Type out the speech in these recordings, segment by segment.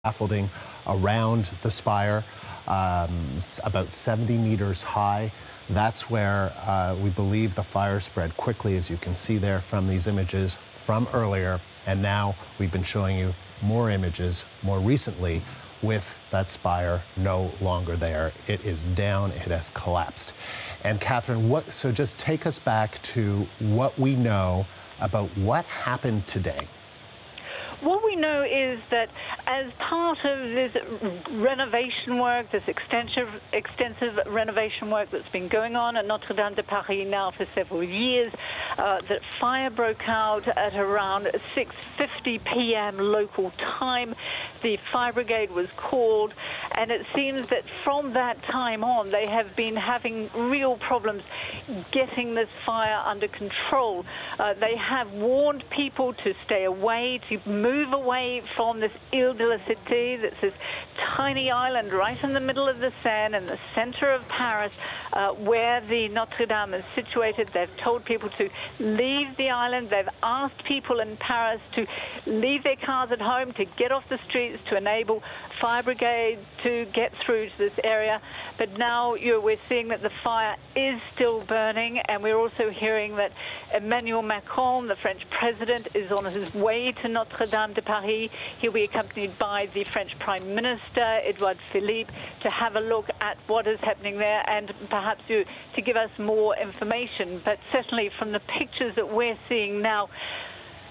scaffolding around the spire, about 70 meters high. That's where we believe the fire spread quickly, as you can see there from these images from earlier. And now we've been showing you more images more recently with that spire no longer there. It is down, it has collapsed. And Catherine, so just take us back to what we know about what happened today. What we know is that as part of this renovation work, this extensive renovation work that's been going on at Notre Dame de Paris now for several years, that fire broke out at around 6:50 p.m. local time. The fire brigade was called, and it seems that from that time on, they have been having real problems getting this fire under control. They have warned people to stay away, to move away from this Ile de la Cité, that's this tiny island right in the middle of the Seine in the center of Paris, where the Notre Dame is situated. They've told people to leave the island. They've asked people in Paris to leave their cars at home, to get off the streets, to enable fire brigade to get through to this area. But now we're seeing that the fire is still burning, and we're also hearing that Emmanuel Macron, the French president, is on his way to Notre Dame de Paris. He'll be accompanied by the French Prime Minister, Edouard Philippe, to have a look at what is happening there and perhaps to give us more information. But certainly from the pictures that we're seeing now,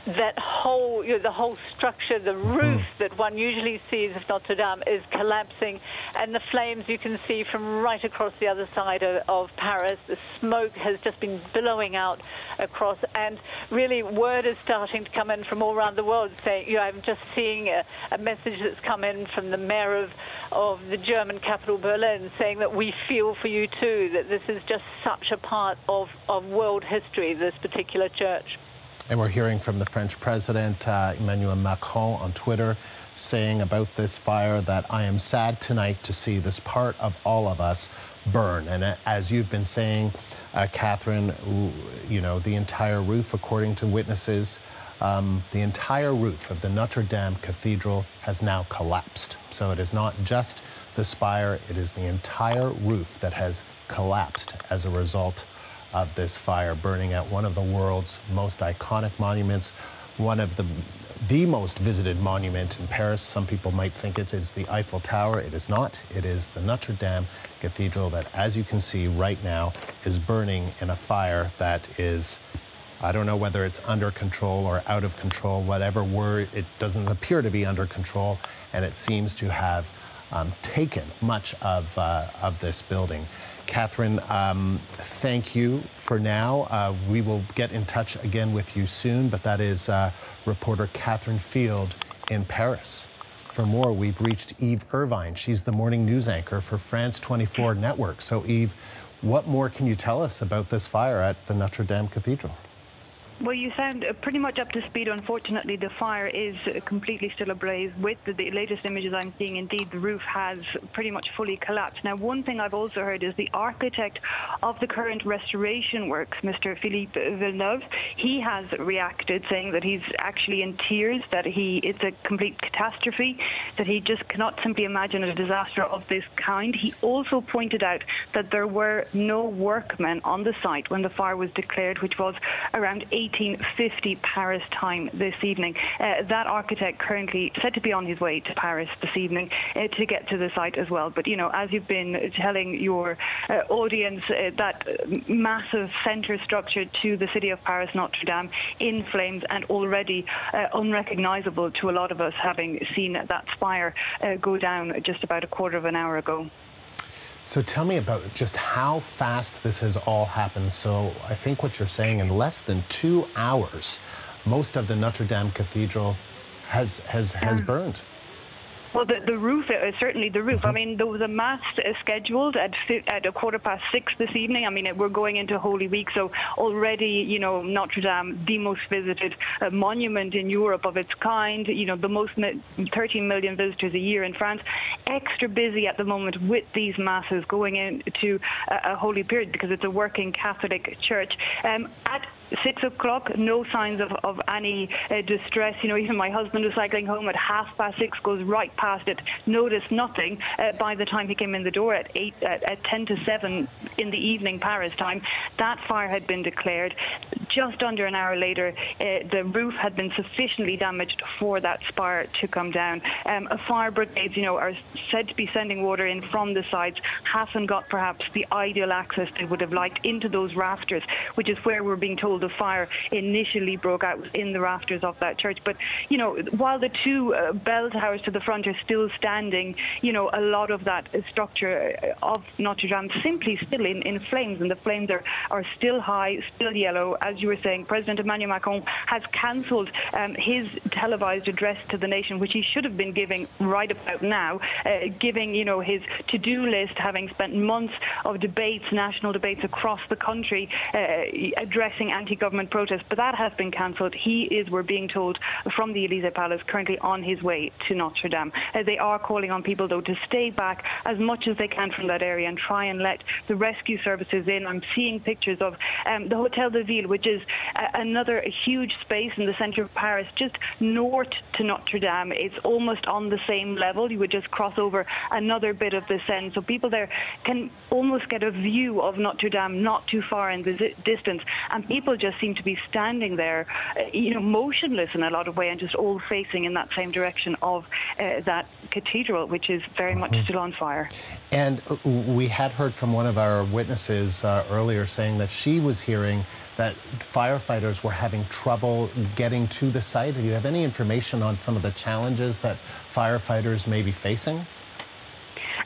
that whole, the whole structure, the roof that one usually sees of Notre Dame is collapsing, and the flames you can see from right across the other side of Paris. The smoke has just been billowing out across, and really word is starting to come in from all around the world saying, I'm just seeing a message that's come in from the mayor of the German capital, Berlin, saying that we feel for you too, that this is just such a part of world history, this particular church. And we're hearing from the French president, Emmanuel Macron, on Twitter, saying about this fire that I am sad tonight to see this part of all of us burn. And as you've been saying, Catherine, the entire roof, according to witnesses, the entire roof of the Notre Dame Cathedral has now collapsed. So it is not just the spire, it is the entire roof that has collapsed as a result of this fire burning at one of the world's most iconic monuments, one of the most visited monument in Paris. Some people might think it is the Eiffel Tower. It is not. It is the Notre Dame Cathedral that, as you can see right now, is burning in a fire that is, I don't know whether it's under control or out of control, whatever word, it doesn't appear to be under control, and it seems to have taken much of this building. Catherine, thank you for now. We will get in touch again with you soon, but that is reporter Catherine Field in Paris. For more, we've reached Eve Irvine. She's the morning news anchor for France 24 Network. So, Eve, what more can you tell us about this fire at the Notre Dame Cathedral? Well, you sound pretty much up to speed. Unfortunately, the fire is completely still ablaze. With the latest images I'm seeing, indeed, the roof has pretty much fully collapsed. Now, one thing I've also heard is the architect of the current restoration works, Mr. Philippe Villeneuve, he has reacted, saying that he's actually in tears, that it's a complete catastrophe, that he just cannot simply imagine a disaster of this kind. He also pointed out that there were no workmen on the site when the fire was declared, which was around 1850 Paris time this evening. That architect currently said to be on his way to Paris this evening to get to the site as well. But, as you've been telling your audience, that massive centre structure to the city of Paris, Notre Dame, in flames and already unrecognisable to a lot of us, having seen that spire go down just about a quarter of an hour ago. So tell me about just how fast this has all happened. So I think what you're saying, in less than 2 hours, most of the Notre Dame Cathedral has burned. Well, the roof, certainly the roof. I mean, there was a mass scheduled at 6:15 this evening. I mean, we're going into Holy Week, so already, Notre Dame, the most visited monument in Europe of its kind, the most 13 million visitors a year in France. Extra busy at the moment with these masses going into a holy period because it's a working Catholic church. At 6 o'clock, no signs of any distress. You know, even my husband was cycling home at 6:30, goes right past it, noticed nothing. By the time he came in the door at 10 to 7 in the evening Paris time, that fire had been declared. Just under an hour later, the roof had been sufficiently damaged for that spire to come down. Fire brigades, you know, are said to be sending water in from the sides, haven't got perhaps the ideal access they would have liked into those rafters, which is where we're being told the fire initially broke out, was in the rafters of that church. But, you know, while the two bell towers to the front are still standing, you know, a lot of that structure of Notre Dame simply still in flames, and the flames are still high, still yellow. As you were saying, President Emmanuel Macron has cancelled his televised address to the nation, which he should have been giving right about now, giving, you know, his to-do list, having spent months of debates, national debates across the country, addressing anti-government protests, but that has been cancelled. He is, we're being told, from the Élysée Palace, currently on his way to Notre Dame. They are calling on people, though, to stay back as much as they can from that area and try and let the rescue services in. I'm seeing pictures of the Hotel de Ville, which is another huge space in the centre of Paris, just north to Notre Dame. It's almost on the same level. You would just cross over another bit of the Seine, so people there can almost get a view of Notre Dame not too far in the distance, and people just seem to be standing there, you know, motionless in a lot of ways, and just all facing in that same direction of that cathedral, which is very much still on fire. And we had heard from one of our witnesses earlier saying that she was hearing that firefighters were having trouble getting to the site. Do you have any information on some of the challenges that firefighters may be facing?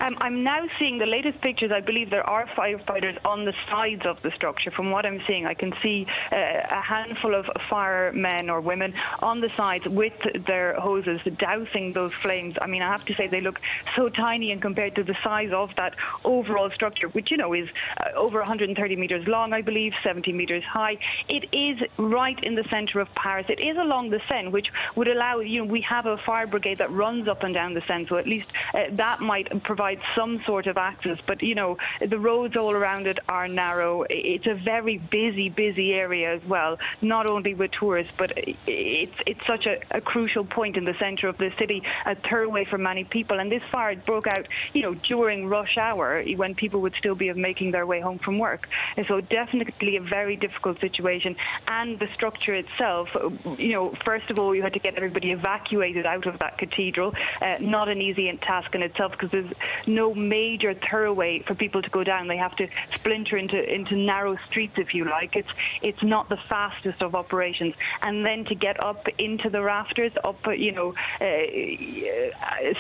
I'm now seeing the latest pictures. I believe there are firefighters on the sides of the structure. From what I'm seeing, I can see a handful of firemen or women on the sides with their hoses dousing those flames. I mean, I have to say they look so tiny and compared to the size of that overall structure, which, you know, is over 130 meters long, I believe, 70 meters high. It is right in the center of Paris. It is along the Seine, which would allow, you know, we have a fire brigade that runs up and down the Seine, so at least that might provide some sort of access. But, you know, the roads all around it are narrow. It's a very busy area as well, not only with tourists, but it's such a crucial point in the center of the city, a thoroughway for many people. And this fire broke out, you know, during rush hour, when people would still be making their way home from work. And so definitely a very difficult situation. And the structure itself, you know, first of all, you had to get everybody evacuated out of that cathedral. Not an easy task in itself, because there's no major thoroughway for people to go down. They have to splinter into narrow streets, if you like. It's not the fastest of operations. And then to get up into the rafters, up, you know,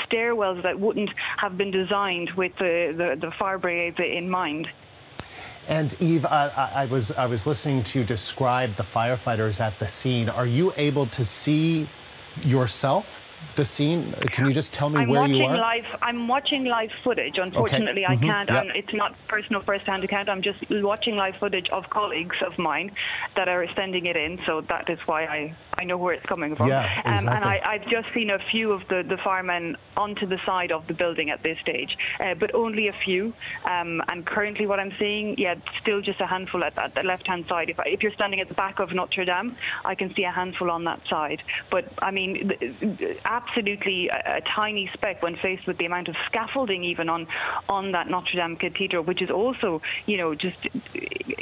stairwells that wouldn't have been designed with the fire brigades in mind. And Eve, I was listening to you describe the firefighters at the scene. Are you able to see yourself the scene? Can you just tell me where you are? I'm watching live footage. Unfortunately, I can't. Yep. It's not personal first-hand account. I'm just watching live footage of colleagues of mine that are sending it in. So that is why I know where it's coming from. Yeah, exactly. And I've just seen a few of the firemen onto the side of the building at this stage, but only a few. And currently what I'm seeing, still just a handful at the left-hand side. If you're standing at the back of Notre Dame, I can see a handful on that side. But, I mean, absolutely a tiny speck when faced with the amount of scaffolding even on that Notre Dame Cathedral, which is also, you know, just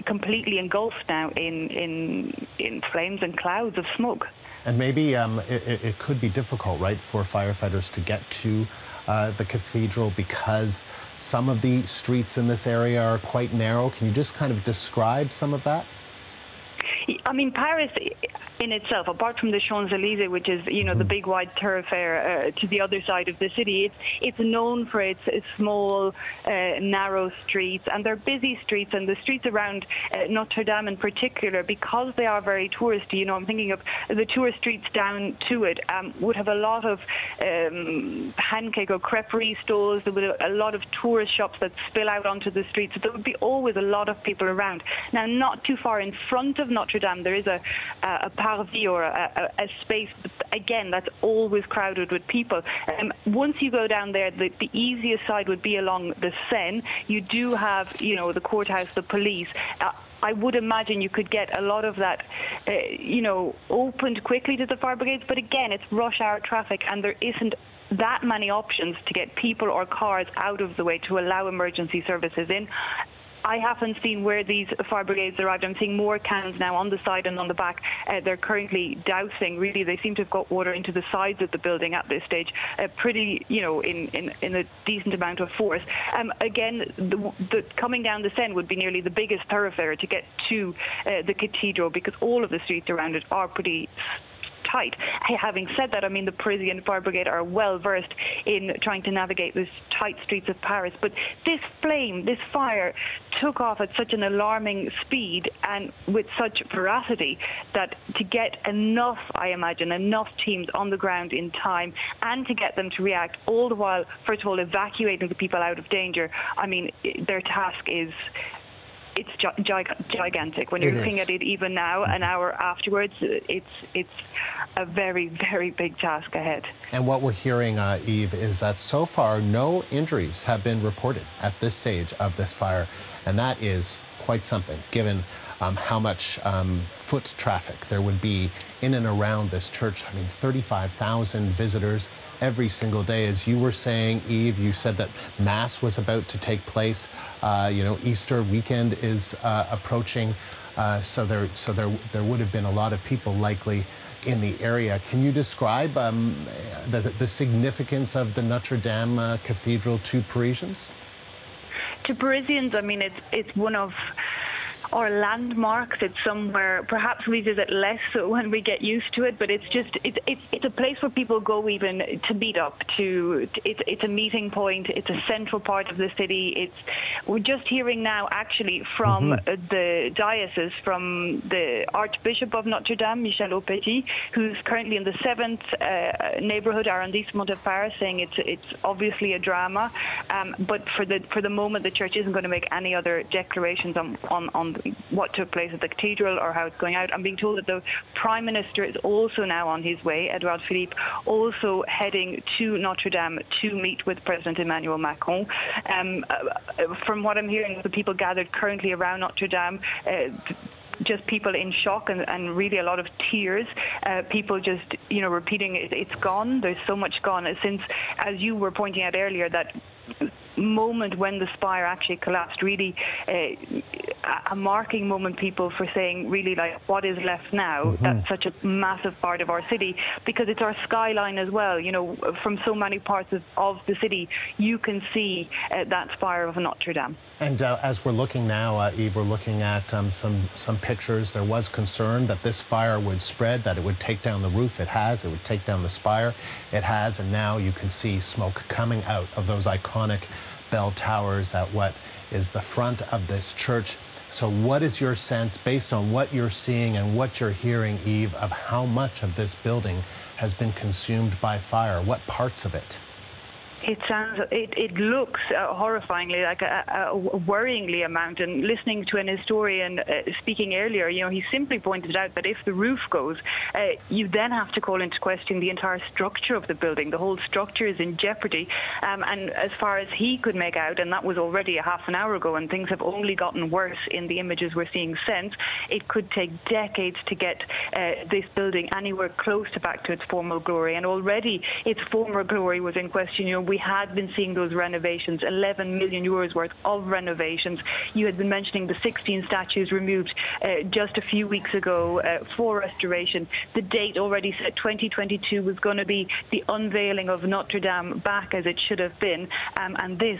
completely engulfed now in flames and clouds of smoke. And maybe it could be difficult, right, for firefighters to get to the cathedral because some of the streets in this area are quite narrow. Can you just kind of describe some of that? I mean, Paris in itself, apart from the Champs-Élysées, which is, you know, the big wide thoroughfare to the other side of the city, it's known for its small, narrow streets, and they're busy streets, and the streets around Notre Dame in particular, because they are very touristy, you know, I'm thinking of the tourist streets down to it, would have a lot of pancake or creperie stalls. There would be a lot of tourist shops that spill out onto the streets, so there would be always a lot of people around. Now, not too far in front of Notre Dame, there is a parvis or a space, again, that's always crowded with people. Once you go down there, the easiest side would be along the Seine. You do have, you know, the courthouse, the police. I would imagine you could get a lot of that, opened quickly to the fire brigades. But again, it's rush hour traffic, and there isn't that many options to get people or cars out of the way to allow emergency services in. I haven't seen where these fire brigades arrived. I'm seeing more cans now on the side and on the back. They're currently dousing. Really, they seem to have got water into the sides of the building at this stage, pretty, in a decent amount of force. Again, the coming down the Seine would be nearly the biggest thoroughfare to get to the cathedral, because all of the streets around it are pretty tight. Having said that, I mean, the Parisian Fire Brigade are well versed in trying to navigate these tight streets of Paris. But this fire took off at such an alarming speed and with such veracity that to get enough, I imagine, enough teams on the ground in time and to get them to react, all the while, first of all, evacuating the people out of danger, I mean, their task is... It's gigantic. When you're looking at it even now, an hour afterwards, it's a very, very big task ahead. And what we're hearing, Eve, is that so far no injuries have been reported at this stage of this fire, and that is quite something, given how much foot traffic there would be in and around this church. I mean, 35,000 visitors every single day. As you were saying, Eve, you said that Mass was about to take place. Easter weekend is approaching, so there would have been a lot of people likely in the area. Can you describe the significance of the Notre Dame Cathedral to Parisians? To Parisians, I mean, it's one of our landmarks. It's somewhere perhaps we visit less when we get used to it, but it's a place where people go even to meet up. It's a meeting point. It's a central part of the city. We're just hearing now actually from the diocese, from the Archbishop of Notre Dame, Michel Aupetit, who's currently in the 7th neighborhood arrondissement of Paris, saying it's obviously a drama, but for the moment the church isn't going to make any other declarations on what took place at the cathedral or how it's going out. I'm being told that the Prime Minister is also now on his way, Edouard Philippe, also heading to Notre Dame to meet with President Emmanuel Macron. From what I'm hearing, the people gathered currently around Notre Dame, just people in shock and really a lot of tears. People just, repeating, it's gone. There's so much gone. Since, as you were pointing out earlier, that moment when the spire actually collapsed, really a marking moment, people, for saying really like what is left now. That's such a massive part of our city, because it's our skyline as well. From so many parts of the city, you can see that spire of Notre Dame. And as we're looking now, Eve, we're looking at some pictures. There was concern that this fire would spread, that it would take down the roof. It has. It would take down the spire. It has. And now you can see smoke coming out of those iconic bell towers at what is the front of this church. So what is your sense, based on what you're seeing and what you're hearing, Eve, of how much of this building has been consumed by fire? What parts of it? It looks horrifyingly like a worryingly amount. And listening to an historian speaking earlier, he simply pointed out that if the roof goes, you then have to call into question the entire structure of the building. The whole structure is in jeopardy. And as far as he could make out, and that was already a half an hour ago, and things have only gotten worse in the images we're seeing since, it could take decades to get this building anywhere close to back to its former glory. And already its former glory was in question. We had been seeing those renovations, 11 million euros worth of renovations. You had been mentioning the 16 statues removed just a few weeks ago for restoration. The date already said 2022 was going to be the unveiling of Notre Dame back as it should have been. And this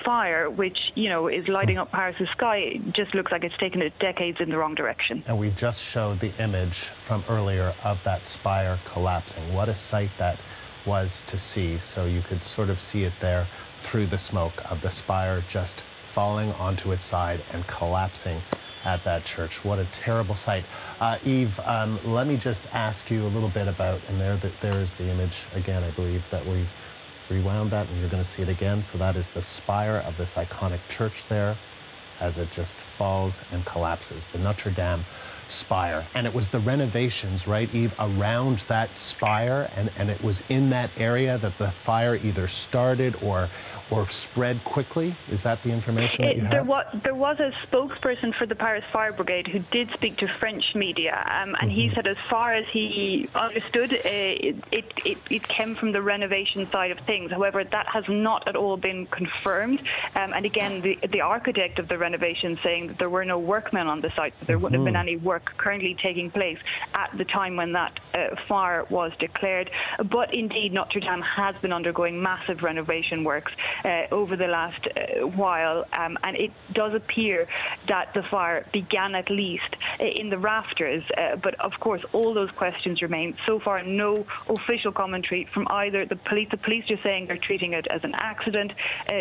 fire, which, is lighting up Paris' sky, just looks like it's taken it decades in the wrong direction. And we just showed the image from earlier of that spire collapsing. What a sight that was to see. So you could sort of see it there through the smoke of the spire just falling onto its side and collapsing at that church. What a terrible sight. Eve, let me just ask you a little bit about, and there's the image again, I believe, that we've rewound that, and you're going to see it again. So that is the spire of this iconic church there as it just falls and collapses. The Notre Dame spire. And it was the renovations, right, Eve, around that spire, and it was in that area that the fire either started or spread quickly? Is that the information that you have? There was a spokesperson for the Paris Fire Brigade who did speak to French media, and he said as far as he understood, it came from the renovation side of things. However, that has not at all been confirmed. And again, the architect of the renovation saying that there were no workmen on the site, that there wouldn't have been any work currently taking place at the time when that fire was declared. But indeed, Notre Dame has been undergoing massive renovation works over the last while, and it does appear that the fire began at least in the rafters, but of course all those questions remain. So far, no official commentary from either the police. The police are saying they're treating it as an accident.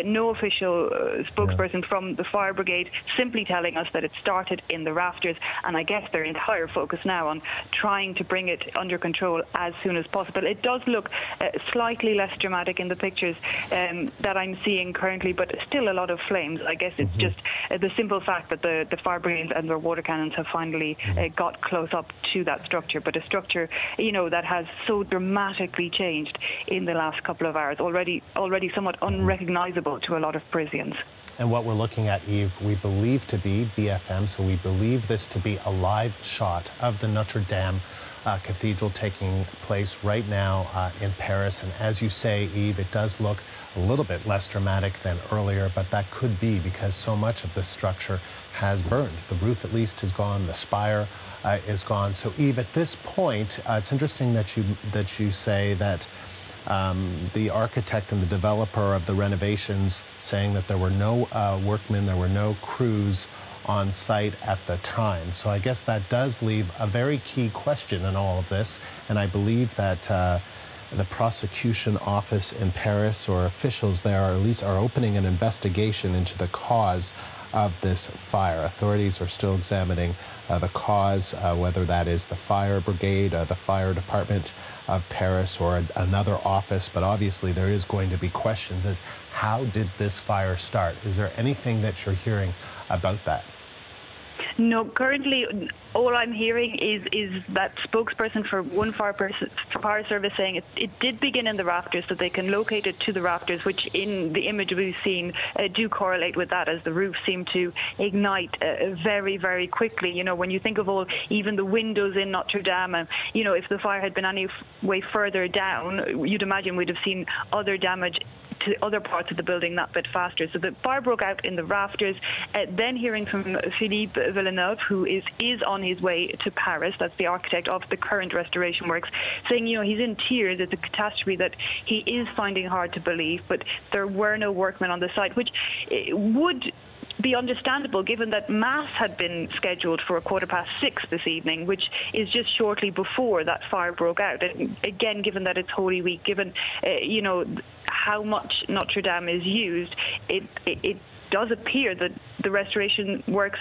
No official spokesperson from the fire brigade, simply telling us that it started in the rafters, and I guess their entire focus now on trying to bring it under control as soon as possible. It does look slightly less dramatic in the pictures that I'm seeing currently, but still a lot of flames. I guess it's just the simple fact that the fire brigades and their water cannons have finally got close up to that structure, but a structure, you know, that has so dramatically changed in the last couple of hours, already somewhat unrecognizable to a lot of Parisians. And what we're looking at, Eve, we believe to be BFM, so we believe this to be a live shot of the Notre Dame Cathedral taking place right now in Paris. And as you say, Eve, it does look a little bit less dramatic than earlier, but that could be because so much of the structure has burned. The roof at least is gone, the spire is gone. So Eve, at this point, it's interesting that you say that the architect and the developer of the renovations saying that there were no workmen, there were no crews on site at the time. So I guess that does leave a very key question in all of this, and I believe that the prosecution office in Paris, or officials there, or at least are opening an investigation into the cause of this fire. Authorities are still examining the cause, whether that is the fire brigade, the fire department of Paris, or another office. But obviously there is going to be questions as how did this fire start? Is there anything that you're hearing about that? No, currently all I'm hearing is that spokesperson for one fire service saying it did begin in the rafters, so they can locate it to the rafters, which in the image we've seen do correlate with that, as the roof seemed to ignite very, very quickly. You know, when you think of even the windows in Notre Dame, you know, if the fire had been any way further down, you'd imagine we'd have seen other damage to other parts of the building that bit faster. So the fire broke out in the rafters. Then hearing from Philippe Villeneuve, who is on his way to Paris, that's the architect of the current restoration works, saying, you know, he's in tears. It's a catastrophe that he is finding hard to believe, but there were no workmen on the site, which would be understandable given that Mass had been scheduled for 6:15 this evening, which is just shortly before that fire broke out. And again, given that it's Holy Week, given you know how much Notre Dame is used, it does appear that the restoration works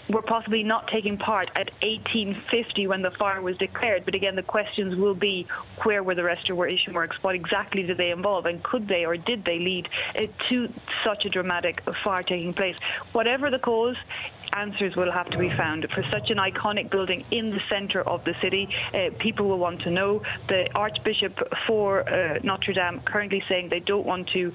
were possibly not taking part at 1850 when the fire was declared. But again, the questions will be, where were the restoration works? What exactly did they involve? And could they or did they lead to such a dramatic fire taking place? Whatever the cause, answers will have to be found. For such an iconic building in the centre of the city, people will want to know. The Archbishop for Notre Dame currently saying they don't want to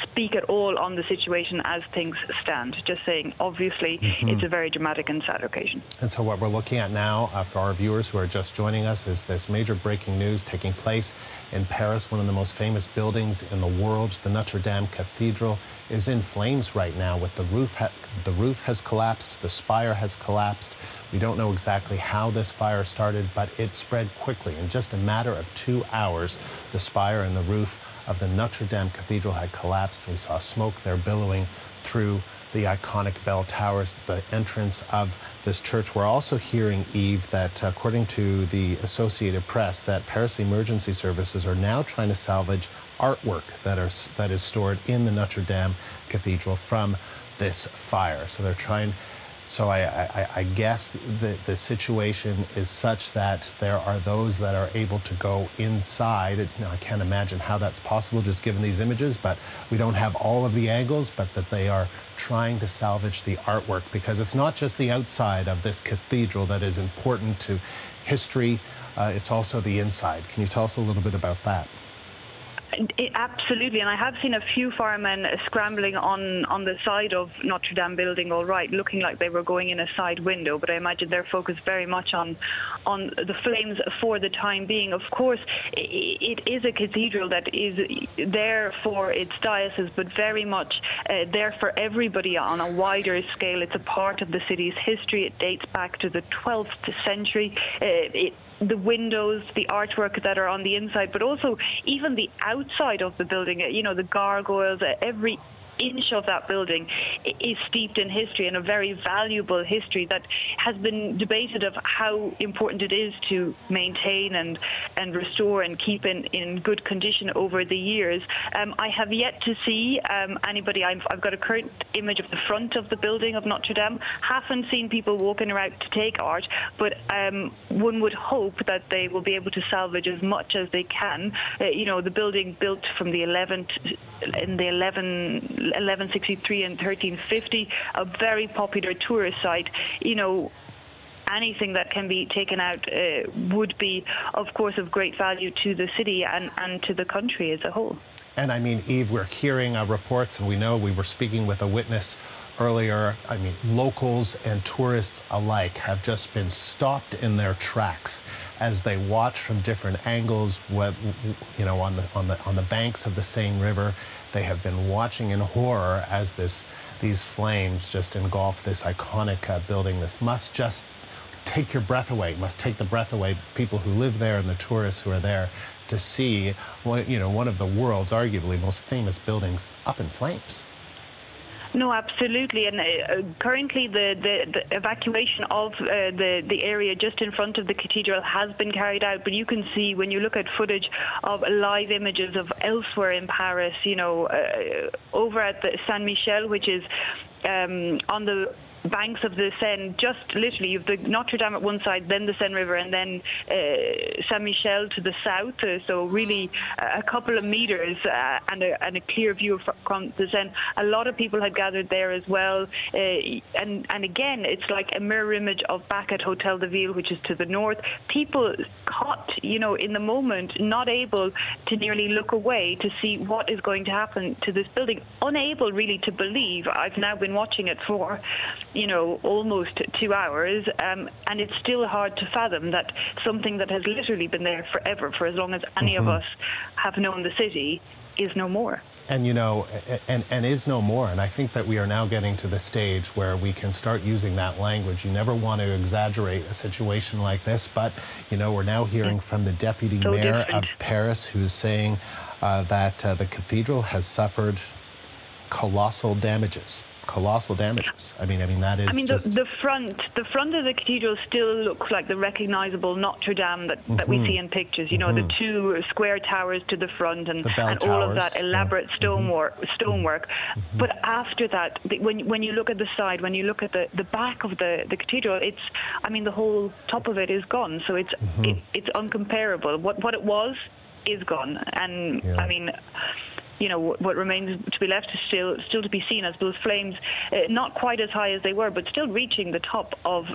speak at all on the situation as things stand. Just saying, obviously, it's a very dramatic and sad occasion. And so what we're looking at now, for our viewers who are just joining us, is this major breaking news taking place in Paris. One of the most famous buildings in the world, the Notre Dame Cathedral, is in flames right now. With the roof has collapsed, the spire has collapsed. We don't know exactly how this fire started, but it spread quickly. In just a matter of 2 hours, the spire and the roof of the Notre Dame Cathedral had collapsed. We saw smoke there billowing through the iconic bell towers, the entrance of this church. We're also hearing, Eve, that according to the Associated Press, that Paris Emergency Services are now trying to salvage artwork that is stored in the Notre Dame Cathedral from this fire. So they're trying So I guess the situation is such that there are those that are able to go inside. I can't imagine how that's possible just given these images, but we don't have all of the angles, but that they are trying to salvage the artwork, because it's not just the outside of this cathedral that is important to history, it's also the inside. Can you tell us a little bit about that? Absolutely, and I have seen a few firemen scrambling on the side of Notre Dame building, all right, looking like they were going in a side window, but I imagine they're focused very much on the flames for the time being. Of course, it is a cathedral that is there for its diocese, but very much there for everybody on a wider scale. It's a part of the city's history. It dates back to the 12th century. The windows, the artwork that are on the inside, but also even the outside of the building, you know, the gargoyles, every inch of that building is steeped in history, and a very valuable history that has been debated of how important it is to maintain and restore and keep in good condition over the years. I have yet to see anybody. I've got a current image of the front of the building of Notre Dame. Haven't seen people walking around to take art, but one would hope that they will be able to salvage as much as they can. You know, the building built from the 1163 and 1350, a very popular tourist site. You know, anything that can be taken out would be, of course, of great value to the city and to the country as a whole. And I mean, Eve, we're hearing reports, and we know we were speaking with a witness earlier. I mean, locals and tourists alike have just been stopped in their tracks as they watch from different angles. You know, on the banks of the Seine River, they have been watching in horror as these flames just engulf this iconic building. This must just take your breath away. It must take the breath away, people who live there and the tourists who are there, to see, you know, one of the world's arguably most famous buildings up in flames. No, absolutely, and currently the evacuation of the area just in front of the cathedral has been carried out, but you can see when you look at footage of live images of elsewhere in Paris, you know, over at the Saint-Michel, which is on the banks of the Seine, just literally you've the Notre Dame at one side, then the Seine River, and then Saint-Michel to the south, so really a couple of meters and a clear view from the Seine. A lot of people had gathered there as well, and again, it's like a mirror image of back at Hotel de Ville, which is to the north. People caught, you know, in the moment, not able to nearly look away to see what is going to happen to this building, unable really to believe. I've now been watching it for, you know, almost 2 hours, and it's still hard to fathom that something that has literally been there forever, for as long as any of us have known the city, is no more. And, you know, and is no more. And I think that we are now getting to the stage where we can start using that language. You never want to exaggerate a situation like this, but, you know, we're now hearing from the deputy mayor of Paris, who's saying that the cathedral has suffered colossal damages. Colossal damages. I mean, that is. I mean, just... the front of the cathedral still looks like the recognizable Notre Dame that we see in pictures. You know, the two square towers to the front and all of that elaborate stonework. But after that, when you look at the side, when you look at the back of the cathedral, it's, I mean, the whole top of it is gone. So it's uncomparable. What it was is gone, and I mean, you know, what remains to be left is still to be seen, as those flames, not quite as high as they were, but still reaching the top of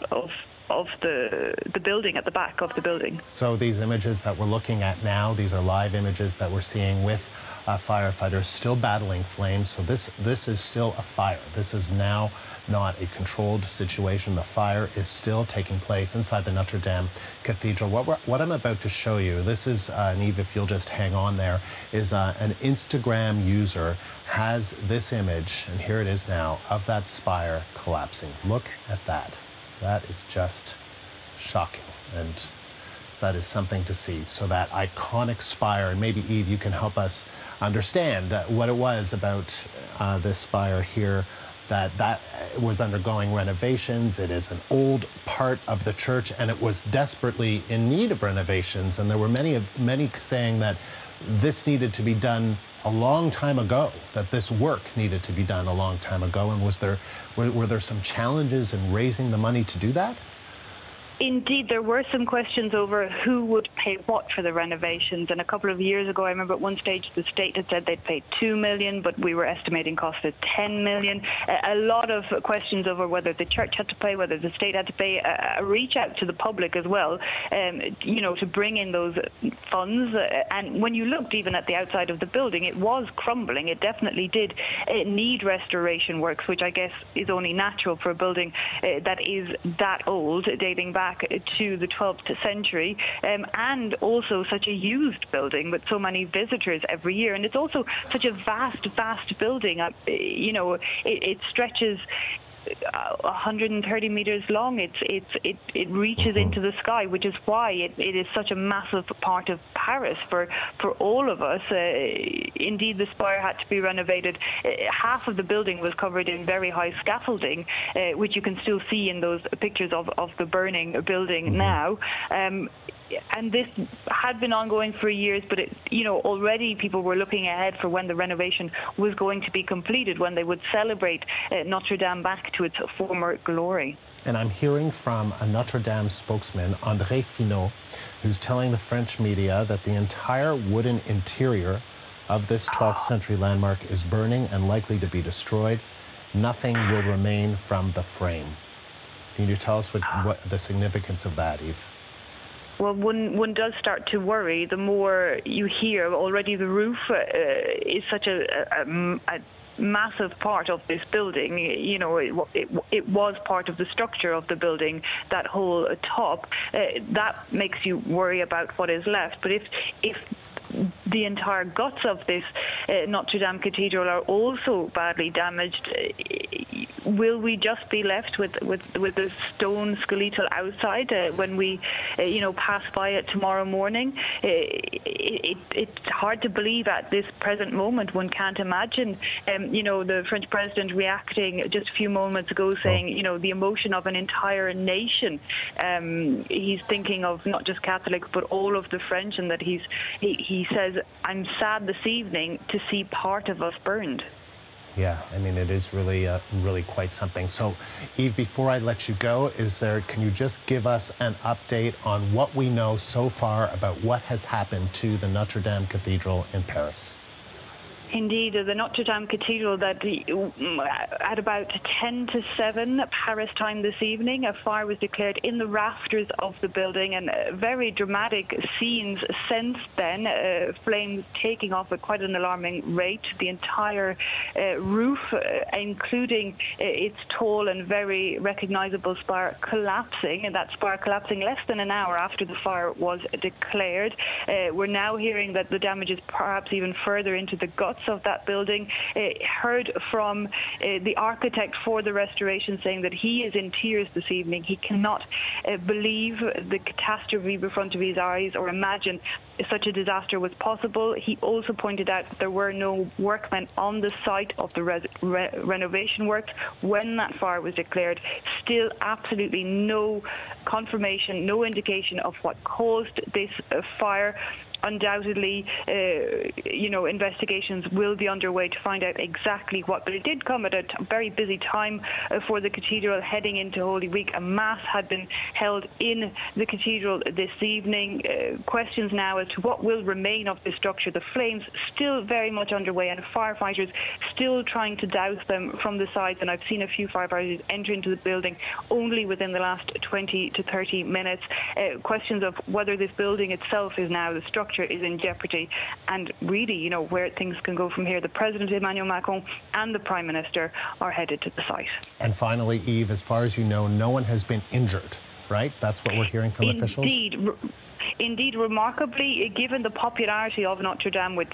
the building, at the back of the building. So these images that we're looking at now, these are live images that we're seeing with firefighters still battling flames. So this is still a fire. This is now not a controlled situation. The fire is still taking place inside the Notre Dame Cathedral. What I'm about to show you, this is, and Eve, if you'll just hang on there, is an Instagram user has this image, and here it is now, of that spire collapsing. Look at that. That is just shocking, and that is something to see. So that iconic spire, and maybe Eve, you can help us understand what it was about this spire here, that was undergoing renovations. It is an old part of the church, and it was desperately in need of renovations. And there were many saying that this needed to be done a long time ago, that this work needed to be done a long time ago. And were there some challenges in raising the money to do that? Indeed, there were some questions over who would pay what for the renovations. And a couple of years ago, I remember at one stage the state had said they'd pay $2 million, but we were estimating costs of $10 million. A lot of questions over whether the church had to pay, whether the state had to pay. A reach out to the public as well, to bring in those funds. And when you looked even at the outside of the building, it was crumbling. It definitely did need restoration works, which I guess is only natural for a building that is that old, dating back to the 12th century, and also such a used building with so many visitors every year. And it's also such a vast building. It stretches 130 meters long. It reaches into the sky, which is why it is such a massive part of Paris for all of us. Indeed, the spire had to be renovated. Half of the building was covered in very high scaffolding, which you can still see in those pictures of the burning building now. And this had been ongoing for years, but already people were looking ahead for when the renovation was going to be completed, when they would celebrate Notre Dame back to its former glory. And I'm hearing from a Notre Dame spokesman, André Finot, who's telling the French media that the entire wooden interior of this 12th century landmark is burning and likely to be destroyed. Nothing will remain from the frame. Can you tell us what the significance of that, Eve? Well, one does start to worry the more you hear. Already the roof is such a massive part of this building. It was part of the structure of the building, that whole top. That makes you worry about what is left. But if the entire guts of this Notre Dame Cathedral are also badly damaged, will we just be left with the stone skeletal outside when we pass by it tomorrow morning? It's hard to believe at this present moment. One can't imagine the French president reacting just a few moments ago, saying the emotion of an entire nation. He's thinking of not just Catholics but all of the French, and that he says, I'm sad this evening to see part of us burned. Yeah, I mean, it is really, really quite something. So, Eve, before I let you go, can you just give us an update on what we know so far about what has happened to the Notre Dame Cathedral in Paris? Indeed, the Notre Dame Cathedral, that at about 10 to 7 Paris time this evening, a fire was declared in the rafters of the building, and very dramatic scenes since then, flames taking off at quite an alarming rate. The entire roof, including its tall and very recognizable spire, collapsing, and that spire collapsing less than an hour after the fire was declared. We're now hearing that the damage is perhaps even further into the guts of that building. Heard from the architect for the restoration saying that he is in tears this evening. He cannot believe the catastrophe in front of his eyes or imagine such a disaster was possible. He also pointed out that there were no workmen on the site of the renovation works when that fire was declared. Still absolutely no confirmation, no indication of what caused this fire. Undoubtedly, investigations will be underway to find out exactly what. But it did come at a very busy time for the cathedral heading into Holy Week. A mass had been held in the cathedral this evening. Questions now as to what will remain of the structure. The flames still very much underway, and firefighters still trying to douse them from the sides. And I've seen a few firefighters enter into the building only within the last 20 to 30 minutes. Questions of whether this building itself is now the structure is in jeopardy, and really, where things can go from here. The President, Emmanuel Macron, and the Prime Minister are headed to the site. And finally, Eve, as far as you know, no one has been injured, right? That's what we're hearing from officials? Indeed, remarkably, given the popularity of Notre Dame with,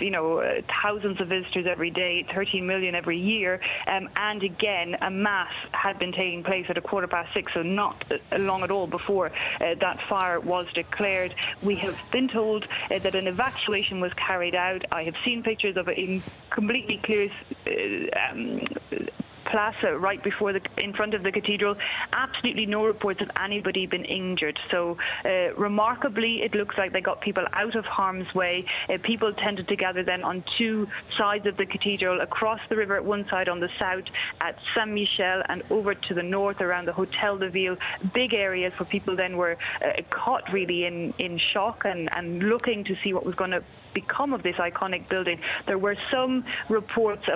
thousands of visitors every day, 13 million every year, and again, a mass had been taking place at 6:15, so not long at all before that fire was declared. We have been told that an evacuation was carried out. I have seen pictures of it in completely clear plaza right in front of the cathedral. Absolutely no reports of anybody been injured. So remarkably, it looks like they got people out of harm's way. People tended to gather then on two sides of the cathedral, across the river at one side on the south at Saint Michel, and over to the north around the Hotel de Ville. Big areas where people then were caught really in shock and looking to see what was going to become of this iconic building. There were some reports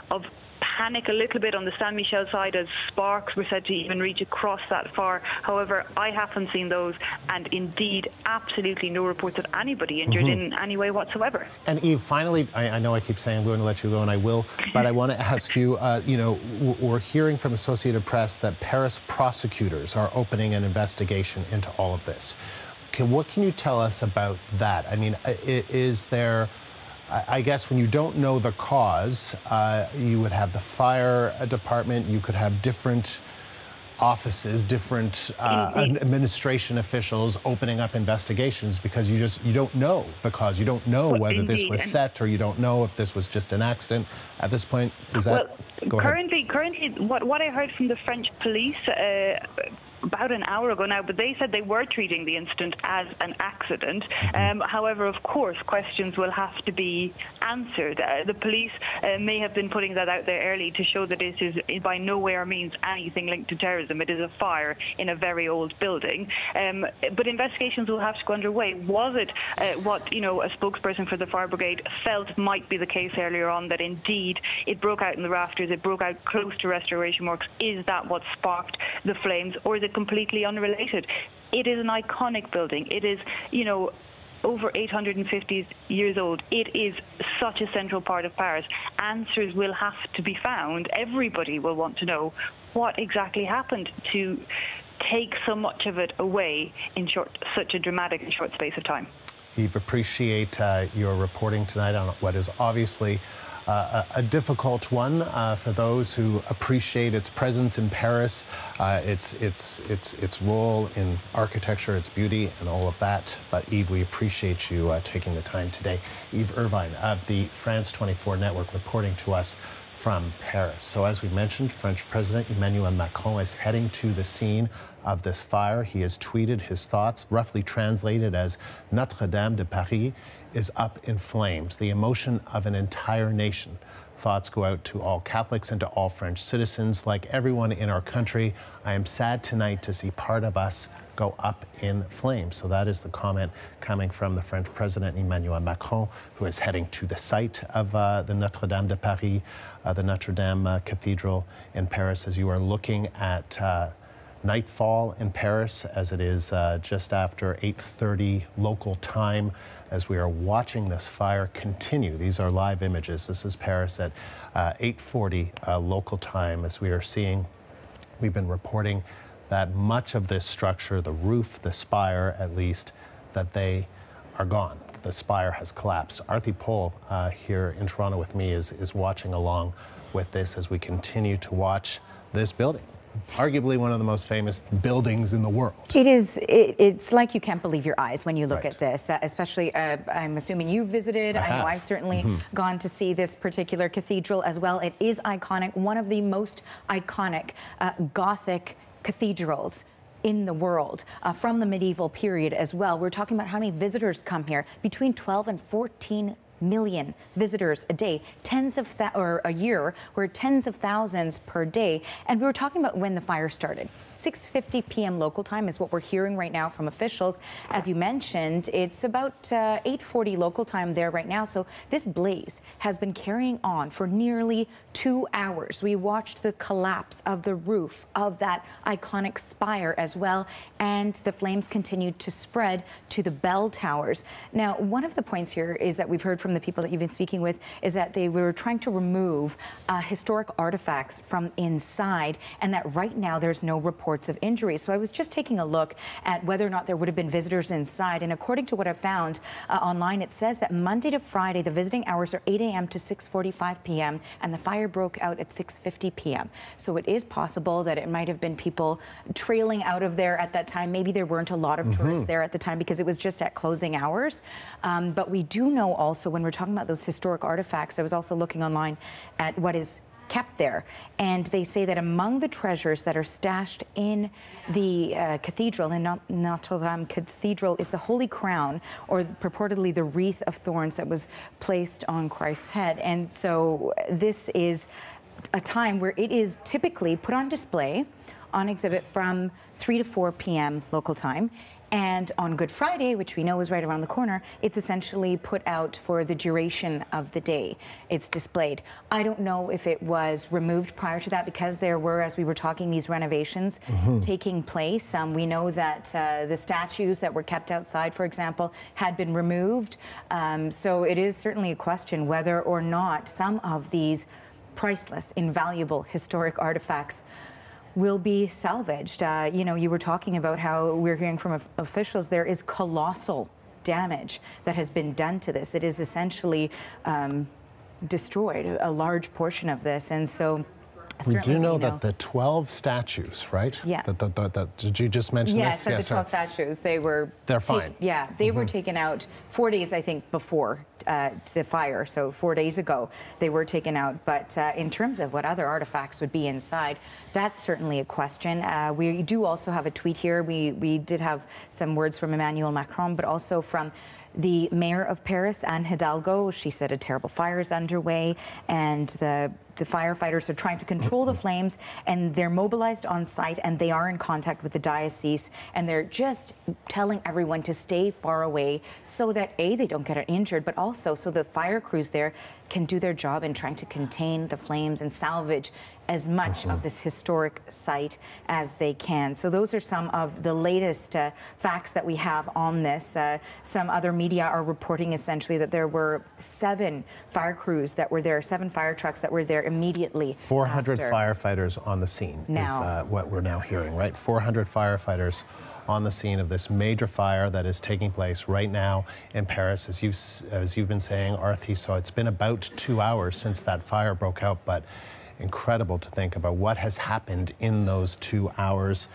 of panic a little bit on the Saint Michel side, as sparks were said to even reach across that far. However, I haven't seen those, and indeed absolutely no reports of anybody injured in any way whatsoever. And Eve, finally, I know I keep saying I'm going to let you go, and I will, but I want to ask you, you know, we're hearing from Associated Press that Paris prosecutors are opening an investigation into all of this. Okay, what can you tell us about that? I mean, is there, I guess when you don't know the cause, you would have the fire department, you could have different offices, different administration officials opening up investigations because you don't know the cause. You don't know whether this was set, or you don't know if this was just an accident. At this point, is that... Go ahead. Currently, what I heard from the French police about an hour ago now, but they said they were treating the incident as an accident. However, of course, questions will have to be answered. The police may have been putting that out there early to show that this is by no way or means anything linked to terrorism. It is a fire in a very old building. But investigations will have to go underway. Was it what, you know, a spokesperson for the fire brigade felt might be the case earlier on, that indeed it broke out in the rafters, it broke out close to restoration works? Is that what sparked the flames, or is it completely unrelated? It is an iconic building. It is, you know, over 850 years old. It is such a central part of Paris. Answers will have to be found. Everybody will want to know what exactly happened to take so much of it away in such a dramatic and short space of time. Eve, appreciate your reporting tonight on what is obviously a difficult one for those who appreciate its presence in Paris, its role in architecture, its beauty, and all of that. But Eve, we appreciate you taking the time today. Eve Irvine of the France 24 Network reporting to us from Paris. So as we mentioned, French President Emmanuel Macron is heading to the scene of this fire. He has tweeted his thoughts, roughly translated as Notre Dame de Paris is up in flames, the emotion of an entire nation. Thoughts go out to all Catholics and to all French citizens. Like everyone in our country, I am sad tonight to see part of us go up in flames. So that is the comment coming from the French President Emmanuel Macron, who is heading to the site of the Notre Dame de Paris, the Notre Dame Cathedral in Paris, as you are looking at nightfall in Paris, as it is just after 8:30 local time, as we are watching this fire continue. These are live images. This is Paris at 8:40 local time, as we are seeing. We've been reporting that much of this structure, the roof, the spire at least, that they are gone. The spire has collapsed. Arthi Pol here in Toronto with me is watching along with this as we continue to watch this building. Arguably one of the most famous buildings in the world. It is. It's like you can't believe your eyes when you look at this, especially I'm assuming you've visited. I know I've certainly gone to see this particular cathedral as well. It is iconic, one of the most iconic Gothic cathedrals in the world from the medieval period as well. We're talking about how many visitors come here, between 12 and 14 million visitors a day, or a year, we're tens of thousands per day. And we were talking about when the fire started. 6:50 p.m. local time is what we're hearing right now from officials. As you mentioned, it's about 8:40 local time there right now. So this blaze has been carrying on for nearly 2 hours. We watched the collapse of the roof of that iconic spire as well, and the flames continued to spread to the bell towers. Now, one of the points here is that we've heard from the people that you've been speaking with is that they were trying to remove historic artifacts from inside, and that right now there's no reports of injuries. So I was just taking a look at whether or not there would have been visitors inside, and according to what I found online, it says that Monday to Friday the visiting hours are 8 a.m. to 6:45 p.m. and the fire broke out at 6:50 p.m. So it is possible that it might have been people trailing out of there at that time. Maybe there weren't a lot of tourists there at the time because it was just at closing hours. But we do know also, when we're talking about those historic artifacts, I was also looking online at what is kept there. And they say that among the treasures that are stashed in the cathedral, in Notre Dame Cathedral, is the Holy Crown, or purportedly the wreath of thorns that was placed on Christ's head. And so this is a time where it is typically put on display on exhibit from 3 to 4 p.m. local time. And on Good Friday, which we know is right around the corner, it's essentially put out for the duration of the day. It's displayed. I don't know if it was removed prior to that, because there were, as we were talking, these renovations taking place. We know that the statues that were kept outside, for example, had been removed. So it is certainly a question whether or not some of these priceless, invaluable historic artifacts will be salvaged. You know, you were talking about how we're hearing from officials there is colossal damage that has been done to this. It is essentially destroyed a large portion of this, and so we do know that the 12 statues, right? Yeah. Did you just mention this? Yes, the 12 statues. They're fine. Yeah, they were taken out 4 days, I think, before the fire. So 4 days ago, they were taken out. But in terms of what other artifacts would be inside, that's certainly a question. We do also have a tweet here. We did have some words from Emmanuel Macron, but also from the mayor of Paris, Anne Hidalgo. She said a terrible fire is underway, and the firefighters are trying to control the flames, and they're mobilized on site, and they are in contact with the diocese, and they're just telling everyone to stay far away so that A, they don't get injured, but also so the fire crews there can do their job in trying to contain the flames and salvage as much of this historic site as they can. So those are some of the latest facts that we have on this. Some other media are reporting essentially that there were 7 fire crews that were there, 7 fire trucks that were there immediately. 400 firefighters on the scene is what we're now hearing, right? 400 firefighters on the scene of this major fire that is taking place right now in Paris, as you've been saying, Arthi. So it's been about 2 hours since that fire broke out, but incredible to think about what has happened in those 2 hours.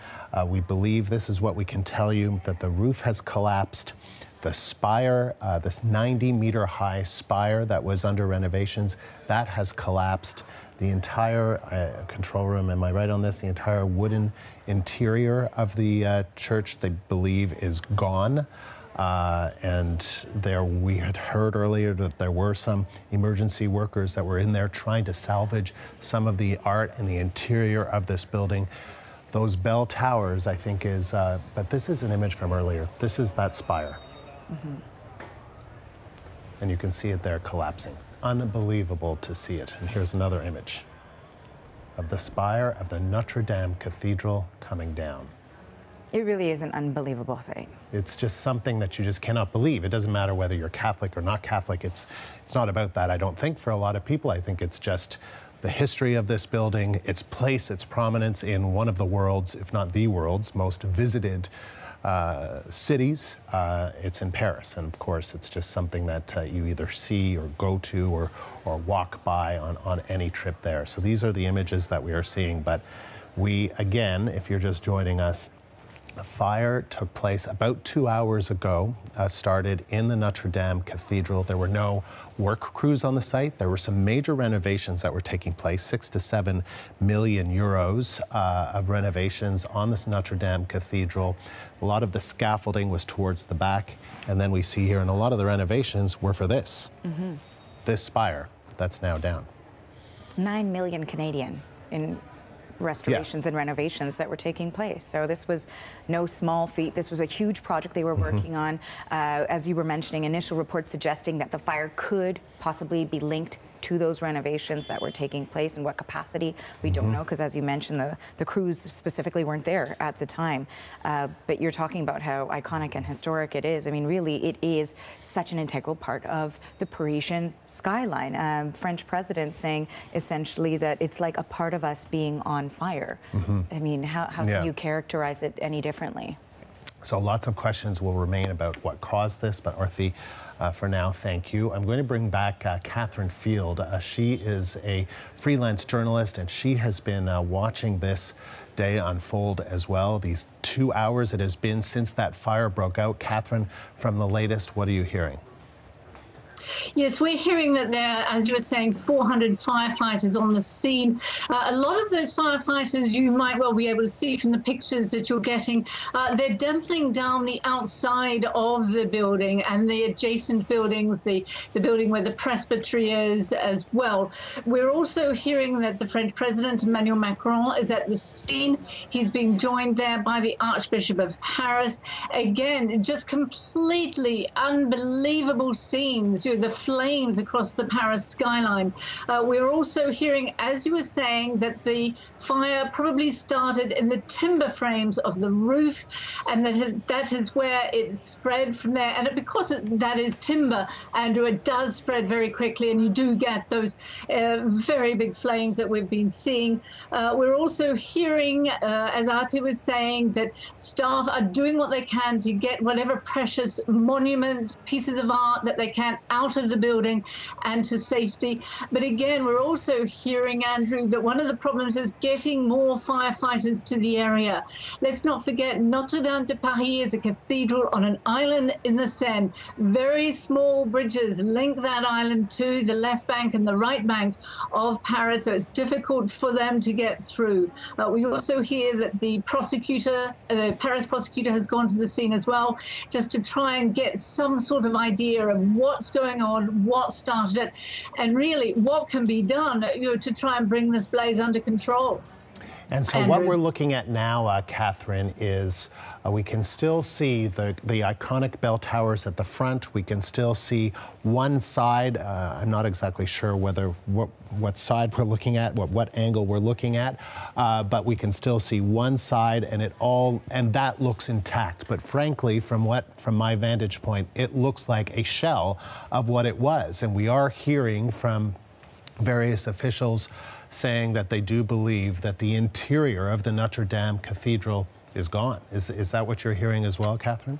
We believe, this is what we can tell you, that the roof has collapsed. The spire, this 90-meter high spire that was under renovations, that has collapsed. The entire control room, am I right on this? The entire wooden interior of the church, they believe, is gone. And we had heard earlier that there were some emergency workers that were in there trying to salvage some of the art in the interior of this building. Those bell towers, I think, but this is an image from earlier. This is that spire. And you can see it there collapsing. Unbelievable to see it. And here's another image of the spire of the Notre Dame Cathedral coming down. It really is an unbelievable thing. It's just something that you just cannot believe. It doesn't matter whether you're Catholic or not Catholic. It's not about that, I don't think, for a lot of people. I think it's just the history of this building, its place, its prominence in one of the world's, if not the world's, most visited cities. It's in Paris, and of course it's just something that you either see or go to or walk by on any trip there. So these are the images that we are seeing, but we, again, if you're just joining us, the fire took place about 2 hours ago, started in the Notre Dame Cathedral. There were no work crews on the site. There were some major renovations that were taking place, 6 to 7 million euros of renovations on this Notre Dame Cathedral. A lot of the scaffolding was towards the back, and then we see here, and a lot of the renovations were for this, this spire that's now down. 9 million Canadian in restorations and renovations that were taking place. So this was no small feat. This was a huge project they were working on. As you were mentioning, initial reports suggesting that the fire could possibly be linked to those renovations that were taking place. In what capacity, we don't know, because as you mentioned, the crews specifically weren't there at the time. But you're talking about how iconic and historic it is. I mean, really, it is such an integral part of the Parisian skyline. French president saying essentially that it's like a part of us being on fire. I mean, how can you characterize it any differently? So lots of questions will remain about what caused this, but Arthi, for now, thank you. I'm going to bring back Catherine Field. She is a freelance journalist, and she has been watching this day unfold as well. These 2 hours it has been since that fire broke out. Catherine, from the latest, what are you hearing? Yes, we're hearing that there are, as you were saying, 400 firefighters on the scene. A lot of those firefighters you might well be able to see from the pictures that you're getting. They're dumping down the outside of the building and the adjacent buildings, the building where the presbytery is as well. We're also hearing that the French President, Emmanuel Macron, is at the scene. He's being joined there by the Archbishop of Paris. Again, just completely unbelievable scenes. The flames across the Paris skyline. We're also hearing, as you were saying, that the fire probably started in the timber frames of the roof, and that is where it spread from there. And because that is timber, Andrew, it does spread very quickly, and you do get those very big flames that we've been seeing. We're also hearing, as Artie was saying, that staff are doing what they can to get whatever precious monuments, pieces of art that they can out of the building and to safety. But again, we're also hearing, Andrew, that one of the problems is getting more firefighters to the area. Let's not forget, Notre Dame de Paris is a cathedral on an island in the Seine. Very small bridges link that island to the left bank and the right bank of Paris, so it's difficult for them to get through. We also hear that the prosecutor, the Paris prosecutor, has gone to the scene as well, just to try and get some sort of idea of what's going on, what started it, and really what can be done, to try and bring this blaze under control. And so what we're looking at now, Catherine, is we can still see the iconic bell towers at the front. We can still see one side. I'm not exactly sure what side we're looking at, what angle we're looking at, but we can still see one side, and that looks intact. But frankly, from my vantage point, it looks like a shell of what it was. And we are hearing from various officials saying that they do believe that the interior of the Notre Dame Cathedral is gone. Is that what you're hearing as well, Catherine?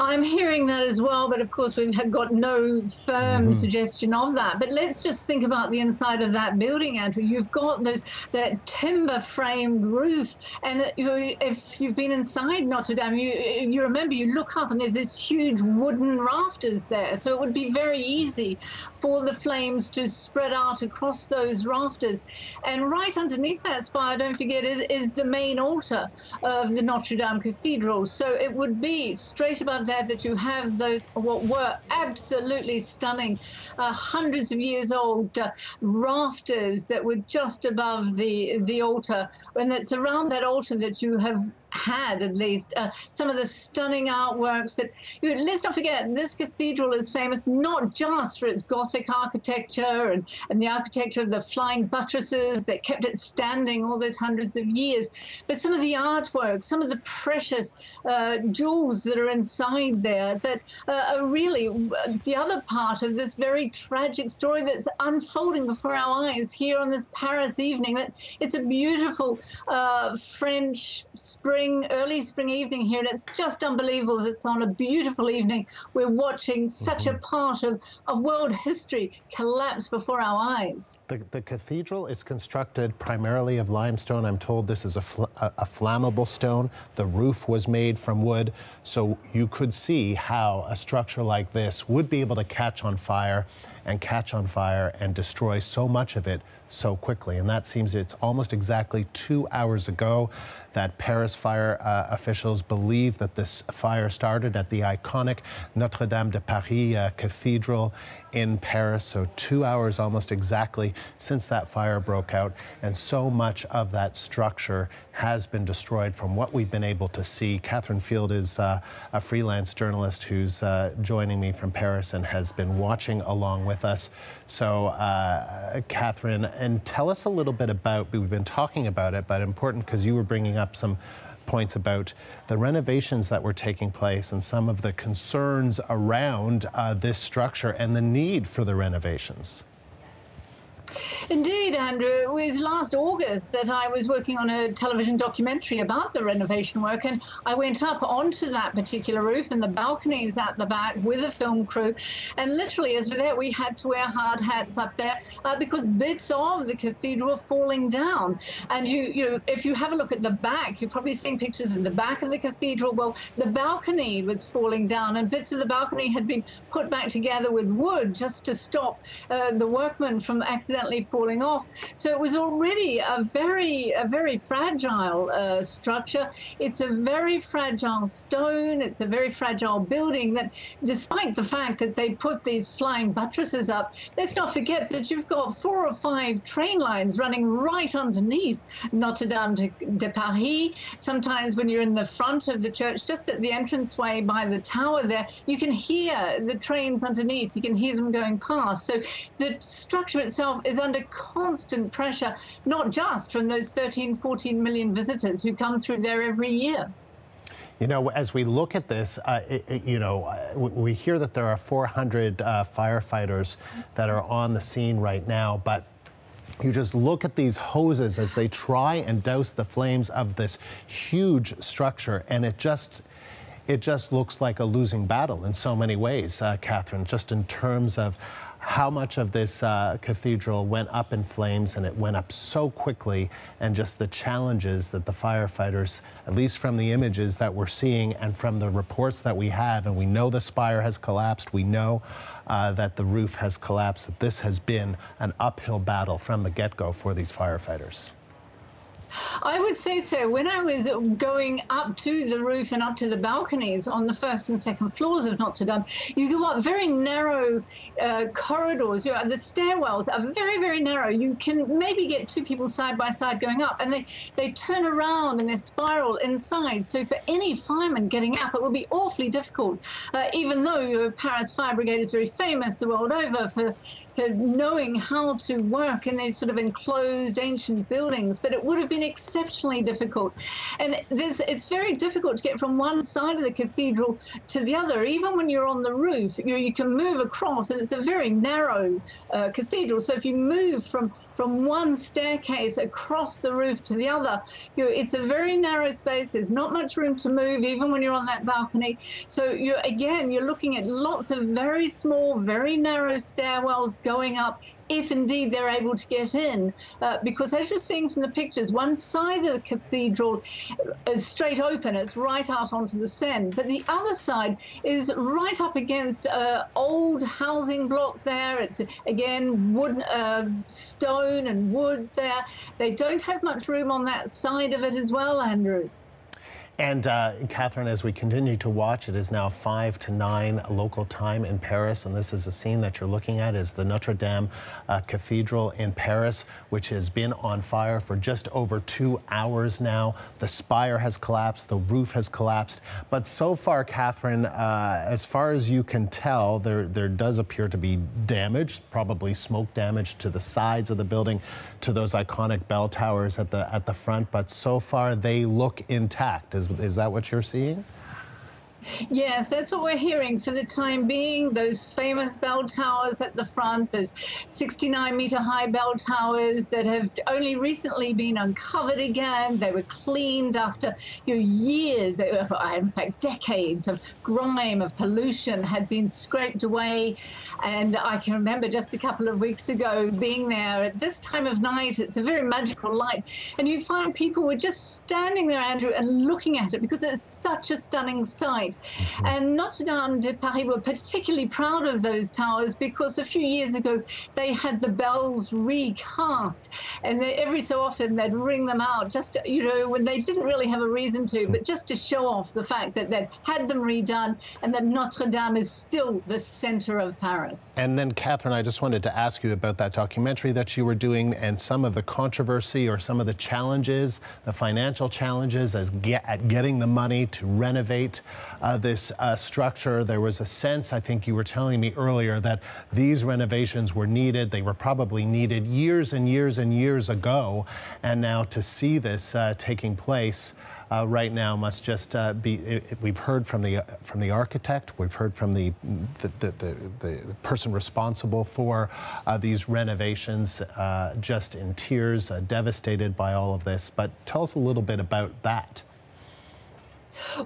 I'm hearing that as well, but of course we've got no firm suggestion of that. But let's just think about the inside of that building, Andrew. You've got that timber-framed roof, and if you've been inside Notre Dame, you remember, you look up and there's this huge wooden rafters there. So it would be very easy for the flames to spread out across those rafters. And right underneath that spire, don't forget, is the main altar of the Notre Dame Cathedral. So it would be straight above that you have those what were absolutely stunning, hundreds of years old rafters that were just above the altar, and it's around that altar that you have had at least some of the stunning artworks that let's not forget, this cathedral is famous not just for its Gothic architecture and the architecture of the flying buttresses that kept it standing all those hundreds of years, but some of the artwork, some of the precious jewels that are inside there that are really the other part of this very tragic story that's unfolding before our eyes here on this Paris evening. That it's a beautiful French early spring evening here, and it's just unbelievable. It's on a beautiful evening. We're watching such a part of world history collapse before our eyes. The cathedral is constructed primarily of limestone. I'm told this is a flammable stone. The roof was made from wood, so you could see how a structure like this would be able to catch on fire and destroy so much of it so quickly. And that seems it's almost exactly 2 hours ago that Paris fire officials believe that this fire started at the iconic Notre Dame de Paris Cathedral in Paris. So 2 hours almost exactly since that fire broke out, and so much of that structure has been destroyed from what we've been able to see. Catherine Field is a freelance journalist who's joining me from Paris and has been watching along with us. So Catherine, and tell us a little bit about, we've been talking about it, but important because you were bringing up some points about the renovations that were taking place and some of the concerns around this structure and the need for the renovations. Indeed, Andrew. It was last August that I was working on a television documentary about the renovation work, and I went up onto that particular roof and the balconies at the back with a film crew, and literally as we're there, we had to wear hard hats up there because bits of the cathedral were falling down. And if you have a look at the back, you've probably seen pictures of the back of the cathedral. Well, the balcony was falling down, and bits of the balcony had been put back together with wood just to stop the workmen from accidentally falling off. So it was already a very fragile structure. It's a very fragile stone. It's a very fragile building that, despite the fact that they put these flying buttresses up, let's not forget that you've got 4 or 5 train lines running right underneath Notre Dame de Paris. Sometimes when you're in the front of the church, just at the entranceway by the tower there, you can hear the trains underneath. You can hear them going past. So the structure itself is under constant pressure, not just from those 13, 14 million visitors who come through there every year. You know, as we look at this, we hear that there are 400 firefighters that are on the scene right now, but you just look at these hoses as they try and douse the flames of this huge structure, and it just looks like a losing battle in so many ways, Catherine, just in terms of how much of this cathedral went up in flames, and it went up so quickly, and just the challenges that the firefighters, at least from the images that we're seeing and from the reports that we have, and we know the spire has collapsed, we know that the roof has collapsed, that this has been an uphill battle from the get-go for these firefighters. I would say so. When I was going up to the roof and up to the balconies on the first and second floors of Notre Dame, you go up very narrow corridors. The stairwells are very, very narrow. You can maybe get 2 people side by side going up, and they turn around and they spiral inside. So for any fireman getting up, it will be awfully difficult, even though Paris Fire Brigade is very famous the world over for knowing how to work in these sort of enclosed ancient buildings. But it would have been exceptionally difficult, and it's very difficult to get from one side of the cathedral to the other. Even when you're on the roof, you can move across, and it's a very narrow cathedral. So if you move from one staircase across the roof to the other, it's a very narrow space. There's not much room to move, even when you're on that balcony. So you're looking at lots of very small, very narrow stairwells going up, if indeed they're able to get in, because as you're seeing from the pictures, one side of the cathedral is straight open, it's right out onto the Seine, but the other side is right up against an old housing block there. It's again wood, stone and wood there. They don't have much room on that side of it as well, Andrew. And Catherine, as we continue to watch, it is now 5 to 9 local time in Paris, and this is a scene that you're looking at is the Notre Dame Cathedral in Paris, which has been on fire for just over 2 hours now. The spire has collapsed, the roof has collapsed, but so far, Catherine, as far as you can tell, there does appear to be damage, probably smoke damage to the sides of the building, to those iconic bell towers at the front, but so far they look intact. Is that what you're seeing? Yes, that's what we're hearing for the time being. Those famous bell towers at the front, those 69-meter high bell towers that have only recently been uncovered again. They were cleaned after years, in fact decades of grime, of pollution had been scraped away. And I can remember just a couple of weeks ago being there at this time of night. It's a very magical light. And you find people were just standing there, Andrew, and looking at it because it's such a stunning sight. Mm-hmm. And Notre Dame de Paris were particularly proud of those towers because a few years ago they had the bells recast, and every so often they'd ring them out just, when they didn't really have a reason to, but just to show off the fact that they'd had them redone and that Notre Dame is still the center of Paris. And then, Catherine, I just wanted to ask you about that documentary that you were doing and some of the controversy or some of the challenges, the financial challenges at getting the money to renovate this structure. There was a sense, I think you were telling me earlier, that these renovations were needed. They were probably needed years and years and years ago. And now to see this taking place, right now must just be. We've heard from the architect. We've heard from the person responsible for these renovations, just in tears, devastated by all of this. But tell us a little bit about that.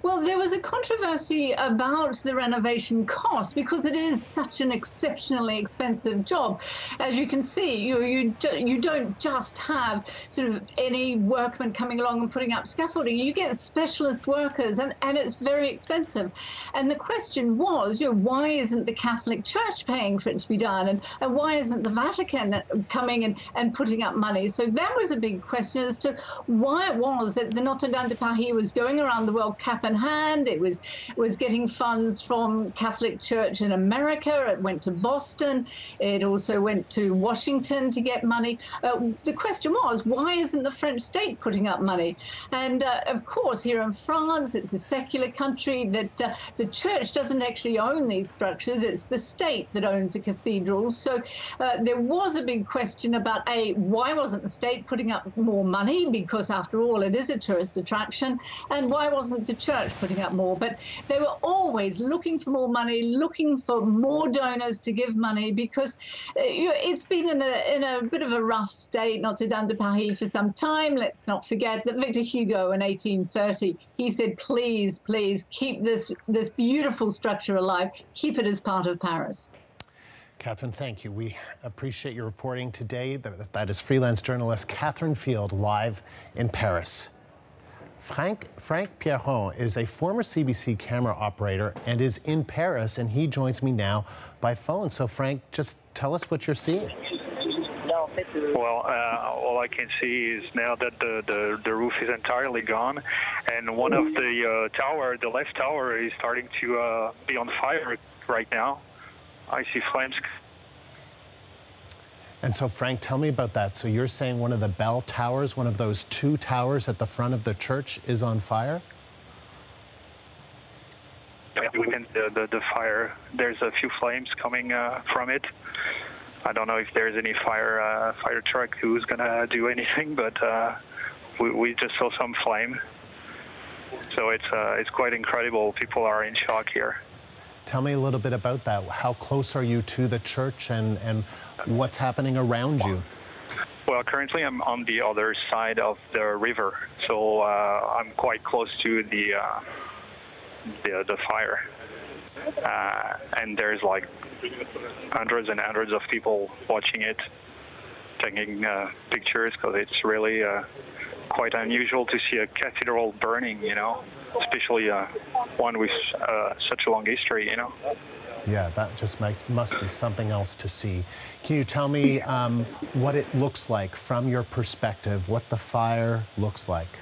Well, there was a controversy about the renovation cost because it is such an exceptionally expensive job. As you can see, you don't just have sort of any workman coming along and putting up scaffolding. You get specialist workers, and it's very expensive. And the question was, why isn't the Catholic Church paying for it to be done? And why isn't the Vatican coming and putting up money? So that was a big question as to why it was that the Notre Dame de Paris was going around the world cap in hand. It was getting funds from Catholic Church in America. It went to Boston. It also went to Washington to get money. The question was, why isn't the French state putting up money? And of course, here in France, it's a secular country that the church doesn't actually own these structures. It's the state that owns the cathedrals. So there was a big question about, why wasn't the state putting up more money? Because after all, it is a tourist attraction. And why wasn't the church putting up more? But they were always looking for more money, looking for more donors to give money, because it's been in a bit of a rough state, Notre Dame de Paris, for some time. Let's not forget that Victor Hugo in 1830, he said, please, please keep this beautiful structure alive, keep it as part of Paris. Catherine, thank you. We appreciate your reporting today. That is freelance journalist Catherine Field, live in Paris. Frank Pierron is a former CBC camera operator and is in Paris, and he joins me now by phone. So, Frank, just tell us what you're seeing. Well, all I can see is now that the roof is entirely gone, and one of the the left tower, is starting to be on fire right now. I see flames. And so, Frank, tell me about that. So you're saying one of the bell towers, one of those two towers at the front of the church, is on fire? Within the fire, there's a few flames coming from it. I don't know if there's any fire truck who's gonna do anything, but we just saw some flame. So it's quite incredible. People are in shock here. Tell me a little bit about that. How close are you to the church, and what's happening around you? Well, currently I'm on the other side of the river, so I'm quite close to the fire, and there's like hundreds and hundreds of people watching it, taking pictures, because it's really quite unusual to see a cathedral burning, you know, especially one with such a long history, you know. Yeah, that just must be something else to see. Can you tell me what it looks like from your perspective, what the fire looks like?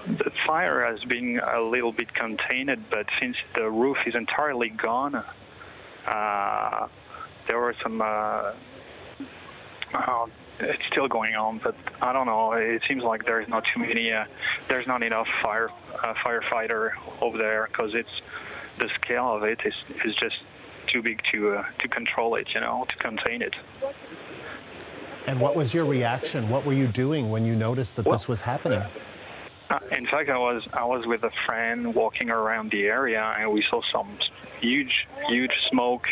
The fire has been a little bit contained, but since the roof is entirely gone, there were some... it's still going on, but I don't know. It seems like there's not too many. There's not enough firefighter over there, because the scale of it is just too big to control it, you know, to contain it. And what was your reaction? What were you doing when you noticed that this was happening? In fact, I was with a friend walking around the area, and we saw some huge smoke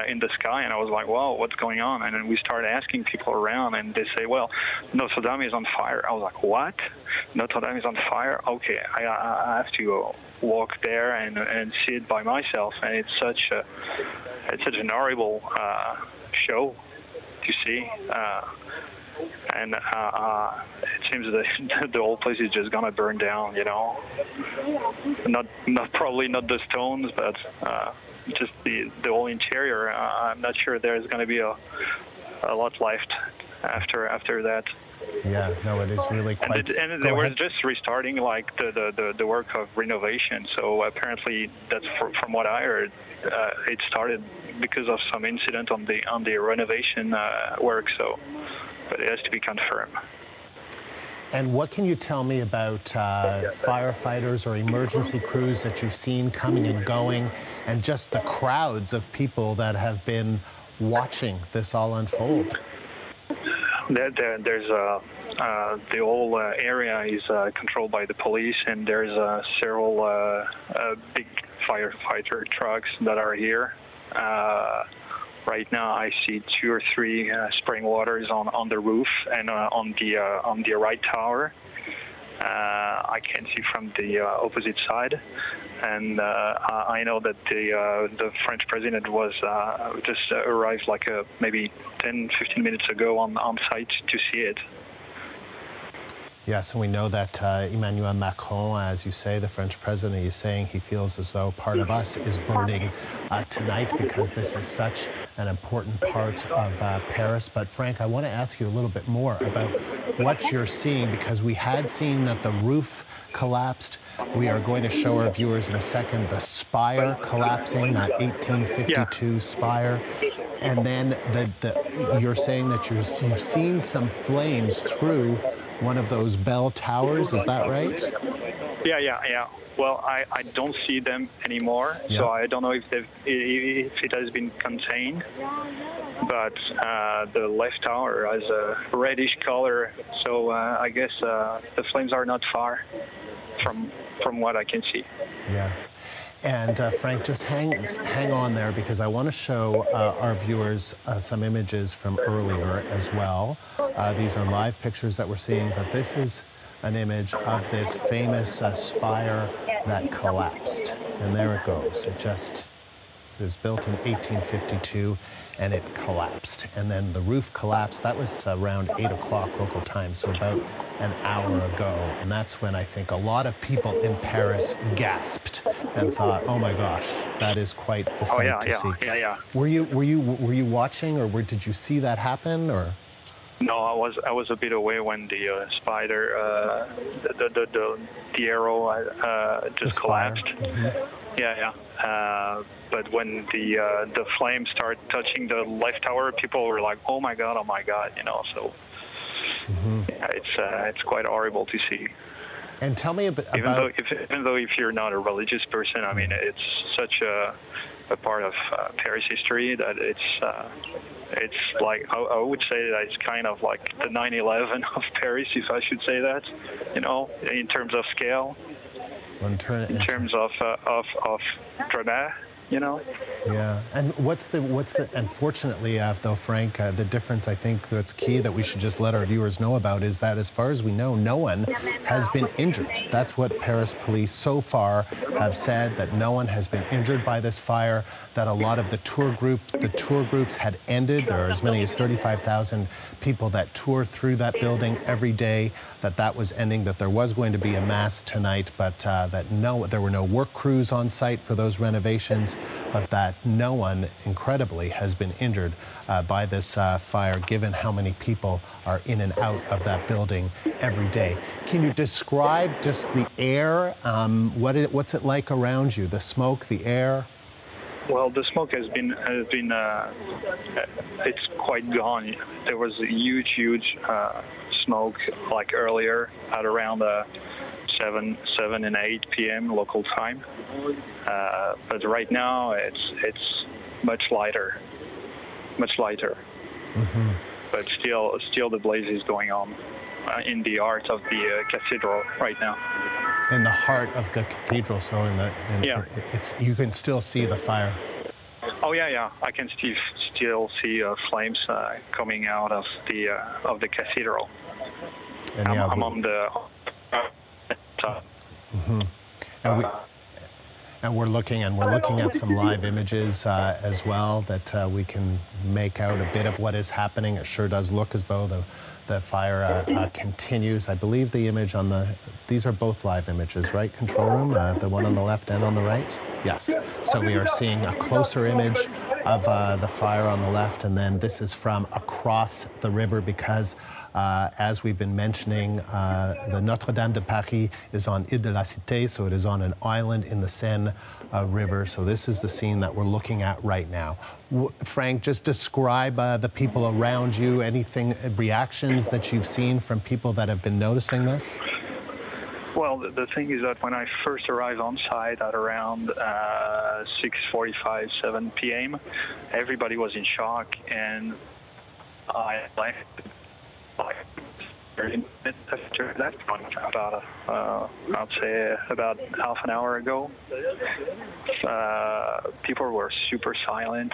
in the sky, and I was like, "Whoa, what's going on?" And then we started asking people around, and they say, "Well, Notre Dame is on fire." I was like, "What? Notre Dame is on fire? Okay, I have to walk there and see it by myself." And it's such an horrible show to see, and it seems that the whole place is just gonna burn down. You know, probably not the stones, but just the whole interior. I'm not sure there's going to be a lot left after that. Yeah, no, it is really quite... And they were just restarting like the work of renovation. So apparently, that's from what I heard, it started because of some incident on the renovation work. So, but it has to be confirmed. And what can you tell me about firefighters or emergency crews that you've seen coming and going, and just the crowds of people that have been watching this all unfold? There's the whole area is controlled by the police, and there's several big firefighter trucks that are here. Right now, I see 2 or 3 spraying waters on the roof and on the right tower. I can see from the opposite side, and I know that the French president was just arrived like maybe 10-15 minutes ago on site to see it. Yes, and we know that Emmanuel Macron, as you say, the French president, is saying he feels as though part of us is burning tonight because this is such an important part of Paris. But Frank, I want to ask you a little bit more about what you're seeing, because we had seen that the roof collapsed. We are going to show our viewers in a second the spire collapsing, that 1852 spire. And then you're saying that you've seen some flames through one of those bell towers, is that right? Yeah. Well, I don't see them anymore, so I don't know if it has been contained. But the left tower has a reddish color, so I guess the flames are not far from what I can see. Yeah. And Frank, just hang on there, because I want to show our viewers some images from earlier as well. These are live pictures that we're seeing, but this is an image of this famous spire that collapsed. And there it goes. It was built in 1852, and it collapsed. And then the roof collapsed. That was around 8 o'clock local time, so about an hour ago. And that's when I think a lot of people in Paris gasped and thought, "Oh my gosh, that is quite the sight to see." Yeah. Were you watching, or did you see that happen, or? No, I was a bit away when the spider, the arrow just collapsed. Mm-hmm. Yeah. But when the flames started touching the left tower, people were like, "Oh my god," you know. So yeah, it's quite horrible to see. And tell me a bit even about... though if you're not a religious person, I mean, it's such a part of Paris history that it's like, I would say that it's kind of like the 9/11 of Paris, if I should say that, you know, in terms of scale, in terms of drama, you know. Yeah, and what's the unfortunately, though, Frank, the difference I think that's key that we should just let our viewers know about is that, as far as we know, no one has been injured. That's what Paris police so far have said, that no one has been injured by this fire, that a lot of the tour groups had ended. There are as many as 35,000 people that tour through that building every day, that was ending, that there was going to be a mass tonight, but that there were no work crews on site for those renovations, but that no one, incredibly, has been injured by this fire, given how many people are in and out of that building every day. Can you describe just the air? What's it like around you? The smoke, the air? Well, the smoke has been it's quite gone. There was a huge smoke like earlier at around 7 and 8 p.m. local time. But right now it's much lighter. Mm-hmm. But still the blaze is going on in the heart of the cathedral right now. In the heart of the cathedral, so you can still see the fire. Oh yeah, I can still see flames coming out of the cathedral. And I'm on the top. Mm-hmm. And we're looking at some live images as well that we can make out a bit of what is happening. It sure does look as though the fire continues. I believe the image these are both live images, right? Control room, the one on the left and on the right? Yes. So we are seeing a closer image of the fire on the left, and then this is from across the river, because as we've been mentioning, the Notre Dame de Paris is on Ile de la Cité, so it is on an island in the Seine River. So this is the scene that we're looking at right now. Frank, just describe the people around you, reactions that you've seen from people that have been noticing this? Well, the thing is that when I first arrived on site at around 6:45, 7 p.m., everybody was in shock, and I left like 30 minutes after that, about I'd say about half an hour ago. People were super silent.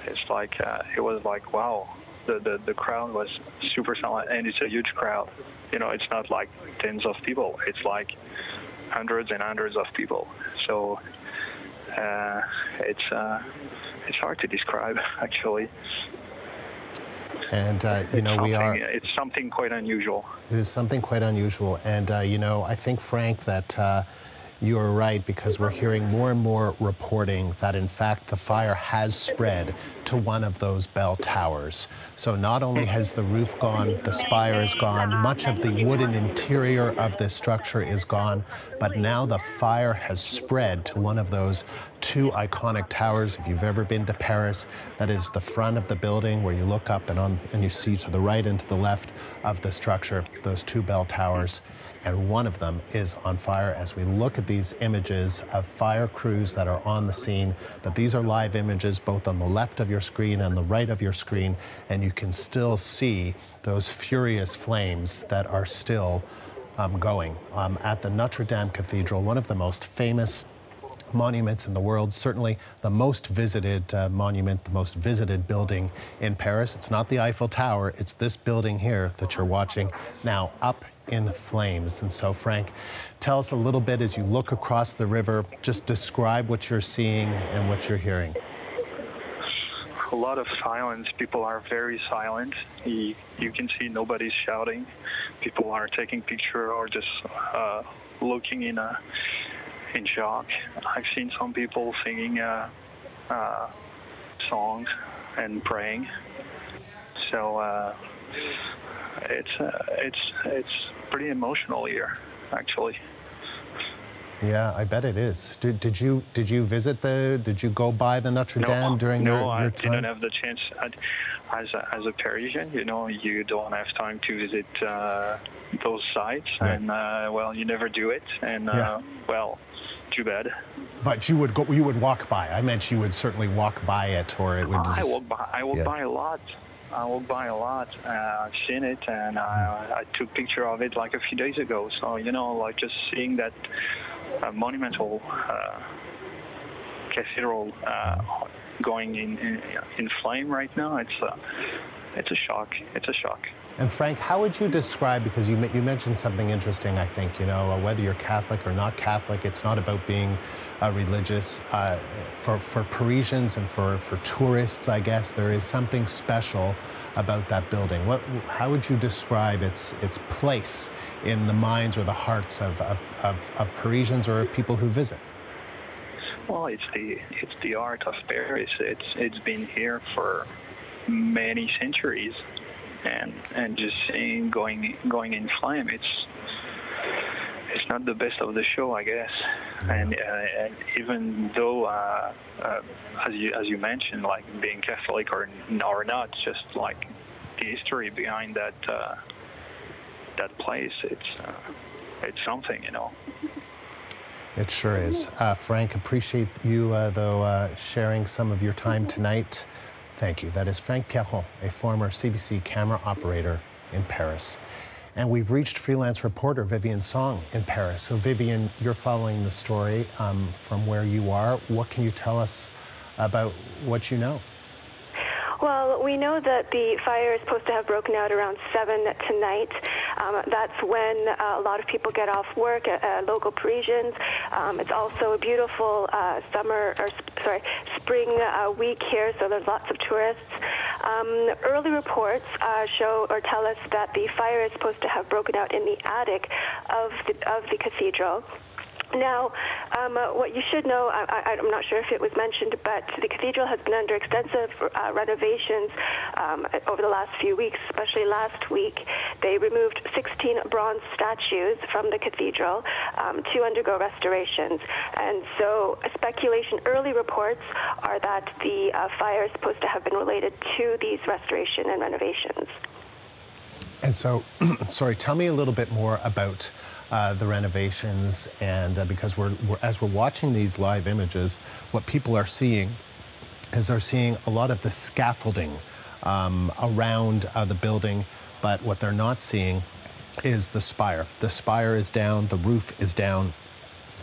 It's like it was like, wow, the crowd was super silent, and it's a huge crowd. You know, it's not like tens of people. It's like hundreds and hundreds of people. So it's hard to describe, actually. And, you know, it's something quite unusual. It is something quite unusual. And, you know, I think, Frank, that you're right, because we're hearing more and more reporting that, in fact, the fire has spread to one of those bell towers. So not only has the roof gone, the spire is gone, much of the wooden interior of this structure is gone, but now the fire has spread to one of those two iconic towers. If you've ever been to Paris, that is the front of the building where you look up and you see to the right and to the left of the structure, those two bell towers. And one of them is on fire as we look at these images of fire crews that are on the scene. But these are live images both on the left of your screen and the right of your screen, and you can still see those furious flames that are still going at the Notre Dame Cathedral, one of the most famous monuments in the world, certainly the most visited monument, the most visited building in Paris. It's not the Eiffel Tower, it's this building here that you're watching now up in flames. And so, Frank, tell us a little bit as you look across the river, just describe what you're seeing and what you're hearing. A lot of silence. People are very silent. You can see nobody's shouting. People are taking pictures or just looking in shock. I've seen some people singing songs and praying. So it's pretty emotional here, actually. Yeah, I bet it is. Did you visit did you go by the Notre Dame during your time? No, I didn't have the chance. As a Parisian, you know, you don't have time to visit those sites, right. And well, you never do it, and well, too bad. But you would walk by. I meant you would certainly walk by it, or it would just... I walk by a lot. I've seen it, and I took a picture of it like a few days ago. So, you know, like just seeing that monumental cathedral going in flame right now, it's a shock. It's a shock. And Frank, how would you describe, because you mentioned something interesting, I think, you know, whether you're Catholic or not Catholic, it's not about being religious. For Parisians and for tourists, I guess, there is something special about that building. How would you describe its place in the minds or the hearts of Parisians or people who visit? Well, it's the art of Paris. It's been here for many centuries. And just seeing going in flame, it's not the best of the show, I guess. And even though, as you mentioned, like being Catholic or not, just like the history behind that place, it's something, you know. It sure is. Frank, appreciate you though sharing some of your time tonight. Thank you. That is Frank Pierron, a former CBC camera operator in Paris. And we've reached freelance reporter Vivian Song in Paris. So Vivian, you're following the story from where you are. What can you tell us about what you know? Well, we know that the fire is supposed to have broken out around 7 tonight. That's when a lot of people get off work, local Parisians. It's also a beautiful spring week here, so there's lots of tourists. Early reports show or tell us that the fire is supposed to have broken out in the attic of the cathedral. Now, what you should know, I'm not sure if it was mentioned, but the cathedral has been under extensive renovations over the last few weeks, especially last week. They removed 16 bronze statues from the cathedral to undergo restorations. And so speculation, early reports are that the fire is supposed to have been related to these restoration and renovations. And so, sorry, tell me a little bit more about the renovations, and because as we're watching these live images, what people are seeing is they're seeing a lot of the scaffolding around the building, but what they're not seeing is the spire. The spire is down, the roof is down,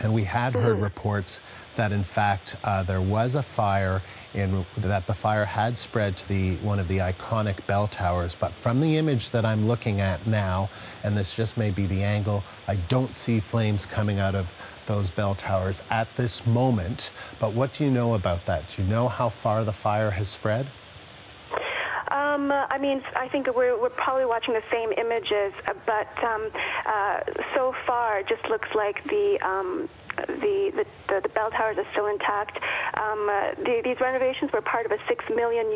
and we had heard reports that in fact there was a fire, that the fire had spread to one of the iconic bell towers, but from the image that I'm looking at now, and this just may be the angle, I don't see flames coming out of those bell towers at this moment. But what do you know about that? Do you know how far the fire has spread? I mean, I think we're probably watching the same images, but so far it just looks like the bell towers are still intact. These renovations were part of a €6 million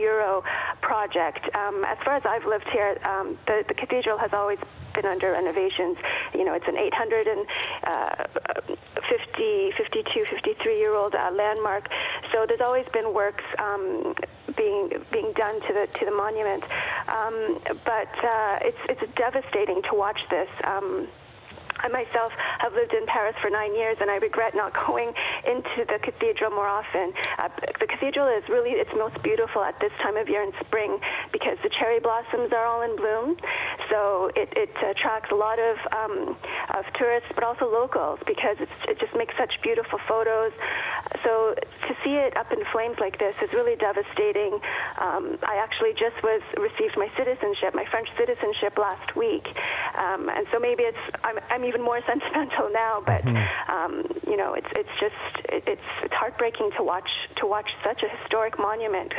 project. As far as I've lived here, the cathedral has always been under renovations. You know, it's an 52, 53-year-old landmark. So there's always been works being done to the monument. But it's devastating to watch this. I myself have lived in Paris for 9 years, and I regret not going into the cathedral more often. The cathedral is really its most beautiful at this time of year in spring because the cherry blossoms are all in bloom. So it attracts a lot of tourists, but also locals because it just makes such beautiful photos. So to see it up in flames like this is really devastating. I actually just received my citizenship, my French citizenship last week, and so maybe I'm even more sentimental now. But you know, it's heartbreaking to watch such a historic monument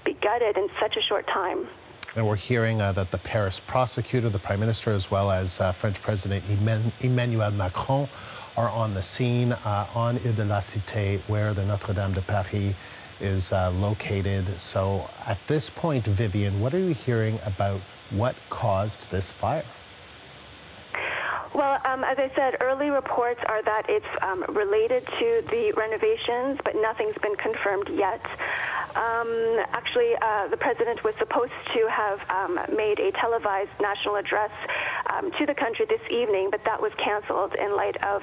be gutted in such a short time. And we're hearing that the Paris prosecutor, the Prime Minister, as well as French President Emmanuel Macron are on the scene on Ile de la Cité, where the Notre Dame de Paris is located. So at this point, Vivian, what are you hearing about what caused this fire? Well, as I said, early reports are that it's related to the renovations, but nothing's been confirmed yet. Actually, the president was supposed to have made a televised national address to the country this evening, but that was canceled in light of.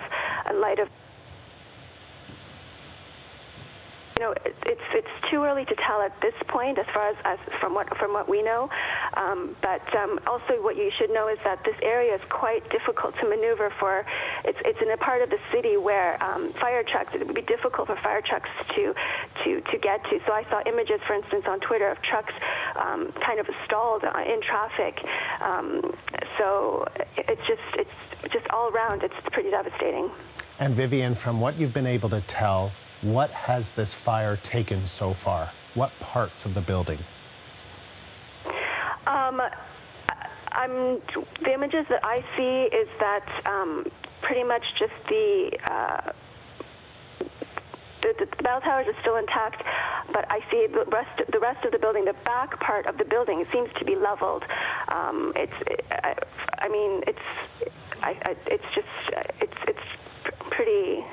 You know, it's too early to tell at this point, as far as from what we know. But also, what you should know is that this area is quite difficult to maneuver for. It's in a part of the city where fire trucks. It would be difficult for fire trucks to get to. So I saw images, for instance, on Twitter of trucks kind of stalled in traffic. So it's just all around. It's pretty devastating. And Vivian, from what you've been able to tell, what has this fire taken so far? What parts of the building? The images that I see is that pretty much just the bell towers are still intact, but I see the rest of the building, the back part of the building, seems to be leveled. It's pretty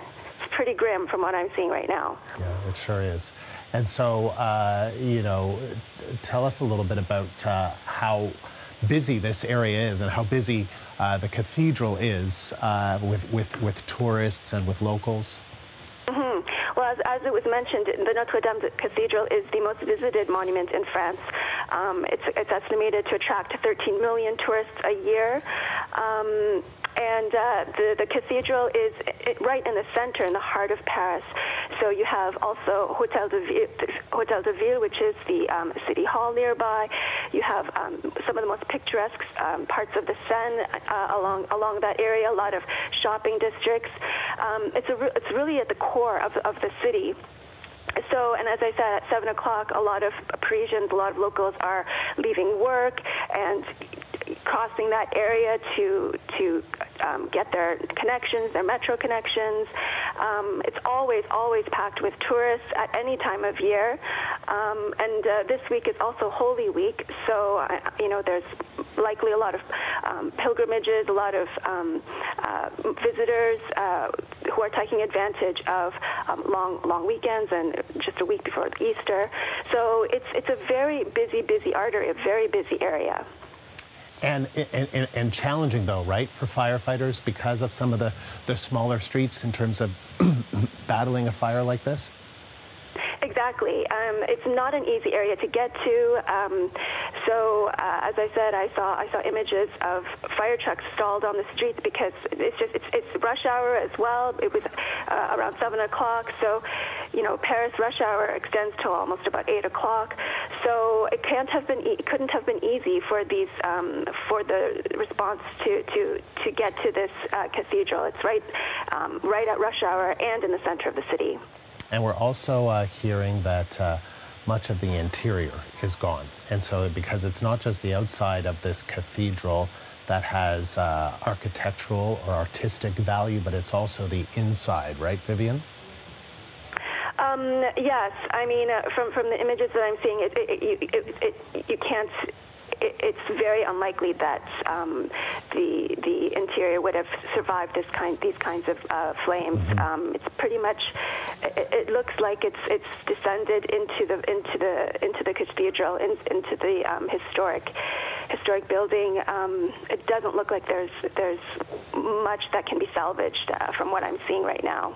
grim from what I'm seeing right now. Yeah, it sure is. And so, you know, tell us a little bit about how busy this area is and how busy the cathedral is with tourists and with locals. Well, as it was mentioned, the Notre Dame Cathedral is the most visited monument in France. It's estimated to attract 13 million tourists a year. And the cathedral is right in the center, in the heart of Paris. So you have also Hotel de Ville, which is the city hall nearby. You have some of the most picturesque parts of the Seine along that area. A lot of shopping districts. It's really at the core of the city. So, and as I said, at 7 o'clock, a lot of Parisians, a lot of locals are leaving work and crossing that area to get their connections, their metro connections. It's always packed with tourists at any time of year. And this week is also Holy Week, so you know, there's likely a lot of pilgrimages, a lot of visitors who are taking advantage of long weekends and just a week before Easter. So it's a very busy artery, a very busy area. And challenging, though, right, for firefighters because of some of the smaller streets in terms of battling a fire like this? Exactly. Exactly. It's not an easy area to get to. As I said, I saw images of fire trucks stalled on the streets because it's rush hour as well. It was around 7 o'clock. So, Paris rush hour extends till almost about 8 o'clock. So it couldn't have been easy for these for the response to get to this cathedral. It's right at rush hour and in the center of the city. And we're also hearing that much of the interior is gone. And so because it's not just the outside of this cathedral that has architectural or artistic value, but it's also the inside, right, Vivian? Yes. I mean, from the images that I'm seeing, you can't. It's very unlikely that the interior would have survived these kinds of flames. It's pretty much. It looks like it's descended into the cathedral, into the historic building. It doesn't look like there's much that can be salvaged from what I'm seeing right now.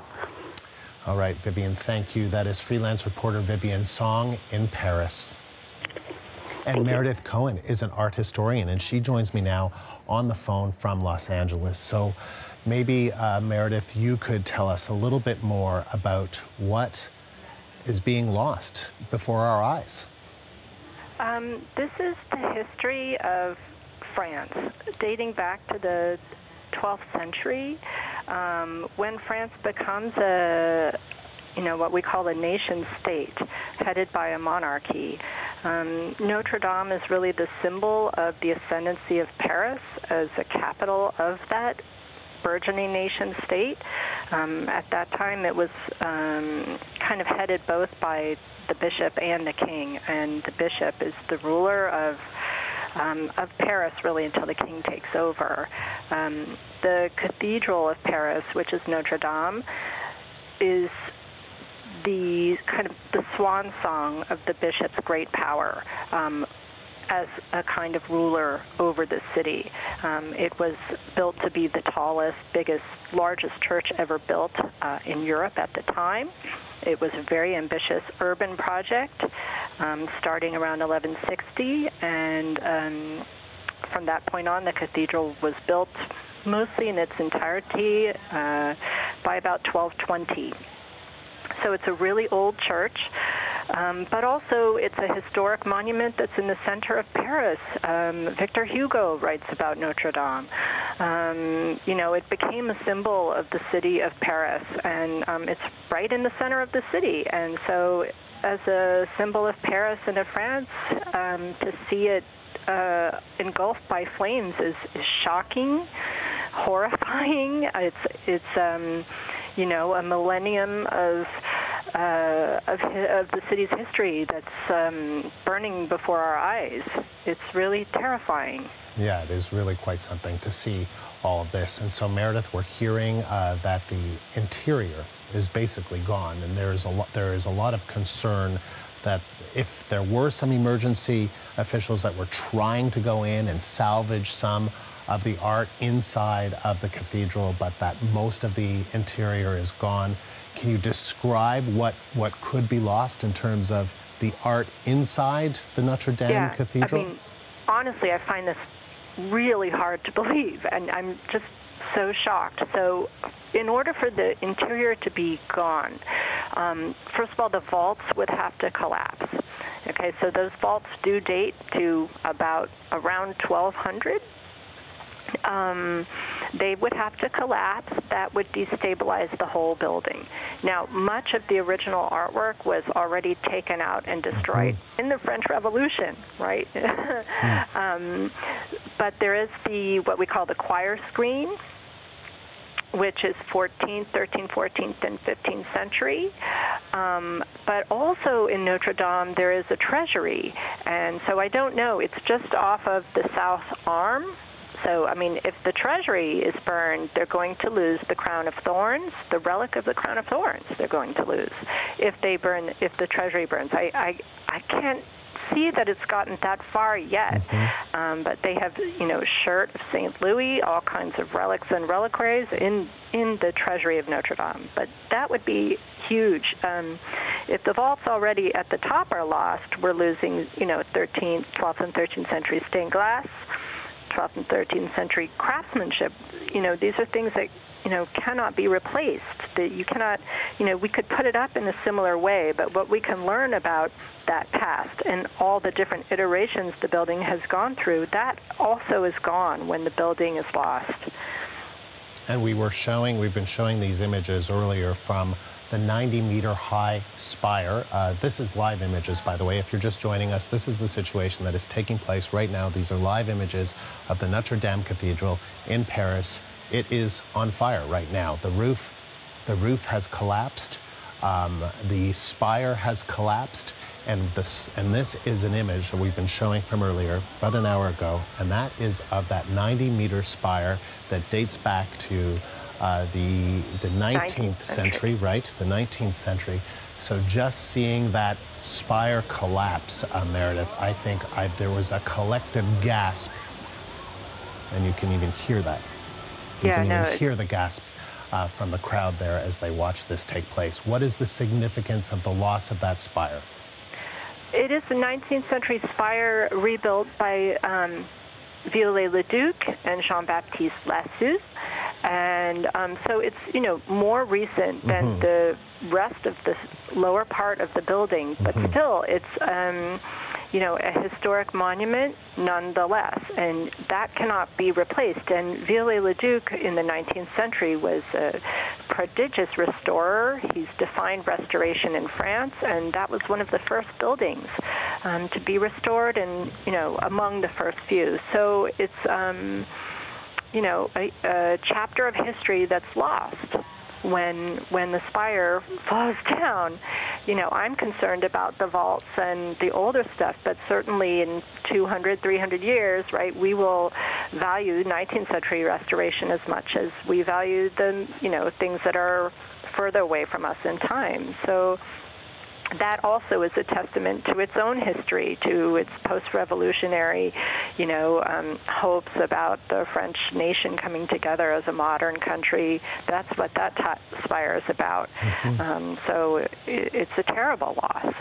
All right, Vivian, thank you. That is freelance reporter Vivian Song in Paris. And Meredith Cohen is an art historian, and she joins me now on the phone from Los Angeles. So maybe, Meredith, you could tell us a little bit more about what is being lost before our eyes. This is the history of France, dating back to the 12th century, when France becomes what we call a nation state, headed by a monarchy. Notre Dame is really the symbol of the ascendancy of Paris as a capital of that burgeoning nation state. At that time, it was kind of headed both by the bishop and the king, and the bishop is the ruler of Paris, really, until the king takes over. The Cathedral of Paris, which is Notre Dame, is the kind of the swan song of the bishop's great power as a kind of ruler over the city. It was built to be the tallest, biggest, largest church ever built in Europe at the time. It was a very ambitious urban project starting around 1160, and from that point on, the cathedral was built mostly in its entirety by about 1220. So it's a really old church, but also it's a historic monument that's in the center of Paris. Victor Hugo writes about Notre Dame. It became a symbol of the city of Paris, and it's right in the center of the city. And so as a symbol of Paris and of France, to see it engulfed by flames is shocking, horrifying. It's a millennium of the city's history that's burning before our eyes. It's really terrifying. Yeah, it is really quite something to see all of this. And so, Meredith, we're hearing that the interior is basically gone, and there is a lot of concern that if there were some emergency officials that were trying to go in and salvage some of the art inside of the cathedral, but that most of the interior is gone. Can you describe what could be lost in terms of the art inside the Notre Dame Cathedral? I mean, honestly, I find this really hard to believe, and I'm just so shocked. So in order for the interior to be gone, first of all, the vaults would have to collapse. Okay, so those vaults do date to around 1200. They would have to collapse. That would destabilize the whole building. Now, much of the original artwork was already taken out and destroyed in the French Revolution, right? But there is what we call the choir screen, which is 13th, 14th, and 15th century. But also in Notre Dame, there is a treasury. And so I don't know. It's just off of the south arm. So, I mean, if the treasury is burned, they're going to lose the crown of thorns, the relic of the crown of thorns they're going to lose if the treasury burns. I can't see that it's gotten that far yet. But they have, shirt of St. Louis, all kinds of relics and reliquaries in the treasury of Notre Dame. But that would be huge. If the vaults already at the top are lost, we're losing, 12th and 13th century stained glass, 12th and 13th century craftsmanship. These are things that cannot be replaced. That you cannot, we could put it up in a similar way, but what we can learn about that past and all the different iterations the building has gone through, that also is gone when the building is lost. And we've been showing these images earlier from the 90-meter high spire. This is live images, by the way. If you're just joining us, this is the situation that is taking place right now. These are live images of the Notre Dame Cathedral in Paris. It is on fire right now. The roof has collapsed. The spire has collapsed, and this is an image that we've been showing from earlier, about an hour ago, and that is of that 90-meter spire that dates back to the 19th century, right? The 19th century. So just seeing that spire collapse, Meredith, I think there was a collective gasp, and you can even hear that. You can even hear the gasp from the crowd there as they watch this take place. What is the significance of the loss of that spire? It is the 19th century spire rebuilt by Viollet-le-Duc and Jean-Baptiste Lassus. And so it's, more recent than the rest of the lower part of the building, but still it's, a historic monument nonetheless, and that cannot be replaced. And Viollet-le-Duc in the 19th century was a prodigious restorer. He's defined restoration in France, and that was one of the first buildings to be restored and, among the first few. So it's, a chapter of history that's lost when the spire falls down. I'm concerned about the vaults and the older stuff, but certainly in 200, 300 years, right, we will value 19th century restoration as much as we value the, things that are further away from us in time. So that also is a testament to its own history, to its post-revolutionary, hopes about the French nation coming together as a modern country. That's what that spire is about. So it's a terrible loss.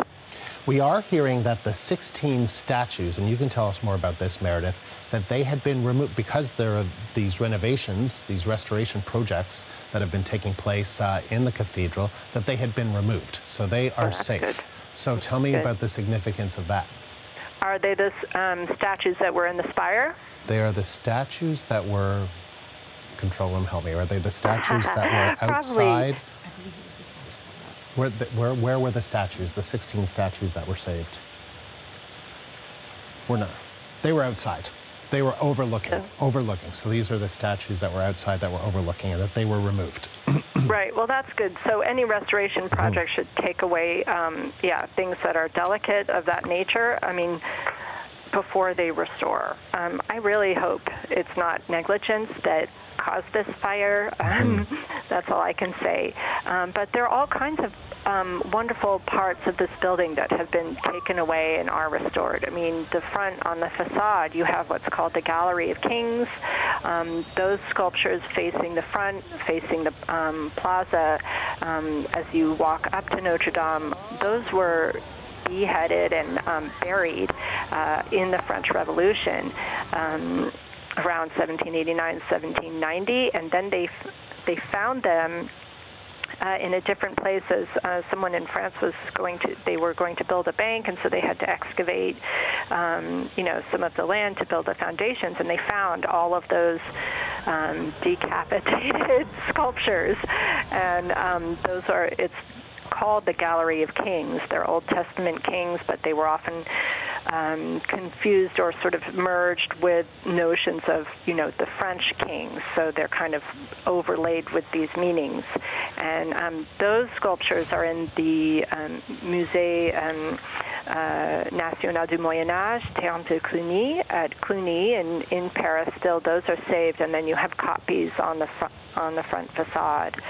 We are hearing that the 16 statues, and you can tell us more about this, Meredith, that they had been removed because there are these renovations, these restoration projects that have been taking place in the cathedral, that they had been removed. So they are safe. Good. So tell me about the significance of that. Are they the statues that were in the spire? They are the statues that were, control room, help me, are they the statues that were outside? Where were the statues, the 16 statues that were saved? They were outside. They were overlooking. So these are the statues that were outside that were overlooking and that they were removed. Right, well, that's good. So any restoration project should take away, things that are delicate of that nature. I mean, before they restore. I really hope it's not negligence that caused this fire. That's all I can say. But there are all kinds of wonderful parts of this building that have been taken away and are restored. I mean, the front on the facade, you have what's called the Gallery of Kings. Those sculptures facing the front, facing the plaza, as you walk up to Notre Dame, those were beheaded and buried in the French Revolution around 1789, 1790, and then they found them in a different place as someone in France they were going to build a bank, and so they had to excavate, some of the land to build the foundations, and they found all of those decapitated sculptures, and it's called the Gallery of Kings. They're Old Testament kings, but they were often confused or sort of merged with notions of, the French kings. So they're kind of overlaid with these meanings. And those sculptures are in the Musée National du Moyen Âge, Terme de Cluny, at Cluny in Paris. Still, those are saved, and then you have copies on the front facade.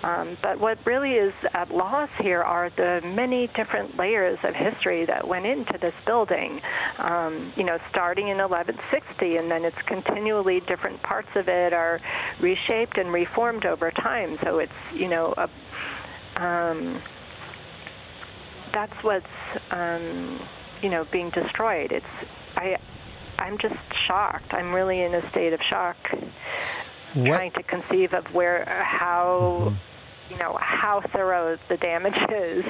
But what really is at loss here are the many different layers of history that went into this building. You know, starting in 1160, and then it's continually different parts of it are reshaped and reformed over time. So it's, you know, that's what's, you know, being destroyed. I'm just shocked. I'm really in a state of shock, trying to conceive of how, you know, how thorough the damage is.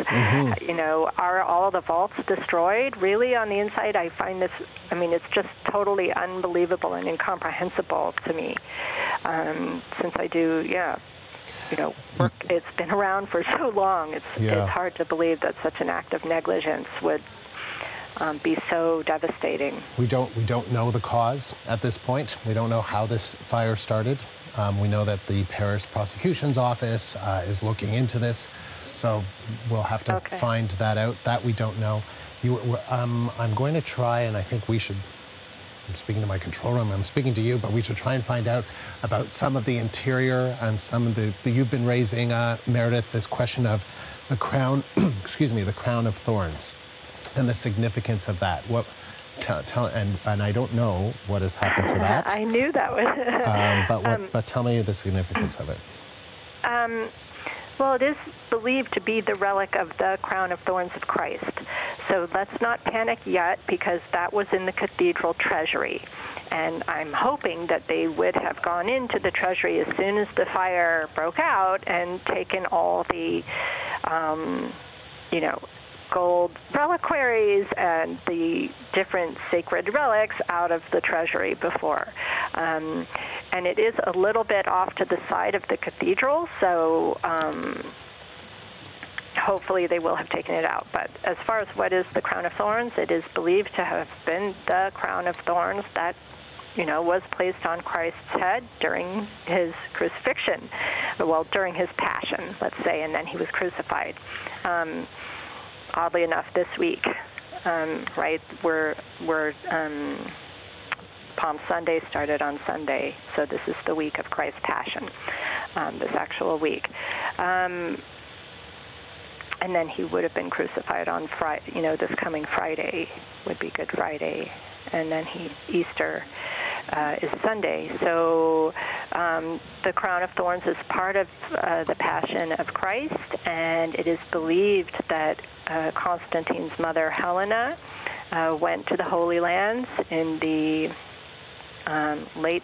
You know, are all the vaults destroyed really on the inside? I find this, I mean, it's just totally unbelievable and incomprehensible to me. Since I do, you know, work, it's been around for so long. It's hard to believe that such an act of negligence would be so devastating. We don't know the cause at this point. We don't know how this fire started. We know that the Paris prosecution's office is looking into this, so we'll have to find that out. That we don't know. I'm going to try, and I think we should. I'm speaking to my control room, I'm speaking to you, but we should try and find out about some of the interior and some of the you've been raising, Meredith, this question of the crown, excuse me, the crown of thorns and the significance of that. What, and I don't know what has happened to that. I knew that was. But tell me the significance of it. Well, it is believed to be the relic of the crown of thorns of Christ. So let's not panic yet, because that was in the cathedral treasury. And I'm hoping that they would have gone into the treasury as soon as the fire broke out and taken all the, you know, gold reliquaries and the different sacred relics out of the treasury before. And it is a little bit off to the side of the cathedral, so hopefully they will have taken it out. But as far as what is the crown of thorns, it is believed to have been the crown of thorns that, you know, was placed on Christ's head during his crucifixion, well, during his passion, let's say, and then he was crucified. Oddly enough, this week, right, we're Palm Sunday started on Sunday, so this is the week of Christ's Passion, this actual week. And then he would have been crucified on Friday, you know, this coming Friday would be Good Friday, and then Easter is Sunday. So the crown of thorns is part of the Passion of Christ, and it is believed that Constantine's mother, Helena, went to the Holy Lands in the late,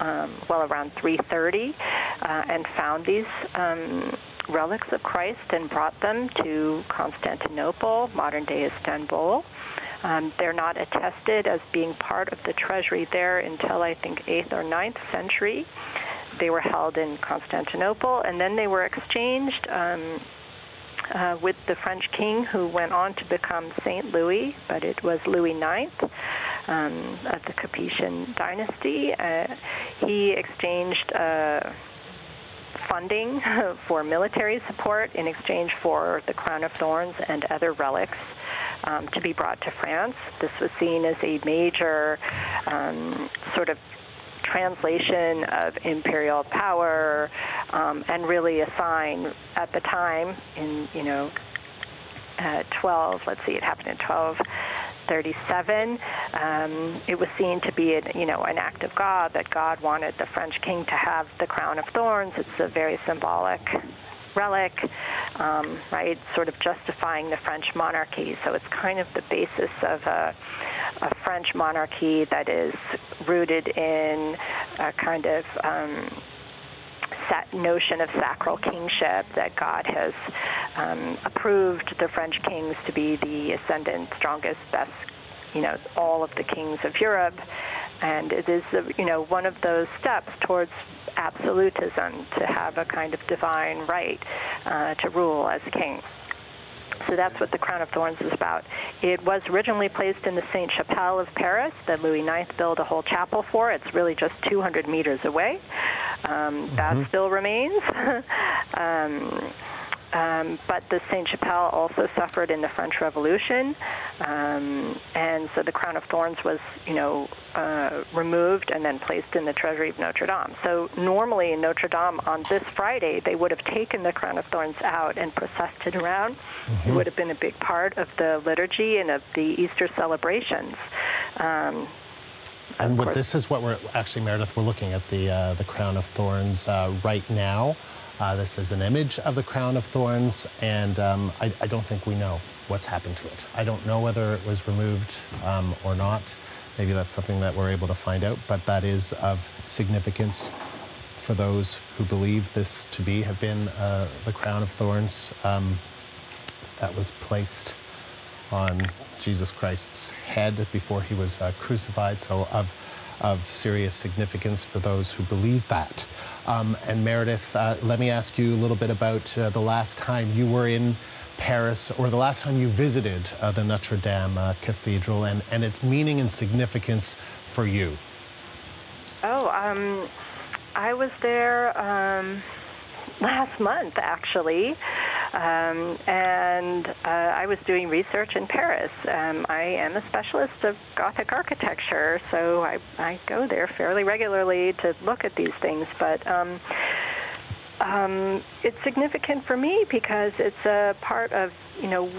well, around 330, and found these relics of Christ and brought them to Constantinople, modern-day Istanbul. They're not attested as being part of the treasury there until, I think, 8th or 9th century. They were held in Constantinople, and then they were exchanged with the French king who went on to become Saint Louis, but it was Louis IX of the Capetian dynasty. He exchanged funding for military support in exchange for the crown of thorns and other relics to be brought to France. This was seen as a major sort of translation of imperial power, and really a sign at the time in, you know, it happened in 1237. It was seen to be, you know, an act of God, that God wanted the French king to have the crown of thorns. It's a very symbolic relic, right, sort of justifying the French monarchy. So it's kind of the basis of a French monarchy that is rooted in a kind of notion of sacral kingship, that God has approved the French kings to be the ascendant, strongest, best, you know, all of the kings of Europe. And it is, you know, one of those steps towards absolutism, to have a kind of divine right to rule as king. So that's what the crown of thorns is about. It was originally placed in the Sainte Chapelle of Paris that Louis IX built a whole chapel for. It's really just 200 meters away. That still remains. But the Sainte-Chapelle also suffered in the French Revolution, and so the crown of thorns was, removed and then placed in the treasury of Notre Dame. So normally in Notre Dame on this Friday, they would have taken the crown of thorns out and processed it around. It would have been a big part of the liturgy and of the Easter celebrations. And this is what we're actually, Meredith, we're looking at the crown of thorns right now. This is an image of the crown of thorns, and I don't think we know what's happened to it. I don't know whether it was removed or not. Maybe that's something that we're able to find out, but that is of significance for those who believe this to have been the crown of thorns that was placed on Jesus Christ's head before he was crucified, so of serious significance for those who believe that. And Meredith, let me ask you a little bit about the last time you were in Paris, or the last time you visited the Notre Dame Cathedral, and its meaning and significance for you. Oh, I was there last month, actually. And I was doing research in Paris. I am a specialist of Gothic architecture, so I go there fairly regularly to look at these things. But it's significant for me because it's a part of,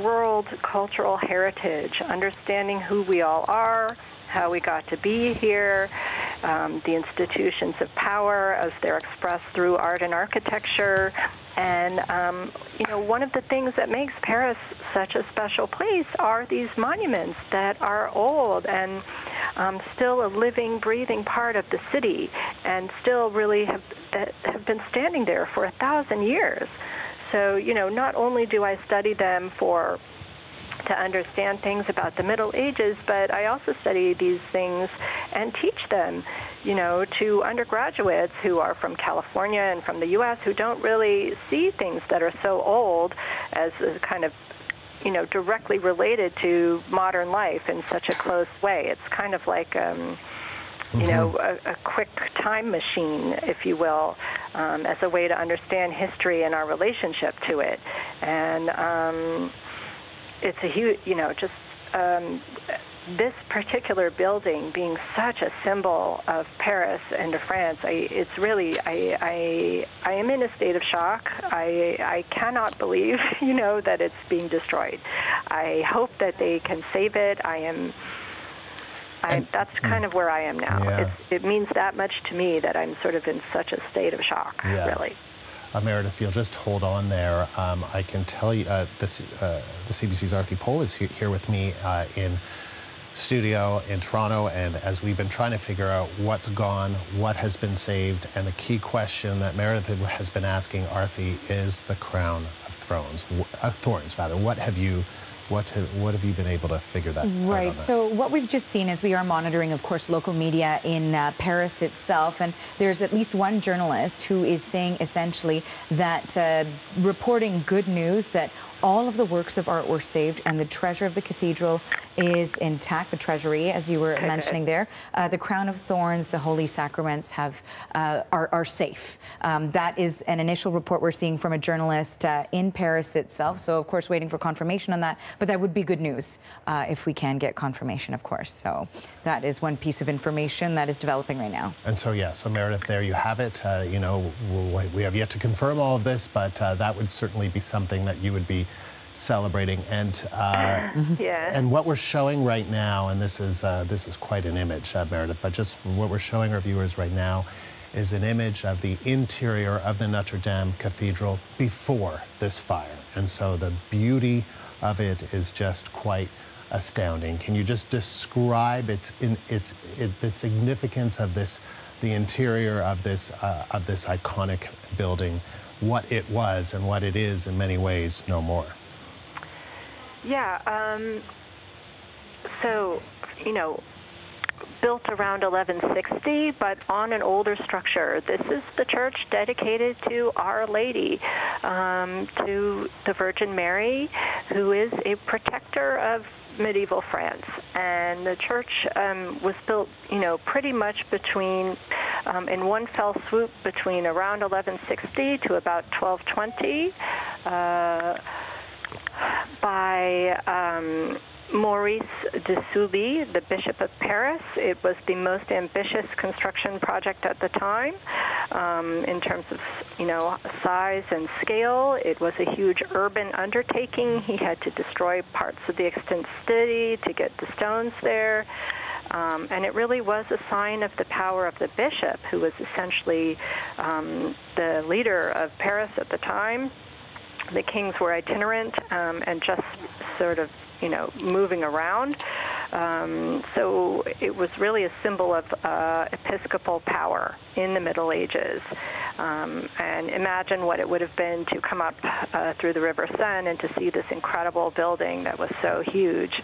world cultural heritage, understanding who we all are, how we got to be here, the institutions of power as they're expressed through art and architecture. And, one of the things that makes Paris such a special place are these monuments that are old and still a living, breathing part of the city, and still really have been standing there for 1,000 years. So, not only do I study them to understand things about the Middle Ages, but I also study these things and teach them, to undergraduates who are from California and from the U.S. who don't really see things that are so old as a kind of, directly related to modern life in such a close way. It's kind of like, a quick time machine, if you will, as a way to understand history and our relationship to it. And it's a huge, this particular building being such a symbol of Paris and of France, it's really, I am in a state of shock. I cannot believe, that it's being destroyed. I hope that they can save it. That's kind of where I am now. Yeah. It means that much to me that I'm sort of in such a state of shock, really. Meredith, if you'll just hold on there, I can tell you the CBC's Arthi Pohl is here with me in studio in Toronto, and as we've been trying to figure out what's gone, what has been saved, and the key question that Meredith has been asking Arthi is the crown of thorns. What have you been able to figure that out on Right. that? So what we've just seen is we are monitoring, of course, local media in Paris itself, and there's at least one journalist who is saying essentially that reporting good news that all of the works of art were saved and the treasure of the cathedral is intact, the treasury, as you were mentioning there. The crown of thorns, the holy sacraments are safe. That is an initial report we're seeing from a journalist in Paris itself. So, of course, waiting for confirmation on that. But that would be good news if we can get confirmation, of course. So that is one piece of information that is developing right now. And so, so Meredith, there you have it. We have yet to confirm all of this, but that would certainly be something that you would be celebrating. And and what we're showing right now, and this is quite an image, Meredith, but just what we're showing our viewers right now is an image of the interior of the Notre Dame Cathedral before this fire. And so the beauty of it is just quite astounding. Can you just describe the significance of the interior of this iconic building, what it was and what it is in many ways no more? Yeah, so, built around 1160, but on an older structure. This is the church dedicated to Our Lady, to the Virgin Mary, who is a protector of medieval France. And the church was built, pretty much between, in one fell swoop, between around 1160 to about 1220. by Maurice de Sully, the Bishop of Paris. It was the most ambitious construction project at the time in terms of, size and scale. It was a huge urban undertaking. He had to destroy parts of the extant city to get the stones there. And it really was a sign of the power of the bishop, who was essentially the leader of Paris at the time. The kings were itinerant and just sort of, moving around. So it was really a symbol of episcopal power in the Middle Ages. And imagine what it would have been to come up through the River Seine and to see this incredible building that was so huge,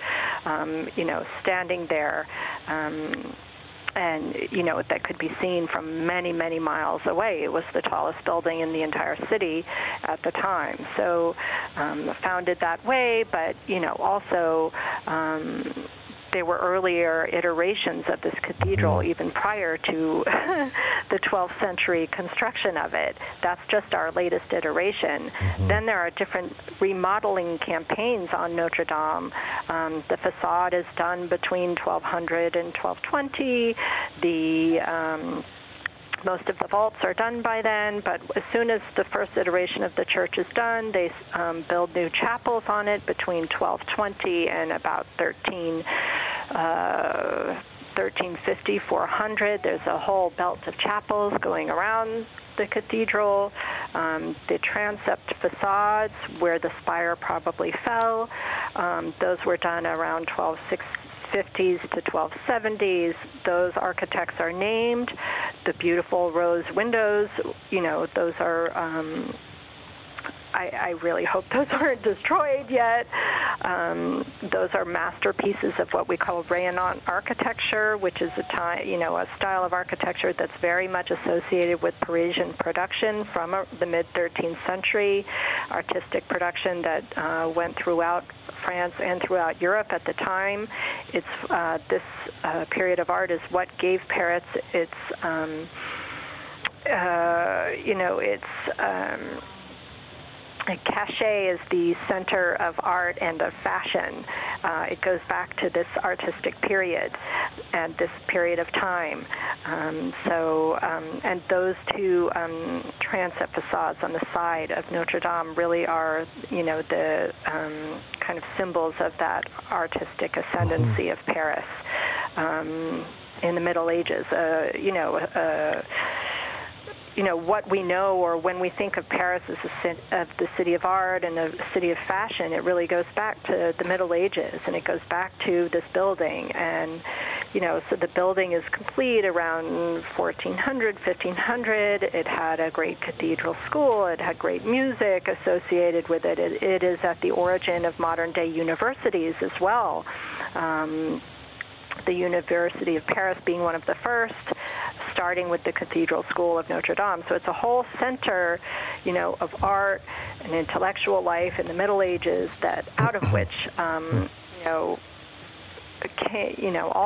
standing there. And, that could be seen from many, many miles away. It was the tallest building in the entire city at the time. So founded that way, but, also there were earlier iterations of this cathedral even prior to the 12th century construction of it. That's just our latest iteration. Then there are different remodeling campaigns on Notre Dame. The facade is done between 1200 and 1220. Most of the vaults are done by then, but as soon as the first iteration of the church is done, they build new chapels on it between 1220 and about 1350, 400. There's a whole belt of chapels going around the cathedral. The transept facades, where the spire probably fell, those were done around 1250s to 1270s. Those architects are named. The beautiful rose windows, those are, I really hope those aren't destroyed yet. Those are masterpieces of what we call Rayonnant architecture, which is a style of architecture that's very much associated with Parisian production from the mid-13th century, artistic production that went throughout France and throughout Europe at the time. It's this period of art is what gave Paris its, cachet as the center of art and of fashion. It goes back to this artistic period and this period of time. And those two transept facades on the side of Notre Dame really are, the kind of symbols of that artistic ascendancy of Paris in the Middle Ages. What we know, or when we think of Paris as the city of art and the city of fashion, it really goes back to the Middle Ages, and it goes back to this building. And, so the building is complete around 1400, 1500. It had a great cathedral school. It had great music associated with it. It is at the origin of modern-day universities as well. The University of Paris being one of the first, starting with the Cathedral School of Notre Dame. So it's a whole center, of art and intellectual life in the Middle Ages, that out of which, all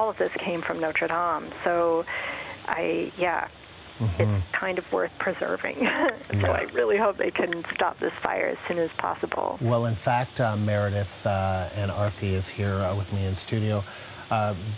of this came from Notre Dame. So it's kind of worth preserving. So I really hope they can stop this fire as soon as possible. Well, in fact, Meredith and Arthi is here with me in studio.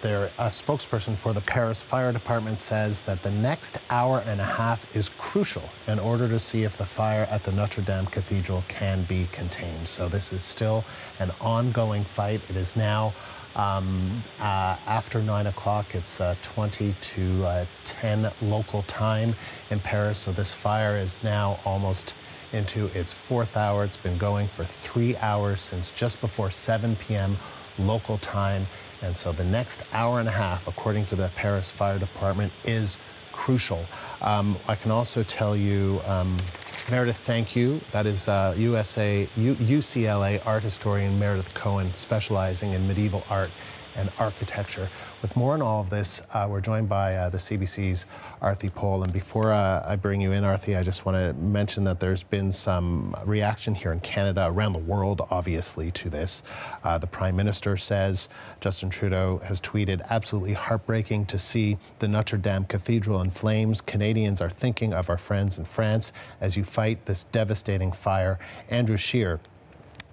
Their spokesperson for the Paris Fire Department says that the next hour and a half is crucial in order to see if the fire at the Notre Dame Cathedral can be contained. So this is still an ongoing fight. It is now after 9 o'clock. It's 20 to 10 local time in Paris. So this fire is now almost into its fourth hour. It's been going for 3 hours since just before 7 p.m. local time. And so the next hour and a half, according to the Paris Fire Department, is crucial. I can also tell you, Meredith, thank you. That is UCLA art historian Meredith Cohen, specializing in medieval art and architecture. With more on all of this, we're joined by the CBC's Arthi Pole. And before I bring you in, Arthi, I just want to mention that there's been some reaction here in Canada, around the world, obviously, to this. The Prime Minister says, Justin Trudeau has tweeted, absolutely heartbreaking to see the Notre Dame Cathedral in flames. Canadians are thinking of our friends in France as you fight this devastating fire. Andrew Scheer,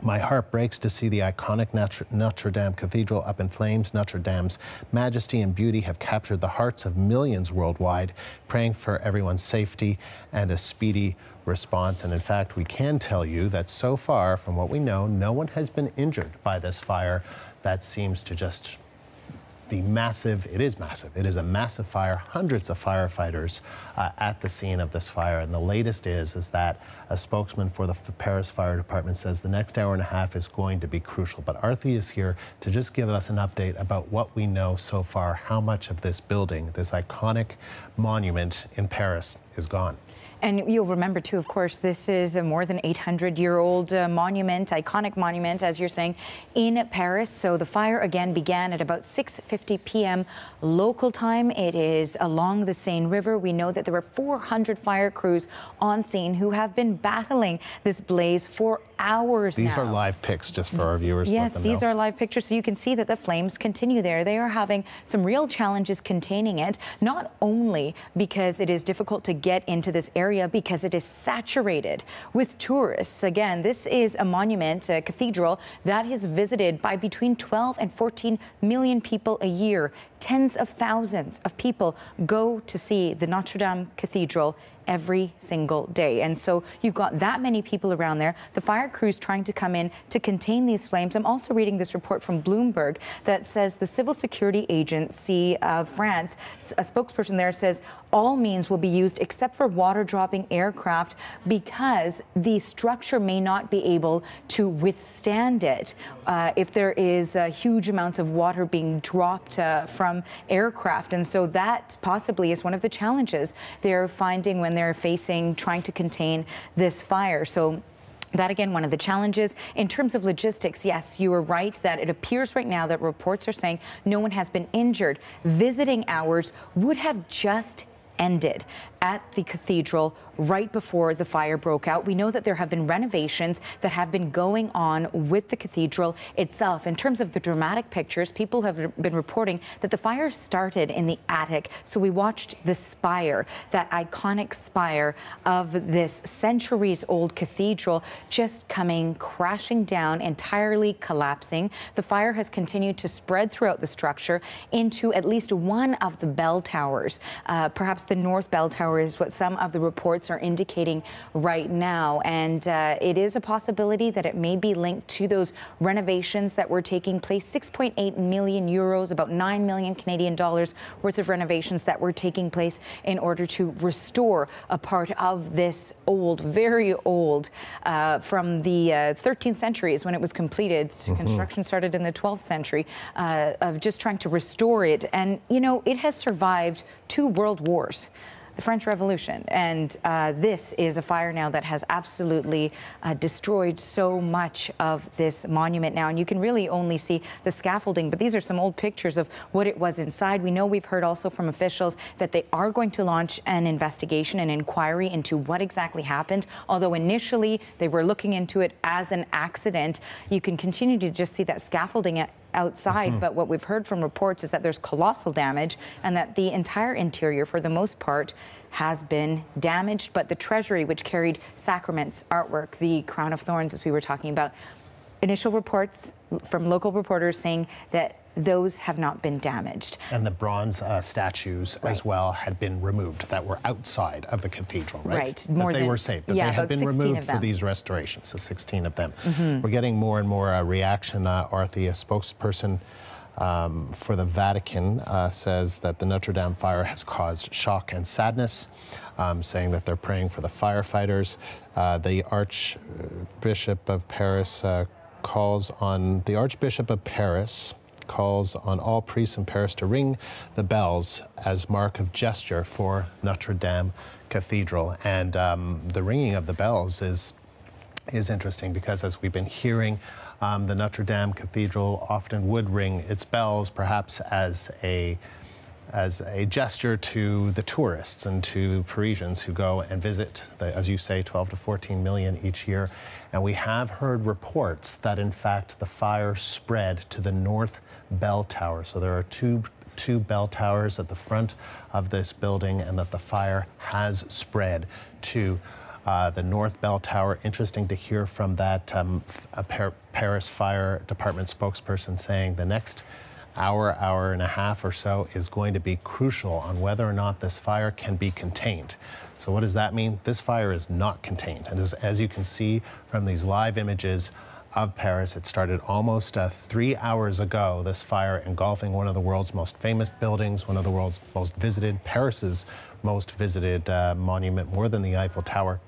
my heart breaks to see the iconic Notre Dame Cathedral up in flames. Notre Dame's majesty and beauty have captured the hearts of millions worldwide, praying for everyone's safety and a speedy response. And in fact, we can tell you that so far, from what we know, no one has been injured by this fire. That seems to just be massive. It is massive. It is a massive fire. Hundreds of firefighters at the scene of this fire. And the latest is that a spokesman for the Paris Fire Department says the next hour and a half is going to be crucial. But Arthi is here to just give us an update about what we know so far, how much of this building, this iconic monument in Paris, is gone. And you'll remember, too, of course, this is a more than 800-year-old monument, iconic monument, as you're saying, in Paris. So the fire, again, began at about 6:50 p.m. local time. It is along the Seine River. We know that there were 400 fire crews on scene who have been battling this blaze for hours now. These are live pics, just for our viewers. Yes, these are live pictures, so you can see that the flames continue there. They are having some real challenges containing it, not only because it is difficult to get into this area, because it is saturated with tourists. Again, this is a monument, a cathedral, that is visited by between 12 and 14 million people a year. Tens of thousands of people go to see the Notre Dame Cathedral every single day. And so you've got that many people around there. The fire crews trying to come in to contain these flames. I'm also reading this report from Bloomberg that says the Civil Security Agency of France, a spokesperson there says all means will be used except for water-dropping aircraft because the structure may not be able to withstand it if there is huge amounts of water being dropped from aircraft. And so that possibly is one of the challenges they're finding when they're trying to contain this fire. So that, again, one of the challenges. In terms of logistics, yes, you are right that it appears right now that reports are saying no one has been injured. Visiting hours would have just ended at the cathedral right before the fire broke out. We know that there have been renovations that have been going on with the cathedral itself. In terms of the dramatic pictures, people have been reporting that the fire started in the attic. So we watched the spire, that iconic spire of this centuries-old cathedral, just coming crashing down, entirely collapsing. The fire has continued to spread throughout the structure into at least one of the bell towers. Perhaps the north bell tower is what some of the reports are indicating right now, and it is a possibility that it may be linked to those renovations that were taking place. 6.8 million euros, about 9 million Canadian dollars worth of renovations that were taking place in order to restore a part of this old, very old, from the 13th century is when it was completed. Construction started in the 12th century, of just trying to restore it. And, you know, it has survived 2 world wars. The French Revolution, and this is a fire now that has absolutely destroyed so much of this monument now, and you can really only see the scaffolding, but these are some old pictures of what it was inside. We know, we've heard also from officials that they are going to launch an investigation, an inquiry into what exactly happened, although initially they were looking into it as an accident. You can continue to just see that scaffolding outside, but what we've heard from reports is that there's colossal damage and that the entire interior, for the most part, has been damaged. But the treasury, which carried sacraments, artwork, the crown of thorns, as we were talking about, initial reports from local reporters saying that those have not been damaged. And the bronze statues as well had been removed that were outside of the cathedral, right? Right. More they were saved, that they had been removed for these restorations, so 16 of them. We're getting more and more reaction. Arthi, a spokesperson for the Vatican, says that the Notre Dame fire has caused shock and sadness, saying that they're praying for the firefighters. The Archbishop of Paris calls on all priests in Paris to ring the bells as mark of gesture for Notre Dame Cathedral. And the ringing of the bells is is interesting because, as we've been hearing, the Notre Dame Cathedral often would ring its bells, perhaps as a gesture to the tourists and to Parisians who go and visit, as you say, 12 to 14 million each year. And we have heard reports that, in fact, the fire spread to the North Bell Tower. So there are two bell towers at the front of this building, and that the fire has spread to the North Bell Tower. Interesting to hear from that Paris Fire Department spokesperson saying the next hour and a half or so is going to be crucial on whether or not this fire can be contained. So what does that mean? This fire is not contained. And as you can see from these live images of Paris, it started almost 3 hours ago, this fire engulfing one of the world's most famous buildings, one of the world's most visited, Paris's most visited monument, more than the Eiffel Tower.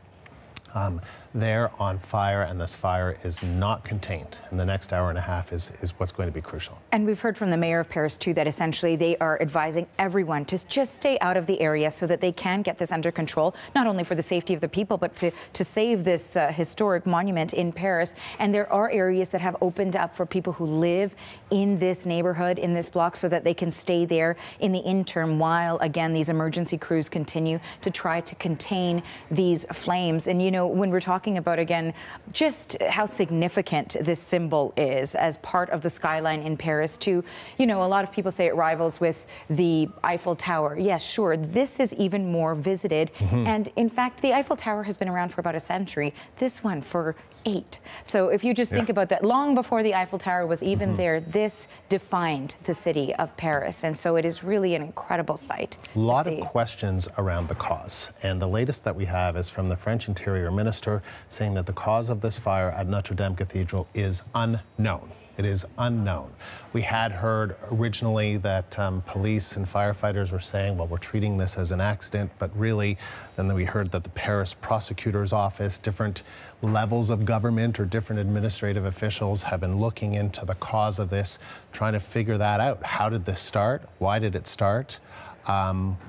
They're on fire, and this fire is not contained. And the next hour and a half is what's going to be crucial. And we've heard from the mayor of Paris, too, that essentially they are advising everyone to just stay out of the area so that they can get this under control, not only for the safety of the people, but to save this historic monument in Paris. And there are areas that have opened up for people who live in this neighborhood, in this block, so that they can stay there in the interim while, again, these emergency crews continue to try to contain these flames. And, you know, when we're talking about, again, just how significant this symbol is as part of the skyline in Paris, too. You know, a lot of people say it rivals with the Eiffel Tower. Yes, sure, this is even more visited. And in fact, the Eiffel Tower has been around for about a century. This one for 8. So if you just think about that, long before the Eiffel Tower was even there, this defined the city of Paris. And so it is really an incredible sight. A lot of questions around the cause. And the latest that we have is from the French Interior Minister saying that the cause of this fire at Notre Dame Cathedral is unknown. It is unknown. We had heard originally that police and firefighters were saying, well, we're treating this as an accident, but really, then we heard that the Paris prosecutor's office, different levels of government or different administrative officials have been looking into the cause of this, trying to figure that out. How did this start? Why did it start?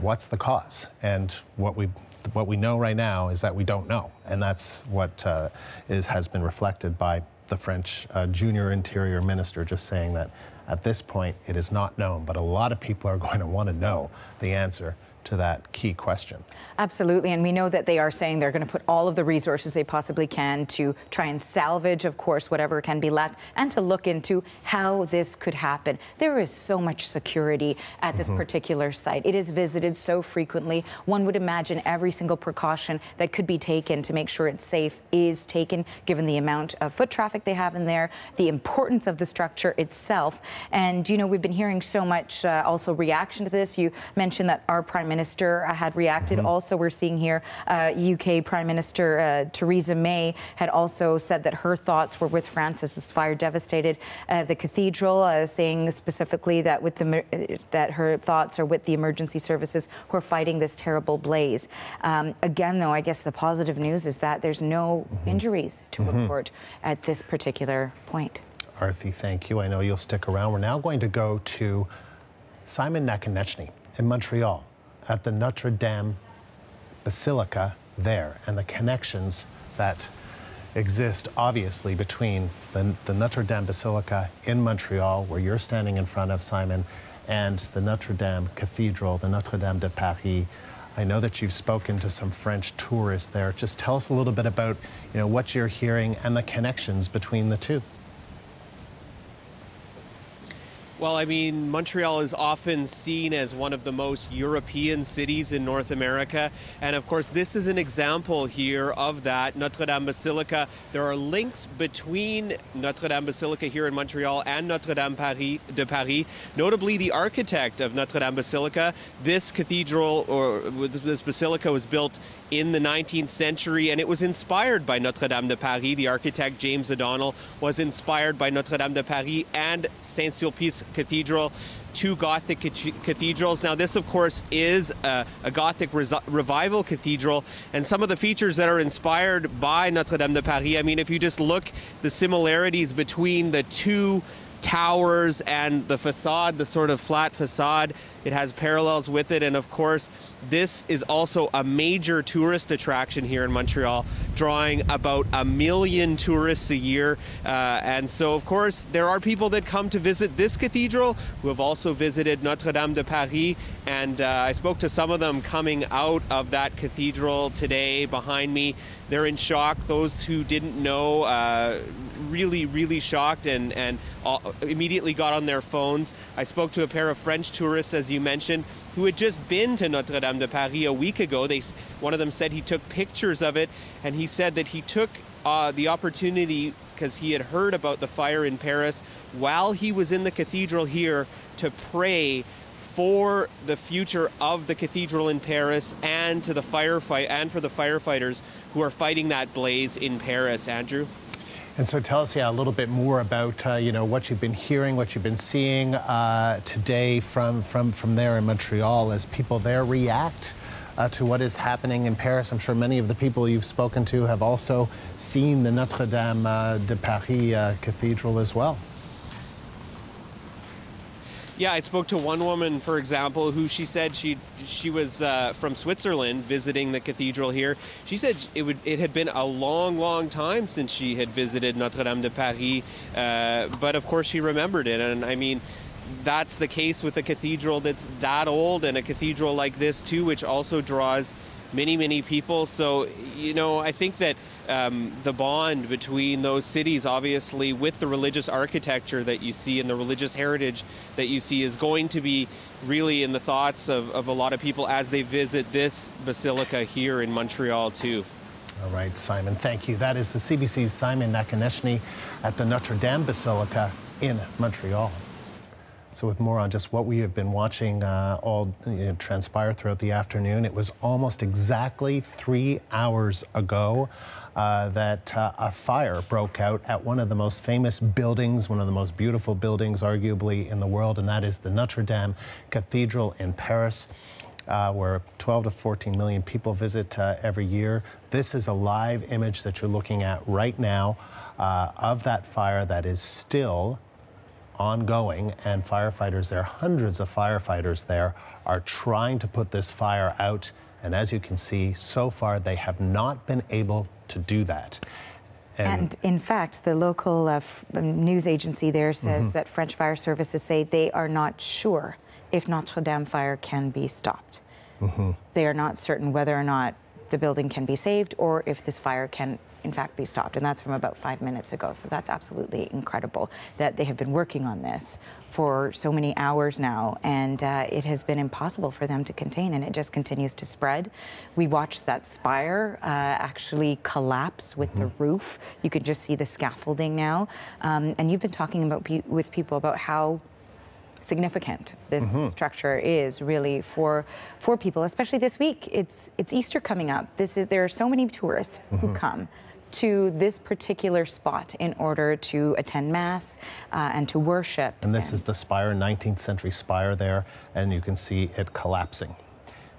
What's the cause? And what we know right now is that we don't know. And that's what has been reflected by the French junior interior minister, just saying that at this point it is not known, but a lot of people are going to want to know the answer to that key question. Absolutely, and we know that they are saying they're going to put all of the resources they possibly can to try and salvage, of course, whatever can be left, and to look into how this could happen. There is so much security at this particular site. It is visited so frequently. One would imagine every single precaution that could be taken to make sure it's safe is taken, given the amount of foot traffic they have in there, the importance of the structure itself. And, you know, we've been hearing so much also reaction to this. You mentioned that our Prime Minister had reacted. Also, we're seeing here UK Prime Minister Theresa May had also said that her thoughts were with France as this fire devastated the cathedral, saying specifically that that her thoughts are with the emergency services who are fighting this terrible blaze. Again, though, I guess the positive news is that there's no injuries to report at this particular point. Arthi, thank you. I know you'll stick around. We're now going to go to Simon Nakonieczny in Montreal at the Notre Dame Basilica there, and the connections that exist obviously between the Notre Dame Basilica in Montreal, where you're standing in front of, Simon, and the Notre Dame Cathedral, the Notre Dame de Paris. I know that you've spoken to some French tourists there. Just tell us a little bit about, you know, what you're hearing and the connections between the two. Well, I mean, Montreal is often seen as one of the most European cities in North America. And of course, this is an example here of that. Notre Dame Basilica, there are links between Notre Dame Basilica here in Montreal and Notre Dame de Paris. Notably, the architect of Notre Dame Basilica, this cathedral, or this basilica, was built in the 19th century, and it was inspired by Notre Dame de Paris. The architect, James O'Donnell, was inspired by Notre Dame de Paris and Saint-Sulpice Cathedral, two Gothic cathedrals. Now, this, of course, is a Gothic revival cathedral, and some of the features that are inspired by Notre Dame de Paris, I mean, if you just look the similarities between the two towers and the facade, the sort of flat facade, it has parallels with it. And of course, this is also a major tourist attraction here in Montreal, drawing about 1 million tourists a year. And so, of course, there are people that come to visit this cathedral who have also visited Notre Dame de Paris. And I spoke to some of them coming out of that cathedral today behind me. They're in shock. Those who didn't know, really shocked and immediately got on their phones. I spoke to a pair of French tourists, as you mentioned, who had just been to Notre Dame de Paris a week ago. One of them said he took pictures of it, and he said that he took the opportunity, because he had heard about the fire in Paris, while he was in the cathedral here, to pray for the future of the cathedral in Paris and to the firefight and for the firefighters who are fighting that blaze in Paris. Andrew? And so tell us, a little bit more about, what you've been hearing, what you've been seeing today from there in Montreal as people there react to what is happening in Paris. I'm sure many of the people you've spoken to have also seen the Notre Dame de Paris Cathedral as well. Yeah, I spoke to one woman, for example, who she said she was from Switzerland visiting the cathedral here. She said it had been a long time since she had visited Notre Dame de Paris, but of course she remembered it. And I mean, that's the case with a cathedral that's that old, and a cathedral like this too, which also draws many people. So, I think that the bond between those cities, obviously, with the religious architecture that you see and the religious heritage that you see, is going to be really in the thoughts of a lot of people as they visit this basilica here in Montreal too. All right, Simon, thank you. That is the CBC's Simon Nakonechny at the Notre Dame Basilica in Montreal. So with more on just what we have been watching all transpire throughout the afternoon, it was almost exactly 3 hours ago that a fire broke out at one of the most famous buildings, one of the most beautiful buildings arguably in the world, and that is the Notre Dame Cathedral in Paris, where 12 to 14 million people visit every year. This is a live image that you're looking at right now of that fire that is still ongoing, and firefighters there, hundreds of firefighters there, are trying to put this fire out. And as you can see, so far they have not been able to do that. And in fact, the local news agency there says that French fire services say they are not sure if Notre Dame fire can be stopped. They are not certain whether or not the building can be saved or if this fire can in fact be stopped, and that's from about 5 minutes ago. So that's absolutely incredible that they have been working on this for so many hours now, and it has been impossible for them to contain, and it just continues to spread. We watched that spire actually collapse with the roof. You can just see the scaffolding now, and you've been talking with people about how significant this structure is really for people, especially this week. It's Easter coming up. There are so many tourists who come to this particular spot in order to attend Mass and to worship. And this is the spire, 19th century spire there, and you can see it collapsing.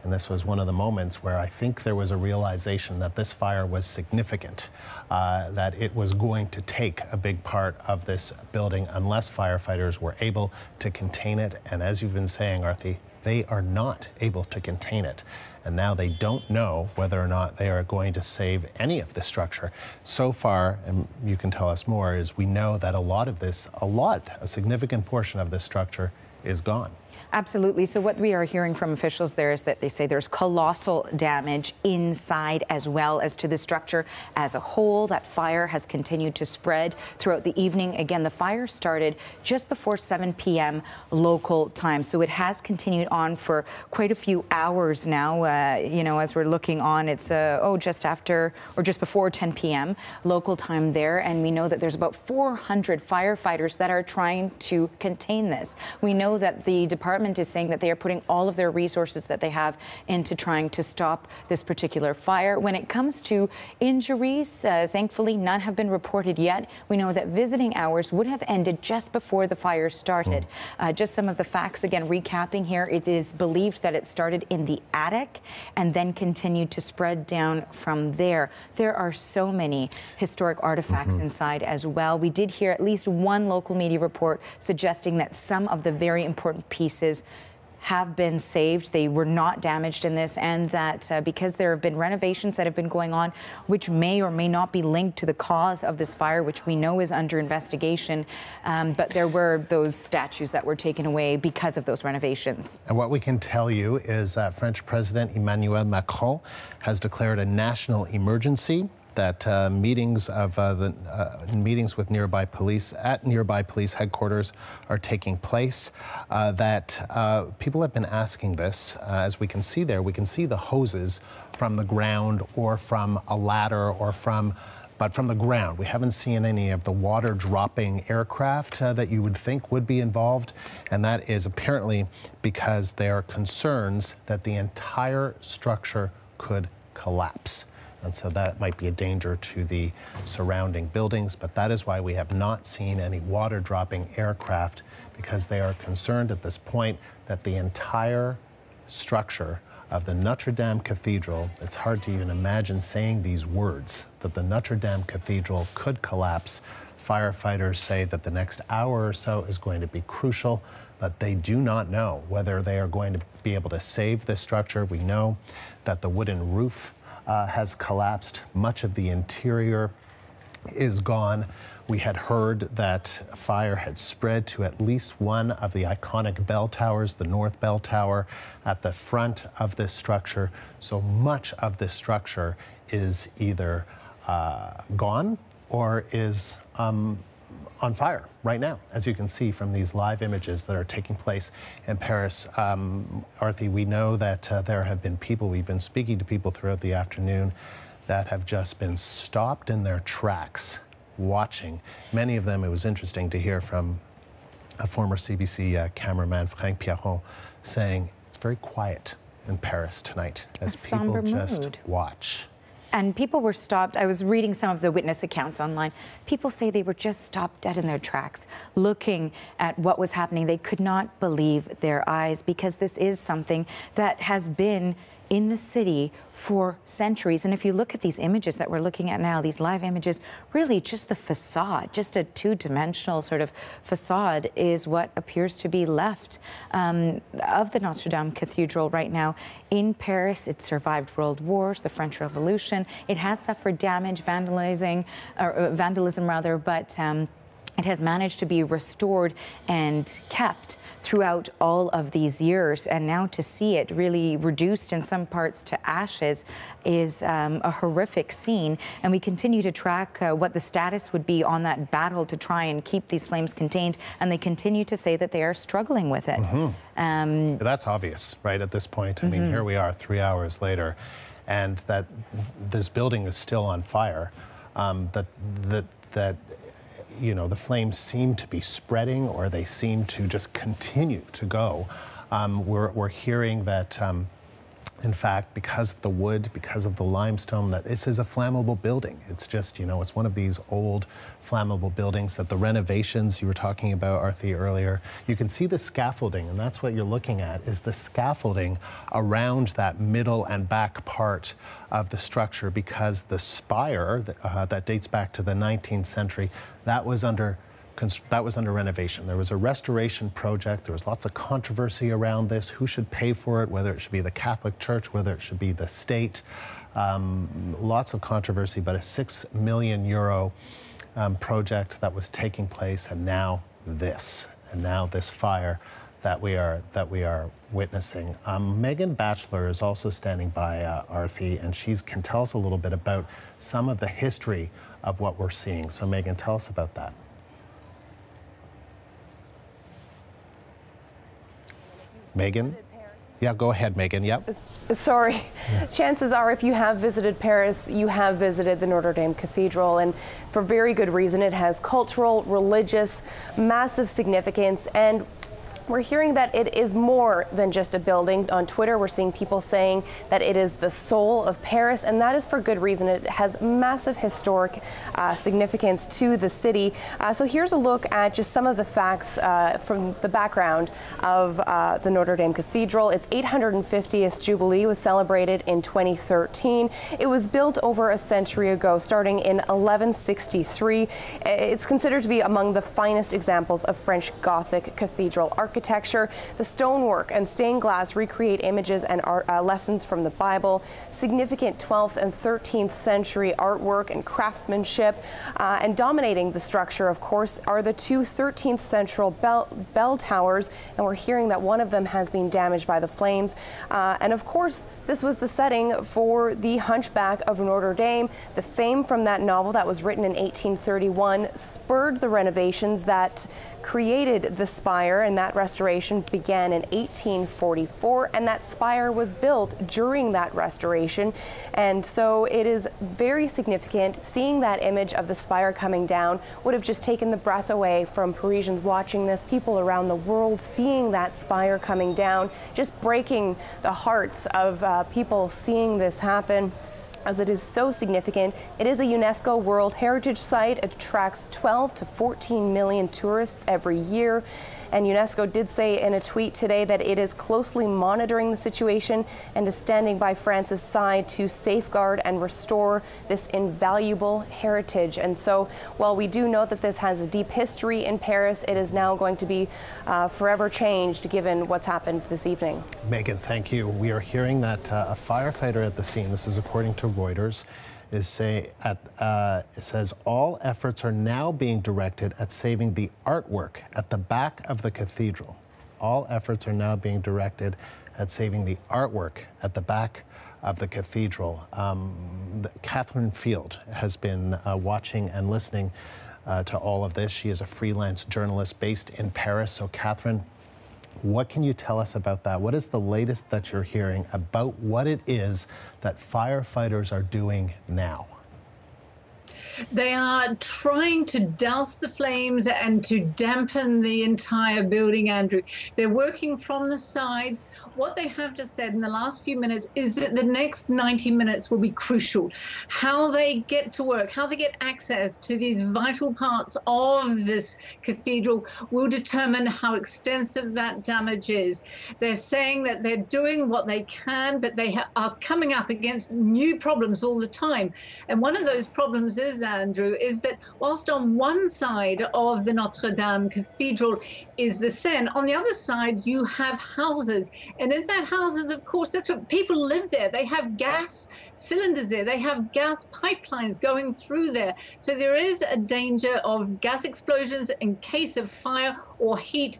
And this was one of the moments where I think there was a realization that this fire was significant, that it was going to take a big part of this building unless firefighters were able to contain it. And as you've been saying, Arthi, they are not able to contain it. And now they don't know whether or not they are going to save any of the structure. So far, and you can tell us more, is we know that a significant portion of this structure is gone. Absolutely. So what we are hearing from officials there is that they say there's colossal damage inside as well as to the structure as a whole. That fire has continued to spread throughout the evening. Again, the fire started just before 7 p.m. local time. So it has continued on for quite a few hours now. As we're looking on, it's just after or just before 10 p.m. local time there. And we know that there's about 400 firefighters that are trying to contain this. We know that the department is saying that they are putting all of their resources that they have into trying to stop this particular fire. When it comes to injuries, thankfully none have been reported yet. We know that visiting hours would have ended just before the fire started. Just some of the facts, again, recapping here. It is believed that it started in the attic and then continued to spread down from there. There are so many historic artifacts inside as well. We did hear at least one local media report suggesting that some of the very important pieces have been saved. They were not damaged in this, and that because there have been renovations that have been going on, which may or may not be linked to the cause of this fire, which we know is under investigation, but there were those statues that were taken away because of those renovations. And what we can tell you is that French President Emmanuel Macron has declared a national emergency, that meetings with nearby police at nearby police headquarters are taking place, that people have been asking this. As we can see there, we can see the hoses from the ground or from a ladder or but from the ground. We haven't seen any of the water dropping aircraft that you would think would be involved, and that is apparently because there are concerns that the entire structure could collapse. And so that might be a danger to the surrounding buildings, but that is why we have not seen any water dropping aircraft, because they are concerned at this point that the entire structure of the Notre Dame Cathedral, it's hard to even imagine saying these words, that the Notre Dame Cathedral could collapse. Firefighters say that the next hour or so is going to be crucial, but they do not know whether they are going to be able to save this structure. We know that the wooden roof has collapsed. Much of the interior is gone. We had heard that fire had spread to at least one of the iconic bell towers, the North Bell Tower, at the front of this structure. So much of this structure is either gone or is on fire right now, as you can see from these live images that are taking place in Paris. Arthi, we know that there have been people, we've been speaking to people throughout the afternoon that have just been stopped in their tracks watching. Many of them, it was interesting to hear from a former CBC cameraman, Frank Pierron, saying it's very quiet in Paris tonight as people just watch. And people were stopped. I was reading some of the witness accounts online. People say they were just stopped dead in their tracks, looking at what was happening. They could not believe their eyes, because this is something that has been in the city for centuries. And if you look at these images that we're looking at now, these live images, really just the facade, just a two-dimensional sort of facade is what appears to be left of the Notre Dame Cathedral right now in Paris. It survived world wars, the French Revolution. It has suffered damage, vandalism, but it has managed to be restored and kept throughout all of these years, and now to see it really reduced in some parts to ashes is a horrific scene. And we continue to track what the status would be on that battle to try and keep these flames contained, and they continue to say that they are struggling with it. That's obvious, right, at this point. I mean, here we are 3 hours later, and that this building is still on fire, that you know, the flames seem to be spreading, or they seem to just continue to go. We're hearing that, in fact, because of the wood, because of the limestone, that this is a flammable building. It's just, you know, it's one of these old flammable buildings that the renovations you were talking about, Arthi, earlier, you can see the scaffolding, and that's what you're looking at, is the scaffolding around that middle and back part of the structure, because the spire that dates back to the 19th century, that was under renovation. There was a restoration project. There was lots of controversy around this. Who should pay for it? Whether it should be the Catholic Church, whether it should be the state. Lots of controversy, but a €6 million project that was taking place, and now this fire that we are witnessing. Megan Batchelor is also standing by, Arthi, and she can tell us a little bit about some of the history of what we're seeing. So Megan, tell us about that. Megan? Yeah, go ahead, Megan. Yep. Sorry. Yeah. Chances are, if you have visited Paris, you have visited the Notre Dame Cathedral, and for very good reason. It has cultural, religious, massive significance, and we're hearing that it is more than just a building. On Twitter, we're seeing people saying that it is the soul of Paris, and that is for good reason. It has massive historic significance to the city. So here's a look at just some of the facts from the background of the Notre Dame Cathedral. Its 850th Jubilee was celebrated in 2013. It was built over a century ago, starting in 1163. It's considered to be among the finest examples of French Gothic cathedral architecture. architecture. The stonework and stained glass recreate images and lessons from the Bible. Significant 12th and 13th century artwork and craftsmanship. And dominating the structure, of course, are the two 13th century bell towers. And we're hearing that one of them has been damaged by the flames. And of course, this was the setting for The Hunchback of Notre Dame. The fame from that novel that was written in 1831 spurred the renovations that created the spire, and that restoration began in 1844, and that spire was built during that restoration. And so it is very significant. Seeing that image of the spire coming down would have just taken the breath away from Parisians watching this, people around the world seeing that spire coming down, just breaking the hearts of people seeing this happen, as it is so significant. It is a UNESCO World Heritage Site. It attracts 12 to 14 million tourists every year. And UNESCO did say in a tweet today that it is closely monitoring the situation and is standing by France's side to safeguard and restore this invaluable heritage. And so while we do know that this has a deep history in Paris, it is now going to be forever changed given what's happened this evening. Megan, thank you. We are hearing that a firefighter at the scene, this is according to Reuters, it says all efforts are now being directed at saving the artwork at the back of the cathedral. All efforts are now being directed at saving the artwork at the back of the cathedral. Catherine Field has been watching and listening to all of this. She is a freelance journalist based in Paris. So Catherine, what can you tell us about that? What is the latest that you're hearing about what it is that firefighters are doing now? They are trying to douse the flames and to dampen the entire building, Andrew. They're working from the sides. What they have just said in the last few minutes is that the next 90 minutes will be crucial. How they get to work, how they get access to these vital parts of this cathedral will determine how extensive that damage is. They're saying that they're doing what they can, but they are coming up against new problems all the time. And one of those problems is, Andrew, is that whilst on one side of the Notre Dame Cathedral is the Seine, on the other side you have houses. And in that houses, of course, that's what people live there. They have gas cylinders there. They have gas pipelines going through there. So there is a danger of gas explosions in case of fire or heat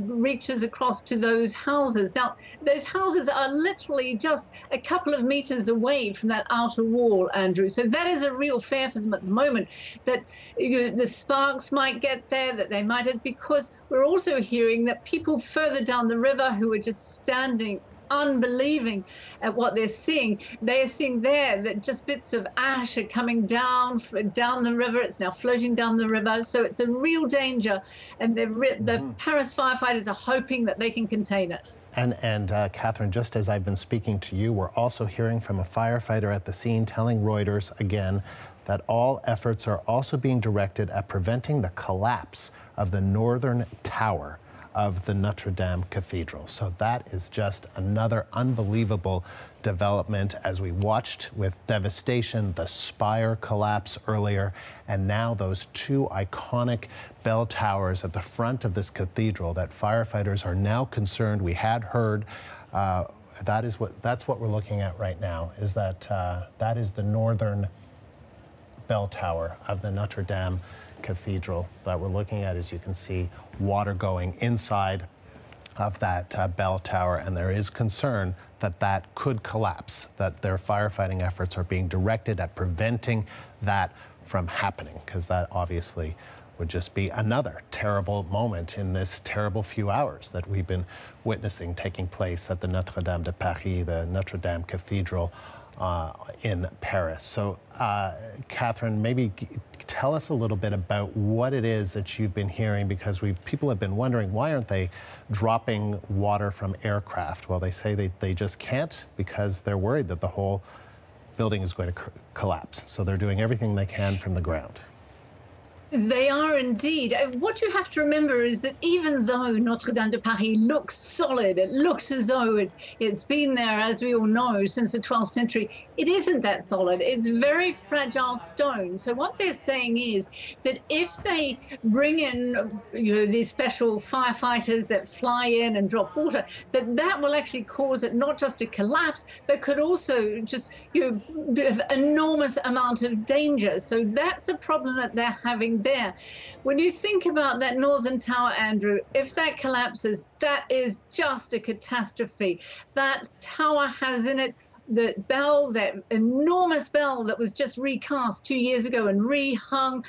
reaches across to those houses. Now, those houses are literally just a couple of meters away from that outer wall, Andrew. So that is a real fear for them at the moment, that the sparks might get there, that they might have, because we're also hearing that people further down the river who are just standing unbelieving at what they're seeing. They're seeing there that just bits of ash are coming down the river. It's now floating down the river. So it's a real danger. And the Paris firefighters are hoping that they can contain it. And Catherine, just as I've been speaking to you, we're also hearing from a firefighter at the scene telling Reuters again that all efforts are also being directed at preventing the collapse of the northern tower of the Notre Dame Cathedral. So that is just another unbelievable development as we watched with devastation the spire collapse earlier, and now those two iconic bell towers at the front of this cathedral that firefighters are now concerned. We had heard that's what we're looking at right now, is that that is the northern bell tower of the Notre Dame Cathedral that we're looking at. As you can see, water going inside of that bell tower, and there is concern that that could collapse, that their firefighting efforts are being directed at preventing that from happening, because that obviously would just be another terrible moment in this terrible few hours that we've been witnessing taking place at the Notre Dame de Paris, the Notre Dame Cathedral in Paris. So, Catherine, maybe tell us a little bit about what it is that you've been hearing, because people have been wondering, why aren't they dropping water from aircraft? Well, they say they just can't because they're worried that the whole building is going to collapse. So they're doing everything they can from the ground. They are indeed. What you have to remember is that even though Notre Dame de Paris looks solid, it looks as though it's been there, as we all know, since the 12th century, it isn't that solid. It's very fragile stone. So what they're saying is that if they bring in these special firefighters that fly in and drop water, that will actually cause it not just to collapse, but could also just enormous amount of danger. So that's a problem that they're having there. When you think about that northern tower, Andrew, if that collapses, that is just a catastrophe. That tower has in it the bell, that enormous bell that was just recast 2 years ago and rehung.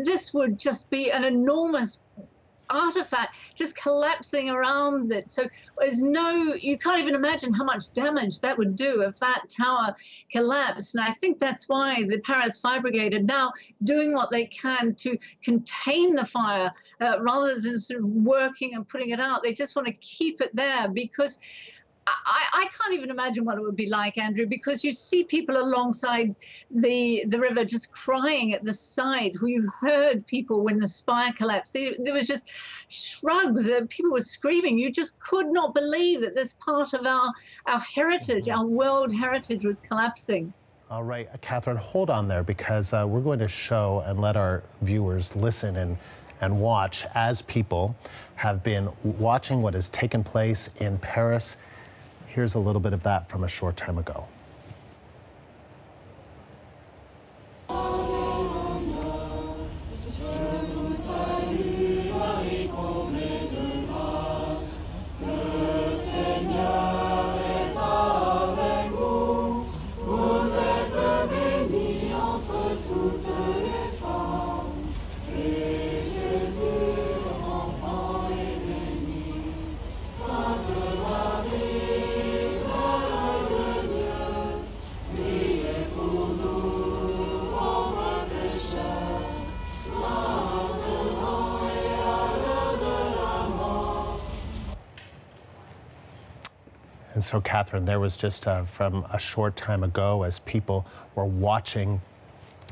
This would just be an enormous artifact just collapsing around it. So you can't even imagine how much damage that would do if that tower collapsed. And I think that's why the Paris Fire Brigade are now doing what they can to contain the fire rather than sort of working and putting it out. They just want to keep it there, because I can't even imagine what it would be like, Andrew, because you see people alongside the river just crying at the side. You heard people when the spire collapsed. There was just shrugs. People were screaming. You just could not believe that this part of our heritage, our world heritage, was collapsing. All right, Catherine, hold on there, because we're going to show and let our viewers listen and watch as people have been watching what has taken place in Paris. Here's a little bit of that from a short time ago. And so, Catherine, there was just from a short time ago, as people were watching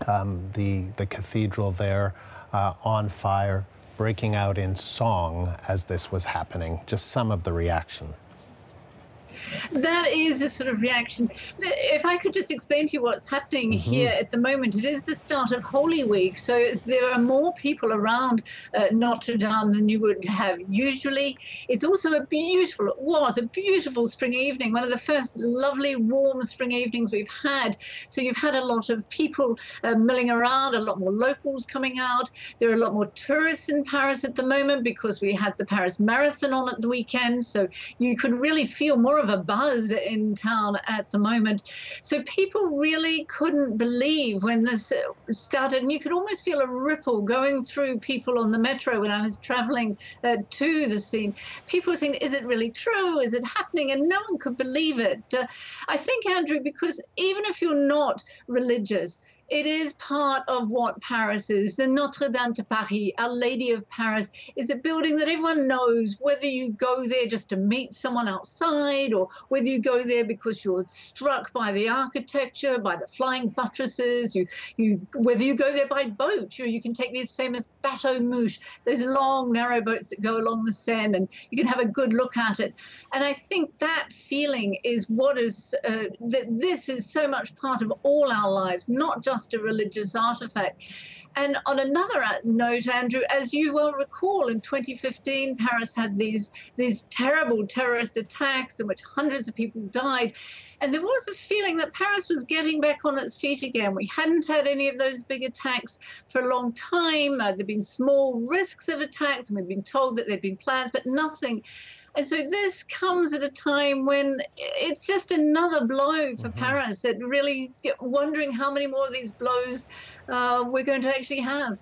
the cathedral there on fire, breaking out in song as this was happening, just some of the reaction. That is a sort of reaction. If I could just explain to you what's happening here at the moment, it is the start of Holy Week, so there are more people around Notre Dame than you would have usually. It's also it was a beautiful spring evening, one of the first lovely warm spring evenings we've had. So you've had a lot of people milling around, a lot more locals coming out. There are a lot more tourists in Paris at the moment because we had the Paris Marathon on at the weekend, so you could really feel more of a buzz in town at the moment. So people really couldn't believe when this started, and you could almost feel a ripple going through people on the metro when I was traveling to the scene. People were saying, is it really true? Is it happening? And no one could believe it. I think, Andrew, because even if you're not religious, it is part of what Paris is. The Notre Dame de Paris, Our Lady of Paris, is a building that everyone knows, whether you go there just to meet someone outside or whether you go there because you're struck by the architecture, by the flying buttresses, whether you go there by boat. You can take these famous bateaux mouches, those long, narrow boats that go along the Seine, and you can have a good look at it. And I think that feeling is what is, that this is so much part of all our lives, not just a religious artifact. And on another note, Andrew, as you will recall, in 2015, Paris had these terrible terrorist attacks in which hundreds of people died. And there was a feeling that Paris was getting back on its feet again. We hadn't had any of those big attacks for a long time. There'd been small risks of attacks, and we've been told that there'd been plans, but nothing. And so this comes at a time when it's just another blow for Paris, that really wondering how many more of these blows we're going to actually have.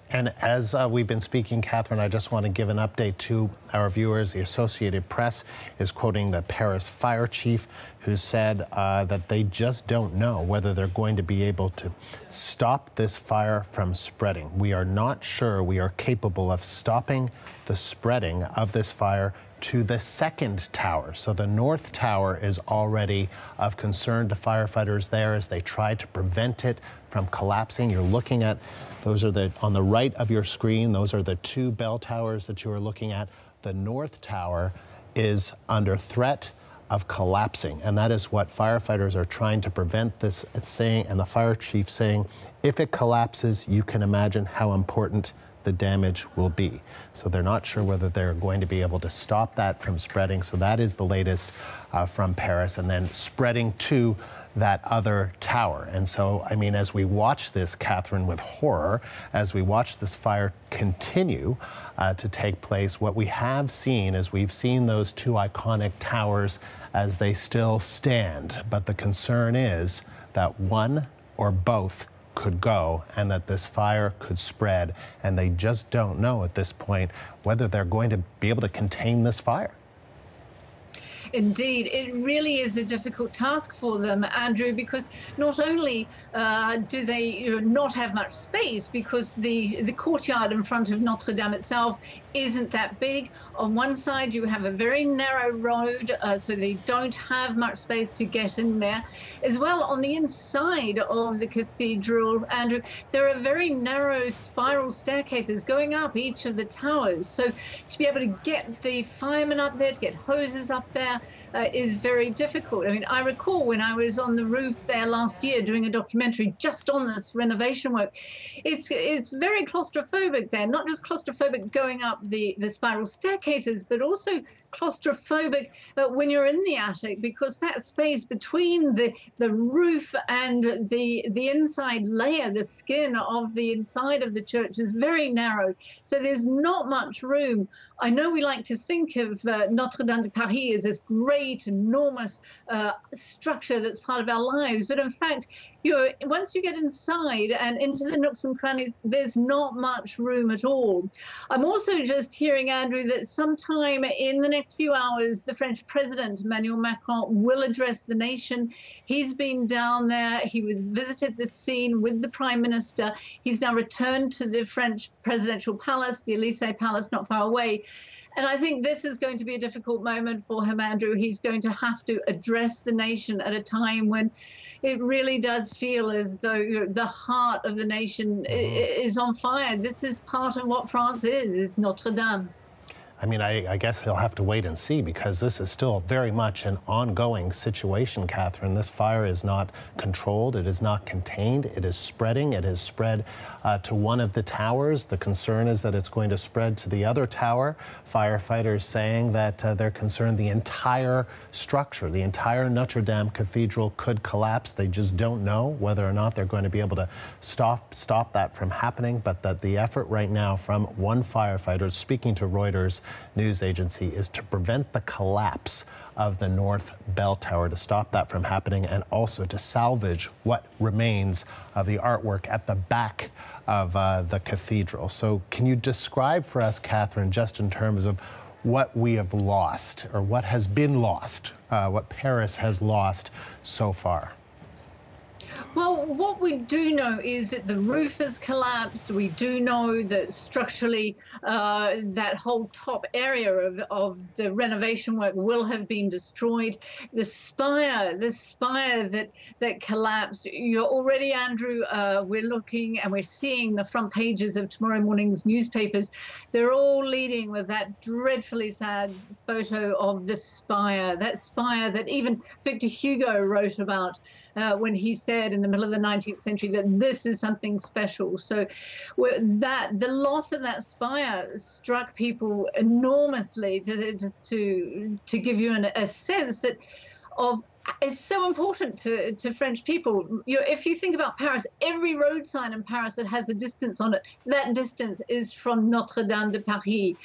And as we've been speaking, Catherine, I just want to give an update to our viewers. The Associated Press is quoting the Paris fire chief, who said that they just don't know whether they're going to be able to stop this fire from spreading. We are not sure we are capable of stopping the spreading of this fire to the second tower. So the north tower is already of concern to firefighters there as they try to prevent it from collapsing. You're looking at, those are on the right of your screen, those are the two bell towers that you are looking at. The north tower is under threat of collapsing, and that is what firefighters are trying to prevent. This it's saying, and the fire chief saying, if it collapses, you can imagine how important the damage will be. So they're not sure whether they're going to be able to stop that from spreading. So that is the latest from Paris, and then spreading to that other tower. And so, I mean, as we watch this, Catherine, with horror, as we watch this fire continue to take place, what we have seen is we've seen those two iconic towers as they still stand. But the concern is that one or both could go and that this fire could spread. And they just don't know at this point whether they're going to be able to contain this fire. Indeed, it really is a difficult task for them, Andrew, because not only do they not have much space, because the courtyard in front of Notre Dame itself isn't that big. On one side, you have a very narrow road, so they don't have much space to get in there. As well, on the inside of the cathedral, Andrew, there are very narrow spiral staircases going up each of the towers. So to be able to get the firemen up there, to get hoses up there, is very difficult. I mean, I recall when I was on the roof there last year doing a documentary just on this renovation work, it's very claustrophobic there, not just claustrophobic going up the spiral staircases, but also claustrophobic when you're in the attic, because that space between the roof and the inside layer, the skin of the inside of the church, is very narrow. So there's not much room. I know we like to think of Notre Dame de Paris as this great, enormous structure that's part of our lives, but in fact, once you get inside and into the nooks and crannies, there's not much room at all. I'm also just hearing, Andrew, that sometime in the next few hours, the French president, Emmanuel Macron, will address the nation. He's been down there. He visited the scene with the prime minister. He's now returned to the French presidential palace, the Élysée Palace, not far away. And I think this is going to be a difficult moment for him, Andrew. He's going to have to address the nation at a time when it really does feel as though the heart of the nation is on fire. This is part of what France is Notre Dame. I mean, I guess he'll have to wait and see, because this is still very much an ongoing situation, Catherine. This fire is not controlled. It is not contained. It is spreading. It has spread to one of the towers. The concern is that it's going to spread to the other tower. Firefighters saying that they're concerned the entire structure, the entire Notre Dame Cathedral could collapse. They just don't know whether or not they're going to be able to stop that from happening, but that the effort right now from one firefighter speaking to Reuters news agency is to prevent the collapse of the North Bell Tower, to stop that from happening, and also to salvage what remains of the artwork at the back of the cathedral. So can you describe for us, Catherine, just in terms of what we have lost, or what has been lost, what Paris has lost so far? Well, what we do know is that the roof has collapsed. We do know that structurally that whole top area of the renovation work will have been destroyed. The spire that collapsed, you're already, Andrew, we're looking and we're seeing the front pages of tomorrow morning's newspapers. They're all leading with that dreadfully sad photo of the spire that even Victor Hugo wrote about when he said in the middle of the 19th century that this is something special. So the loss of that spire struck people enormously, just to give you a sense that it's so important to French people. If you think about Paris, every road sign in Paris that has a distance on it, that distance is from Notre Dame de Paris.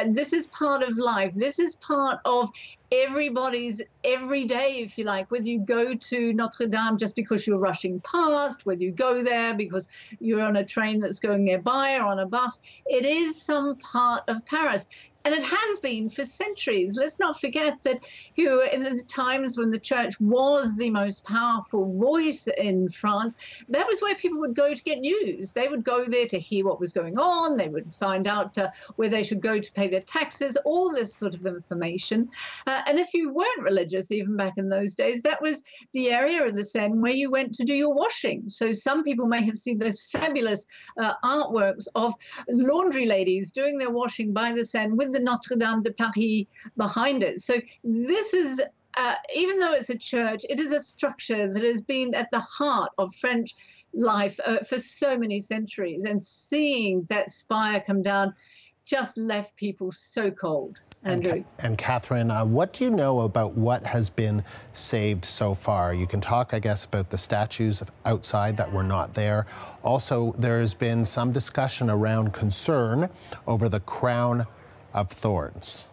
This is part of life. This is part of everybody's everyday, if you like, whether you go to Notre Dame just because you're rushing past, whether you go there because you're on a train that's going nearby or on a bus, it is some part of Paris. And it has been for centuries. Let's not forget that in the times when the church was the most powerful voice in France, that was where people would go to get news. They would go there to hear what was going on. They would find out where they should go to pay their taxes, all this sort of information. And if you weren't religious, even back in those days, that was the area of the Seine where you went to do your washing. So some people may have seen those fabulous artworks of laundry ladies doing their washing by the Seine with the Notre Dame de Paris behind it. So this is, even though it's a church, it is a structure that has been at the heart of French life for so many centuries. And seeing that spire come down just left people so cold. Andrew. And Catherine, what do you know about what has been saved so far? You can talk, I guess, about the statues outside that were not there. Also, there's been some discussion around concern over the crown of thorns.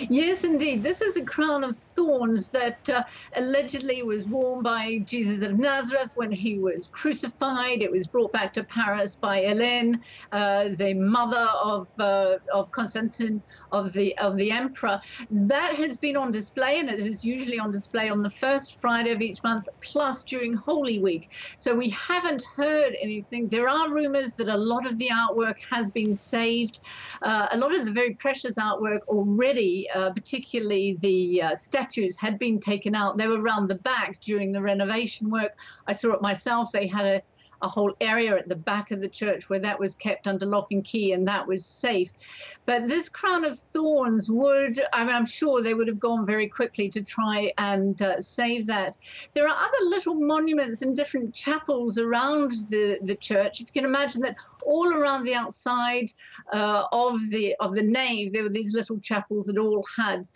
Yes, indeed. This is a crown of thorns that allegedly was worn by Jesus of Nazareth when he was crucified. It was brought back to Paris by Hélène, the mother of Constantine, of the emperor. That has been on display, and it is usually on display on the first Friday of each month, plus during Holy Week. So we haven't heard anything. There are rumors that a lot of the artwork has been saved. A lot of the very precious artwork already, particularly the statues, had been taken out. They were around the back during the renovation work. I saw it myself. They had a whole area at the back of the church where that was kept under lock and key, and that was safe. But this crown of thorns would, I'm sure they would have gone very quickly to try and save that. There are other little monuments in different chapels around the church. If you can imagine that all around the outside of the nave, there were these little chapels that all had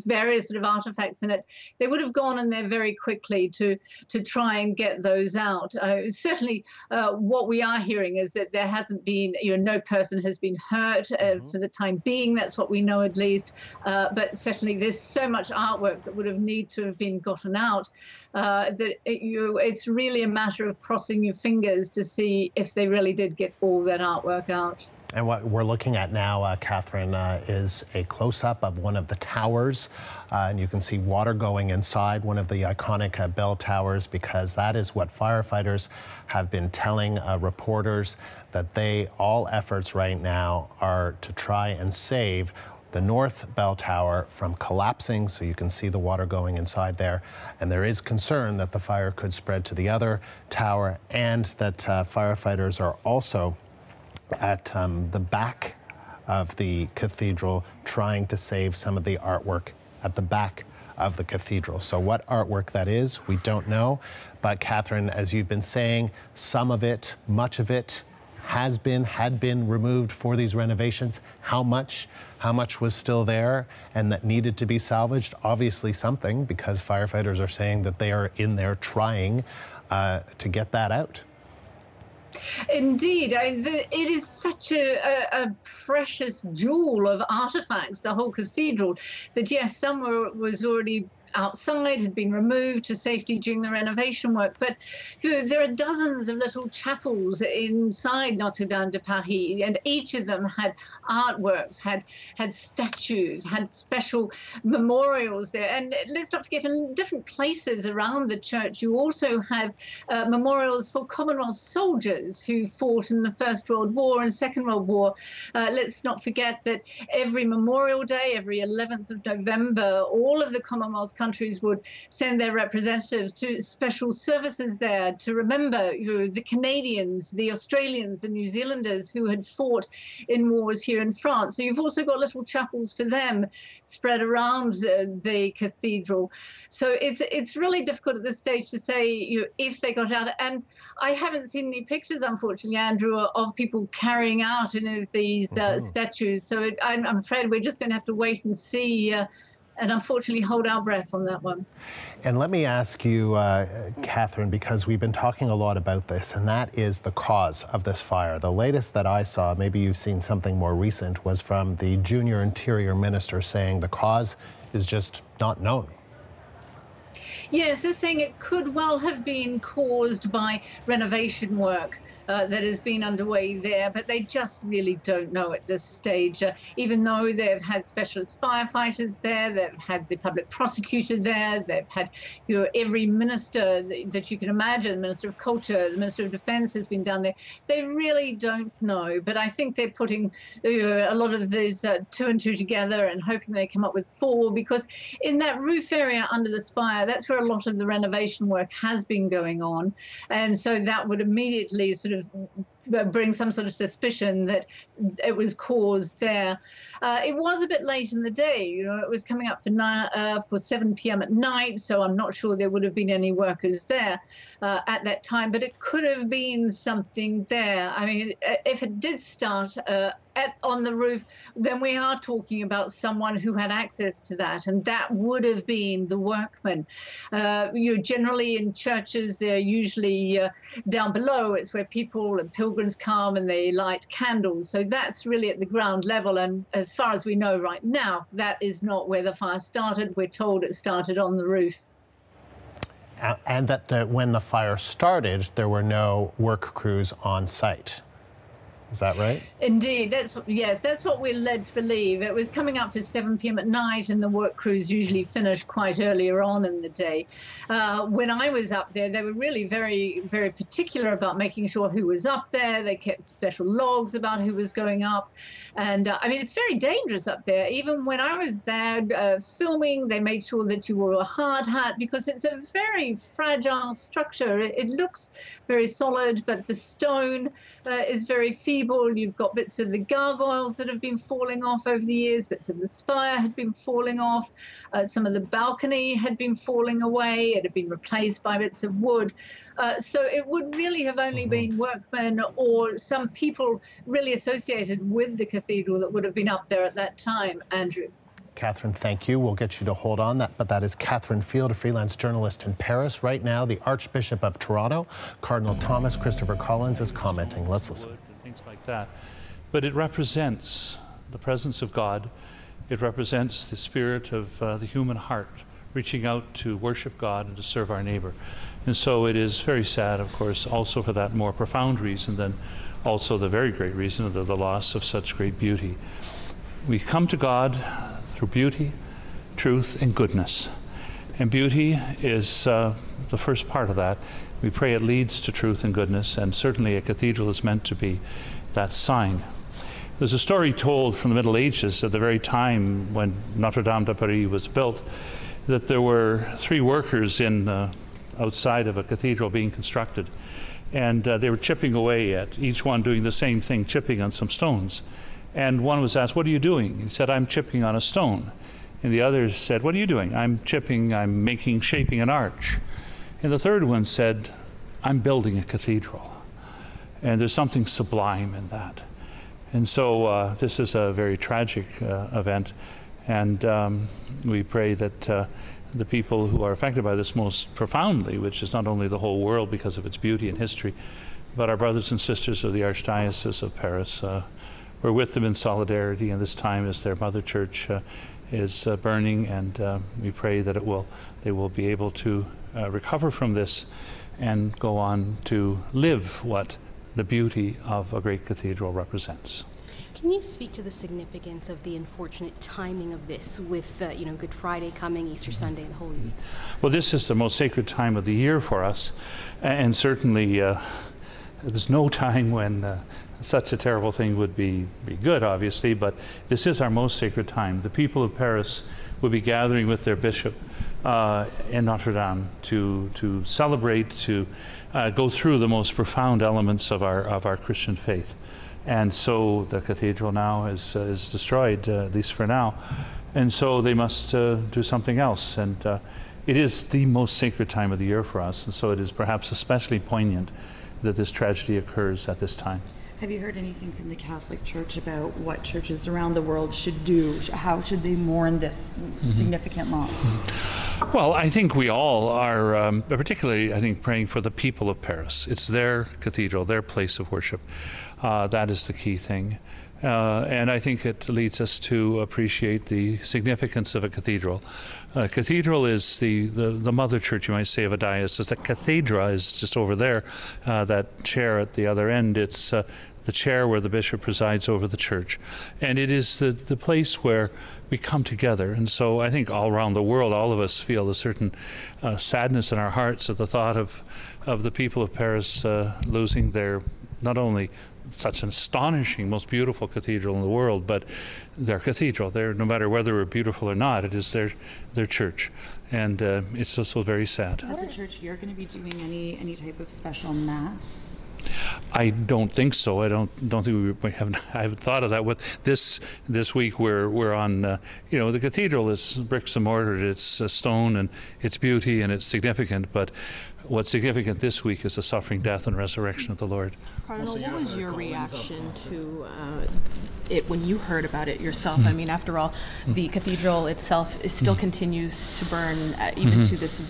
various sort of artifacts in it. They would have gone in there very quickly to try and get those out. Certainly, what we are hearing is that there hasn't been, no person has been hurt for the time being. That's what we know, at least. But certainly, there's so much artwork that would have need to have been gotten out that it's really a matter of crossing your fingers to see if they really did get all that artwork out. And what we're looking at now, Catherine, is a close-up of one of the towers. And you can see water going inside one of the iconic bell towers, because that is what firefighters have been telling reporters, that all efforts right now are to try and save the north bell tower from collapsing. So you can see the water going inside there. And there is concern that the fire could spread to the other tower, and that firefighters are also at the back of the cathedral trying to save some of the artwork at the back of the cathedral. So what artwork that is, we don't know. But Catherine, as you've been saying, some of it, much of it had been removed for these renovations. How much was still there and that needed to be salvaged? Obviously something, because firefighters are saying that they are in there trying to get that out. Indeed, it is such a precious jewel of artifacts, the whole cathedral, that yes, some was already outside, had been removed to safety during the renovation work. But there are dozens of little chapels inside Notre Dame de Paris, and each of them had artworks, had statues, had special memorials there. And let's not forget, in different places around the church, you also have memorials for Commonwealth soldiers who fought in the First World War and Second World War. Let's not forget that every Memorial Day, every 11th of November, all of the Commonwealth countries would send their representatives to special services there to remember the Canadians, the Australians, the New Zealanders who had fought in wars here in France. So you've also got little chapels for them spread around the cathedral. So it's really difficult at this stage to say if they got out. And I haven't seen any pictures, unfortunately, Andrew, of people carrying out any of these statues. So I'm afraid we're just going to have to wait and see and unfortunately hold our breath on that one. And let me ask you, Catherine, because we've been talking a lot about this, and that is the cause of this fire. The latest that I saw, maybe you've seen something more recent, was from the junior interior minister saying the cause is just not known. Yes, they're saying it could well have been caused by renovation work that has been underway there, but they just really don't know at this stage. Even though they've had specialist firefighters there, they've had the public prosecutor there, they've had every minister that you can imagine, the Minister of Culture, the Minister of Defence has been down there. They really don't know, but I think they're putting a lot of these 2 and 2 together and hoping they come up with 4, because in that roof area under the spire, that's where a lot of the renovation work has been going on, and so that would immediately sort of bring some sort of suspicion that it was caused there. It was a bit late in the day, it was coming up for 7 p.m. at night, so I'm not sure there would have been any workers there at that time, but it could have been something there. I mean, if it did start on the roof, then we are talking about someone who had access to that, and that would have been the workman. Generally in churches, they're usually down below. It's where people and pilgrims come and they light candles. So that's really at the ground level. And as far as we know right now, that is not where the fire started. We're told it started on the roof. And that when the fire started, there were no work crews on site. Is that right? Indeed. That's what we're led to believe. It was coming up for 7 p.m. at night, and the work crews usually finish quite earlier on in the day. When I was up there, they were really very, very particular about making sure who was up there. They kept special logs about who was going up. And I mean, it's very dangerous up there. Even when I was there filming, they made sure that you wore a hard hat, because it's a very fragile structure. It looks very solid, but the stone is very feeble. You've got bits of the gargoyles that have been falling off over the years, bits of the spire had been falling off, some of the balcony had been falling away, it had been replaced by bits of wood. So it would really have only been workmen or some people really associated with the cathedral that would have been up there at that time, Andrew. Catherine, thank you. We'll get you to hold on that, but that is Catherine Field, a freelance journalist in Paris. Right now, the Archbishop of Toronto, Cardinal Thomas Christopher Collins, is commenting. Let's listen. Things like that. But it represents the presence of God. It represents the spirit of the human heart reaching out to worship God and to serve our neighbor. And so it is very sad, of course, also for that more profound reason than also the very great reason of the loss of such great beauty. We come to God through beauty, truth, and goodness. And beauty is the first part of that. We pray it leads to truth and goodness, and certainly a cathedral is meant to be that sign. There's a story told from the Middle Ages at the very time when Notre Dame de Paris was built, that there were 3 workers outside of a cathedral being constructed, and they were chipping away at each one doing the same thing, chipping on some stones. And one was asked, "What are you doing?" He said, "I'm chipping on a stone." And the others said, "What are you doing?" "I'm chipping, I'm shaping an arch." And the third one said, "I'm building a cathedral." And there's something sublime in that. And so this is a very tragic event. And we pray that the people who are affected by this most profoundly, which is not only the whole world because of its beauty and history, but our brothers and sisters of the Archdiocese of Paris, we're with them in solidarity in this time as their mother church is burning, and we pray that they will be able to recover from this and go on to live what the beauty of a great cathedral represents. Can you speak to the significance of the unfortunate timing of this with Good Friday coming, Easter Sunday, and the Holy Week? Well, this is the most sacred time of the year for us, and certainly there's no time when such a terrible thing would be good, obviously, but this is our most sacred time. The people of Paris will be gathering with their bishop in Notre Dame to celebrate, to go through the most profound elements of our Christian faith. And so the cathedral now is destroyed, at least for now. And so they must do something else. And it is the most sacred time of the year for us. And so it is perhaps especially poignant that this tragedy occurs at this time. Have you heard anything from the Catholic Church about what churches around the world should do? How should they mourn this significant loss? Well, I think we all are, particularly, I think, praying for the people of Paris. It's their cathedral, their place of worship. That is the key thing. And I think it leads us to appreciate the significance of a cathedral. A cathedral is the mother church, you might say, of a diocese. The cathedra is just over there, that chair at the other end. It's the chair where the bishop presides over the church. And it is the place where we come together. And so I think all around the world, all of us feel a certain sadness in our hearts at the thought of the people of Paris losing their, not only such an astonishing, most beautiful cathedral in the world, but their cathedral. No matter whether we're beautiful or not, it is their church. And it's also very sad. Is the church here going to be doing any type of special mass? I don't think so. I don't think I haven't thought of that. With this week, we're on. The cathedral is bricks and mortar. It's stone, and it's beauty, and it's significant. But what's significant this week is the suffering, death, and resurrection of the Lord. Cardinal, what was your reaction to it when you heard about it yourself? I mean, after all, the cathedral itself still continues to burn even to this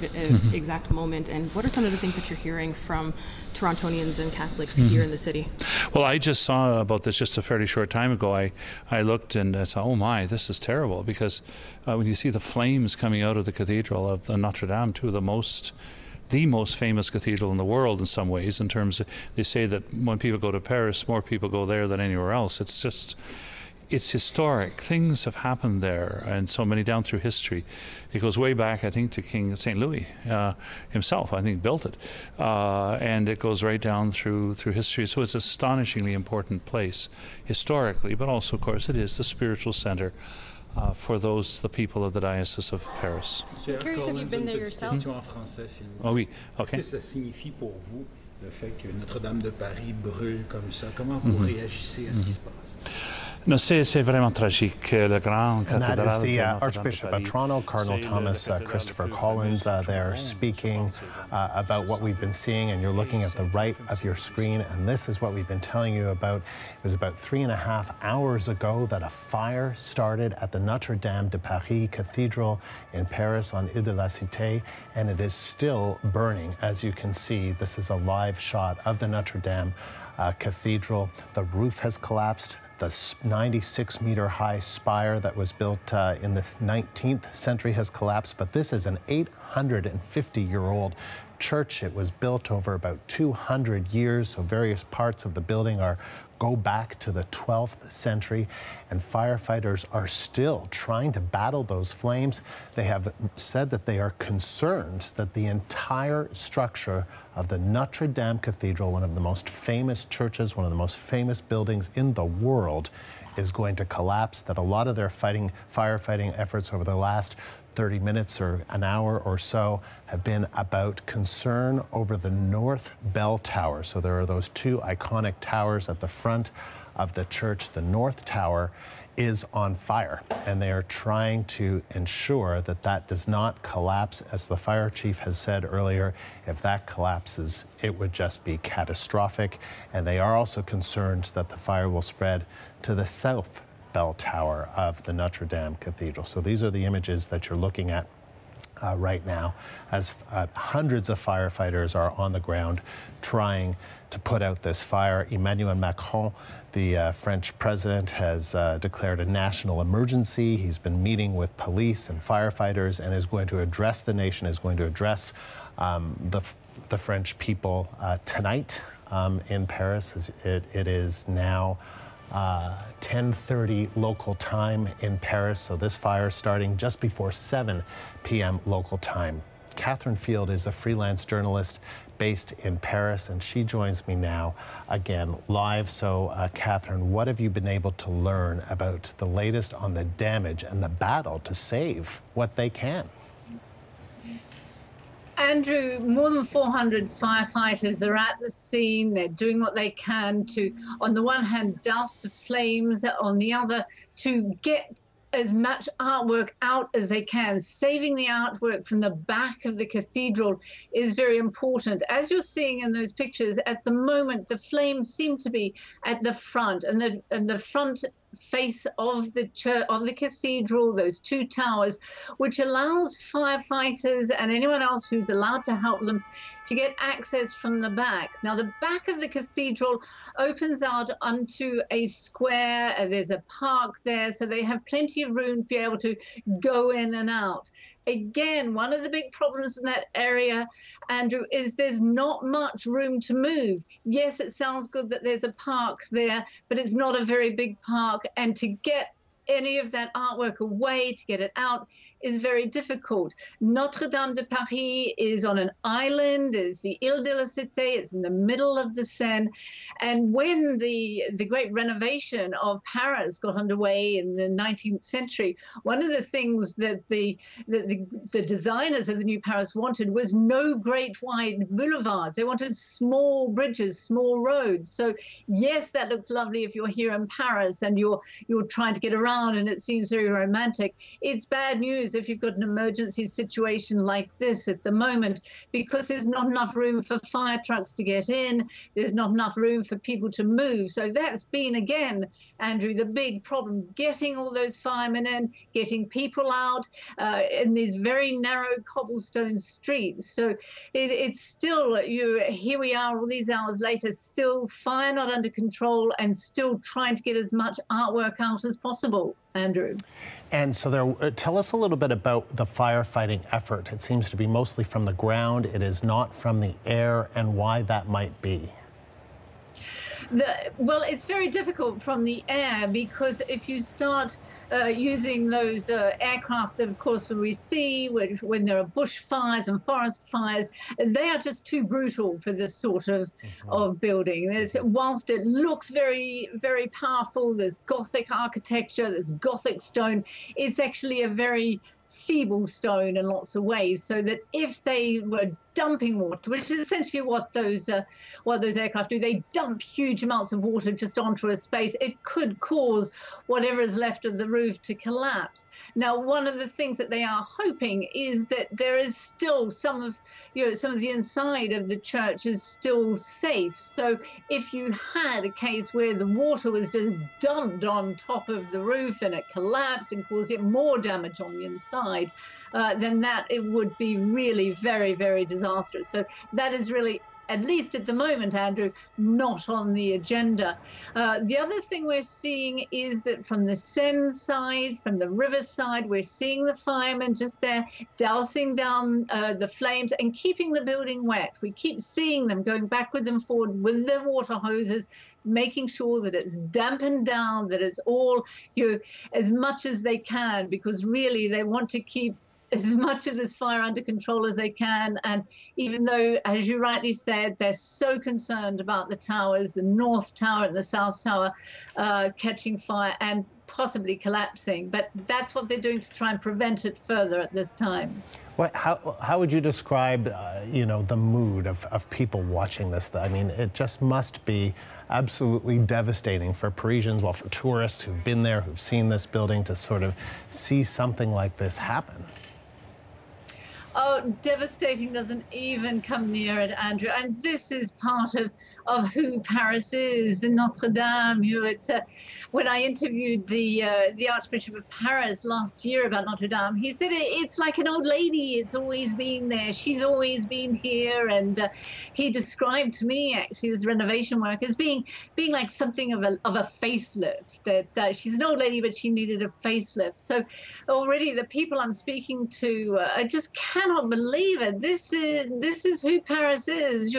exact moment. And what are some of the things that you're hearing from Torontonians and Catholics here in the city? Well, I just saw about this just a fairly short time ago. I looked and I saw, oh my, this is terrible, because when you see the flames coming out of the cathedral of the Notre Dame, the most famous cathedral in the world in some ways, in terms of, they say that when people go to Paris, more people go there than anywhere else. It's historic. Things have happened there, and so many down through history. It goes way back, I think, to King St. Louis himself, I think, built it. And it goes right down through history. So it's an astonishingly important place historically, but also, of course, it is the spiritual center for the people of the Diocese of Paris. I'm curious if you've been there yourself. Oh oui, okay. Qu'est-ce que ça signifie pour vous, le fait que Notre-Dame de Paris brûle comme ça? Comment vous réagissez à ce qui se passe? No, c'est vraiment tragique. Le grand cathédrale. And that is the Archbishop of Toronto, Cardinal Thomas Christopher Collins, there speaking about what we've been seeing. And you're looking at the right of your screen, and this is what we've been telling you about. It was about 3.5 hours ago that a fire started at the Notre Dame de Paris Cathedral in Paris on Ile de la Cité, and it is still burning. As you can see, this is a live shot of the Notre Dame Cathedral. The roof has collapsed. The 96-meter-high spire that was built in the 19th century has collapsed, but this is an 850-year-old church. It was built over about 200 years, so various parts of the building go back to the 12th century, and firefighters are still trying to battle those flames. They have said that they are concerned that the entire structure of the Notre Dame Cathedral, one of the most famous churches, one of the most famous buildings in the world, is going to collapse, that a lot of their firefighting efforts over the last 30 minutes or an hour or so have been about concern over the North Bell Tower. So there are those two iconic towers at the front of the church. The North Tower is on fire, and they are trying to ensure that that does not collapse. As the fire chief has said earlier, if that collapses, it would just be catastrophic. And they are also concerned that the fire will spread to the South Bell Tower of the Notre Dame Cathedral. So these are the images that you're looking at right now, as hundreds of firefighters are on the ground trying to put out this fire. Emmanuel Macron, the French president, has declared a national emergency. He's been meeting with police and firefighters and is going to address the nation, is going to address the French people tonight in Paris. It is now 10:30 local time in Paris, so this fire starting just before 7 p.m. local time. Catherine Field is a freelance journalist based in Paris, and she joins me now again live. So, Catherine, what have you been able to learn about the latest on the damage and the battle to save what they can? Andrew, more than 400 firefighters are at the scene. They're doing what they can to, on the one hand, douse the flames, on the other, to get as much artwork out as they can. Saving the artwork from the back of the cathedral is very important. As you're seeing in those pictures, at the moment, the flames seem to be at the front, and the front face of the church, of the cathedral, those two towers, which allows firefighters and anyone else who's allowed to help them to get access from the back. Now, the back of the cathedral opens out onto a square. There's a park there, so they have plenty of room to be able to go in and out. Again, one of the big problems in that area, Andrew, is there's not much room to move. Yes, it sounds good that there's a park there, but it's not a very big park, and to get any of that artwork away, to get it out, is very difficult. Notre Dame de Paris is on an island, is the Ile de la Cité, it's in the middle of the Seine. And when the great renovation of Paris got underway in the 19th century, one of the things that the designers of the new Paris wanted was no great wide boulevards. They wanted small bridges, small roads. So yes, that looks lovely if you're here in Paris and you're trying to get around and it seems very romantic. It's bad news if you've got an emergency situation like this at the moment, because there's not enough room for fire trucks to get in. There's not enough room for people to move. So that's been, again, Andrew, the big problem, getting all those firemen in, getting people out in these very narrow cobblestone streets. So it's still, here we are all these hours later, still fire not under control and still trying to get as much artwork out as possible. Andrew. And so tell us a little bit about the firefighting effort. It seems to be mostly from the ground. It is not from the air, and why that might be. Well, it's very difficult from the air, because if you start using those aircraft, of course, when we see when there are bushfires and forest fires, they are just too brutal for this sort of building. Whilst it looks very, very powerful, there's Gothic architecture, there's Gothic stone, it's actually a very feeble stone in lots of ways, so that if they were dumping water, which is essentially what those aircraft do, they dump huge amounts of water just onto a space, it could cause whatever is left of the roof to collapse. Now, one of the things that they are hoping is that there is still some of the inside of the church is still safe. So if you had a case where the water was just dumped on top of the roof and it collapsed and caused it more damage on the inside, then that it would be really very, very disastrous. So that is really, at least at the moment, Andrew, not on the agenda. The other thing we're seeing is that from the Seine side, from the river side, we're seeing the firemen just there dousing down the flames and keeping the building wet. We keep seeing them going backwards and forward with their water hoses, making sure that it's dampened down, that it's all, as much as they can, because really they want to keep as much of this fire under control as they can. And even though, as you rightly said, they're so concerned about the towers, the North Tower and the South Tower catching fire and possibly collapsing, but that's what they're doing to try and prevent it further at this time. How would you describe, the mood of people watching this? I mean, it just must be absolutely devastating for Parisians, well, for tourists who've been there, who've seen this building, to sort of see something like this happen. Oh, devastating doesn't even come near it, Andrew. And this is part of who Paris is, Notre Dame. When I interviewed the Archbishop of Paris last year about Notre Dame, he said it's like an old lady. It's always been there. She's always been here. And he described to me, actually, this renovation work as being like something of a facelift. That she's an old lady, but she needed a facelift. So already the people I'm speaking to just cannot believe it. This is who Paris is.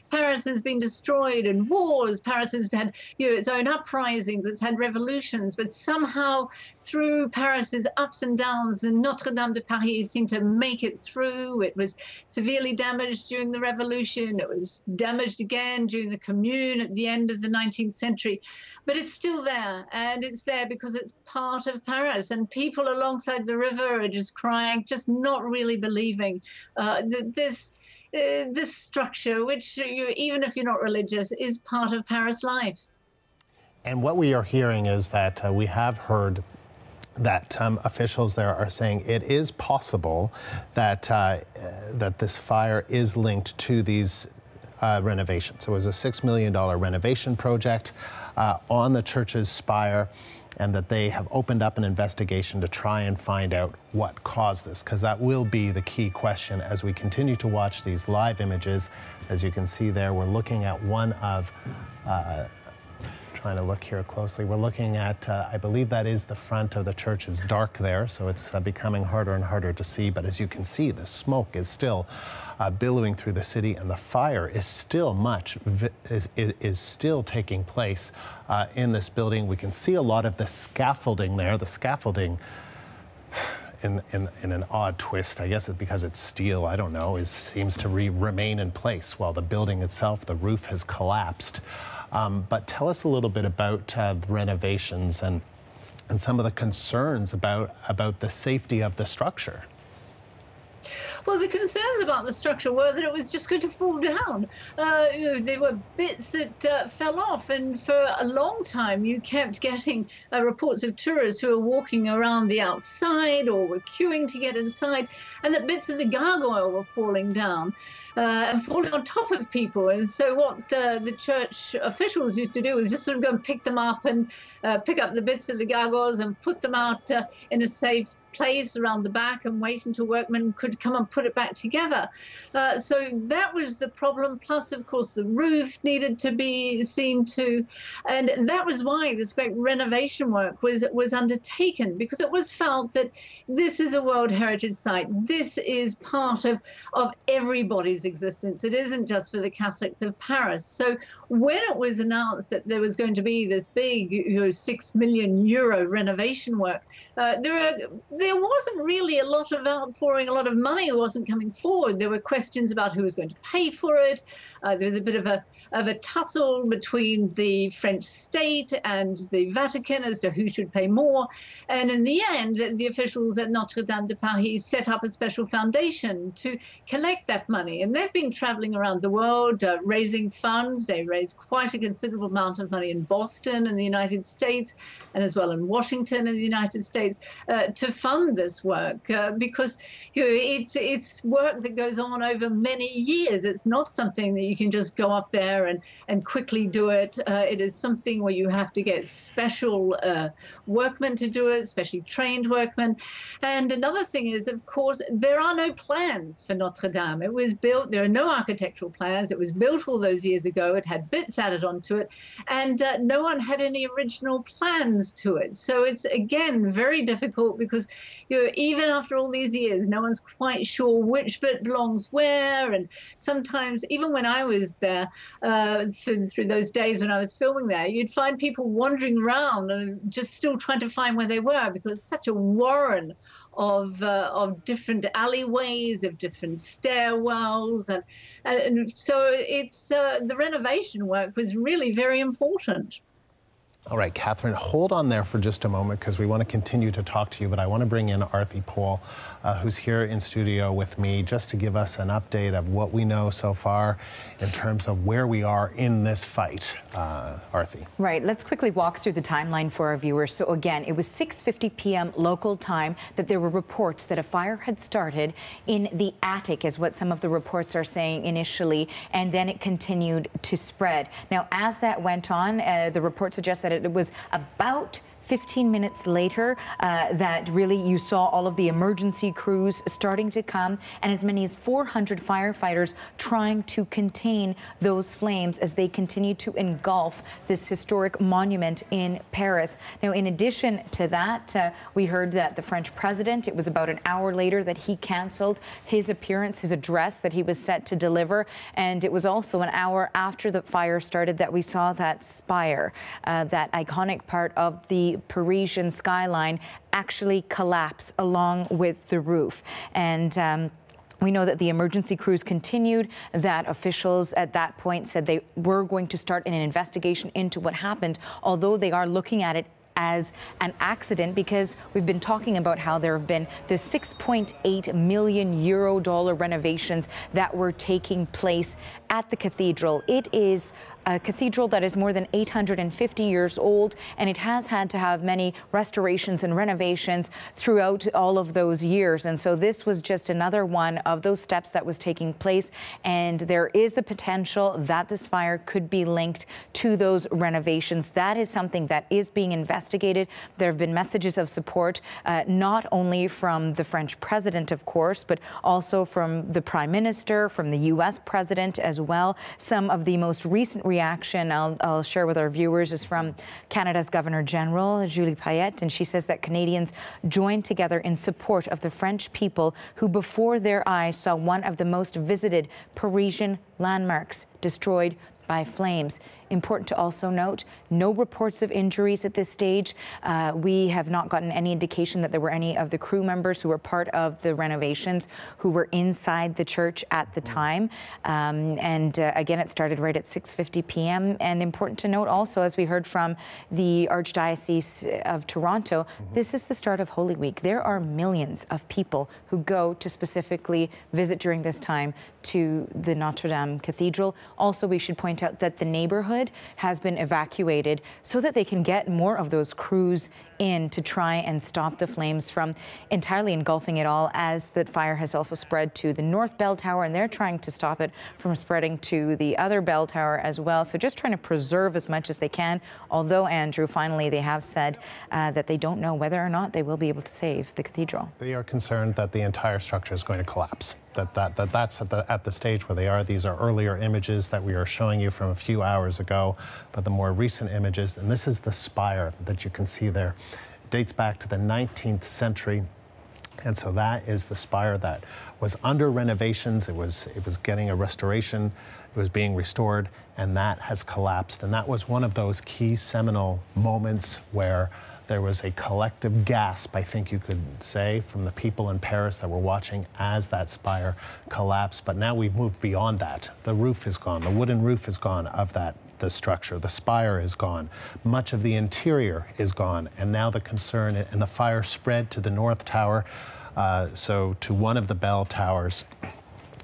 Paris has been destroyed in wars. Paris has had its own uprisings. It's had revolutions. But somehow, through Paris's ups and downs, the Notre Dame de Paris seemed to make it through. It was severely damaged during the Revolution. It was damaged again during the Commune at the end of the 19th century. But it's still there, and it's there because it's part of Paris. And people alongside the river are just crying, just not really believing this structure, which even if you're not religious, is part of Paris life. And what we are hearing is that we have heard that officials there are saying it is possible that that this fire is linked to these renovations. So it was a $6 million renovation project on the church's spire. and that they have opened up an investigation to try and find out what caused this, because that will be the key question as we continue to watch these live images. As you can see there, we're looking at one of, trying to look here closely, we're looking at, I believe that is the front of the church. Is dark there, so it's becoming harder and harder to see, but as you can see, the smoke is still billowing through the city, and the fire is still is still taking place in this building. We can see a lot of the scaffolding there. The scaffolding, in an odd twist, I guess it's because it's steel, I don't know, seems to remain in place while the building itself, the roof has collapsed. But tell us a little bit about the renovations and some of the concerns about the safety of the structure. Well, the concerns about the structure were that it was just going to fall down. There were bits that fell off, and for a long time you kept getting reports of tourists who were walking around the outside or were queuing to get inside, and that bits of the gargoyle were falling down and falling on top of people. And so what the church officials used to do was just sort of go and pick them up and pick up the bits of the gargoyles and put them out in a safe place around the back and wait until workmen could come and put it back together. So that was the problem. Plus, of course, the roof needed to be seen to. And that was why this great renovation work was undertaken, because it was felt that this is a World Heritage Site. This is part of everybody's existence. It isn't just for the Catholics of Paris. So when it was announced that there was going to be this big €6 million renovation work, there wasn't really a lot of outpouring, a lot of money wasn't coming forward. There were questions about who was going to pay for it. There was a bit of a tussle between the French state and the Vatican as to who should pay more. And in the end, the officials at Notre Dame de Paris set up a special foundation to collect that money. And they've been traveling around the world raising funds. They raised quite a considerable amount of money in Boston in the United States, and as well in Washington in the United States, to fund this work because it's work that goes on over many years. It's not something that you can just go up there and quickly do it. It is something where you have to get special workmen to do it, especially trained workmen. And another thing is, of course, there are no plans for Notre Dame. It was built, there are no architectural plans. It was built all those years ago. It had bits added onto it, and no one had any original plans to it. So it's, again, very difficult because even after all these years, no one's quite sure which bit belongs where. And sometimes, even when I was there, through those days when I was filming there, you'd find people wandering around and just still trying to find where they were, because it's such a warren of different alleyways, of different stairwells, and so it's the renovation work was really very important. All right, Catherine, hold on there for just a moment because we want to continue to talk to you, but I want to bring in Arthi Pohl, who's here in studio with me, just to give us an update of what we know so far in terms of where we are in this fight. Arthi. Right, let's quickly walk through the timeline for our viewers. So again, it was 6:50 p.m. local time that there were reports that a fire had started in the attic, is what some of the reports are saying initially, and then it continued to spread. Now, as that went on, the report suggests that it was about 15 minutes later that really you saw all of the emergency crews starting to come, and as many as 400 firefighters trying to contain those flames as they continue to engulf this historic monument in Paris. Now, in addition to that, we heard that the French president, it was about an hour later that he canceled his appearance, his address that he was set to deliver, and it was also an hour after the fire started that we saw that spire, that iconic part of the Parisian skyline, actually collapse along with the roof. And we know that the emergency crews continued, that officials at that point said they were going to start an investigation into what happened, although they are looking at it as an accident, because we've been talking about how there have been the €6.8 million renovations that were taking place at the cathedral. It is a cathedral that is more than 850 years old, and it has had to have many restorations and renovations throughout all of those years. And so this was just another one of those steps that was taking place, and there is the potential that this fire could be linked to those renovations. That is something that is being investigated. There have been messages of support, not only from the French president, of course, but also from the Prime Minister, from the U.S. president as well. Some of the most recent reaction I'll share with our viewers is from Canada's Governor General, Julie Payette, and she says that Canadians joined together in support of the French people who before their eyes saw one of the most visited Parisian landmarks destroyed by flames. Important to also note, no reports of injuries at this stage. We have not gotten any indication that there were any of the crew members who were part of the renovations who were inside the church at the time. Again, it started right at 6:50 p.m. And important to note also, as we heard from the Archdiocese of Toronto, this is the start of Holy Week. There are millions of people who go to specifically visit during this time to the Notre Dame Cathedral. Also, we should point out that the neighborhood has been evacuated so that they can get more of those crews in to try and stop the flames from entirely engulfing it all, as the fire has also spread to the North Bell Tower, and they're trying to stop it from spreading to the other bell tower as well. So just trying to preserve as much as they can, although, Andrew, finally they have said that they don't know whether or not they will be able to save the cathedral. They are concerned that the entire structure is going to collapse. That's at the stage where they are. These are earlier images that we are showing you from a few hours ago, but the more recent images, and this is the spire that you can see there, dates back to the 19th century. And so that is the spire that was under renovations. It was getting a restoration. It was being restored, and that has collapsed. And that was one of those key seminal moments where there was a collective gasp, I think you could say, from the people in Paris that were watching as that spire collapsed. But now we've moved beyond that. The roof is gone. The wooden roof is gone of the structure. The spire is gone. Much of the interior is gone. And now the concern, and the fire spread to the North Tower, so to one of the bell towers,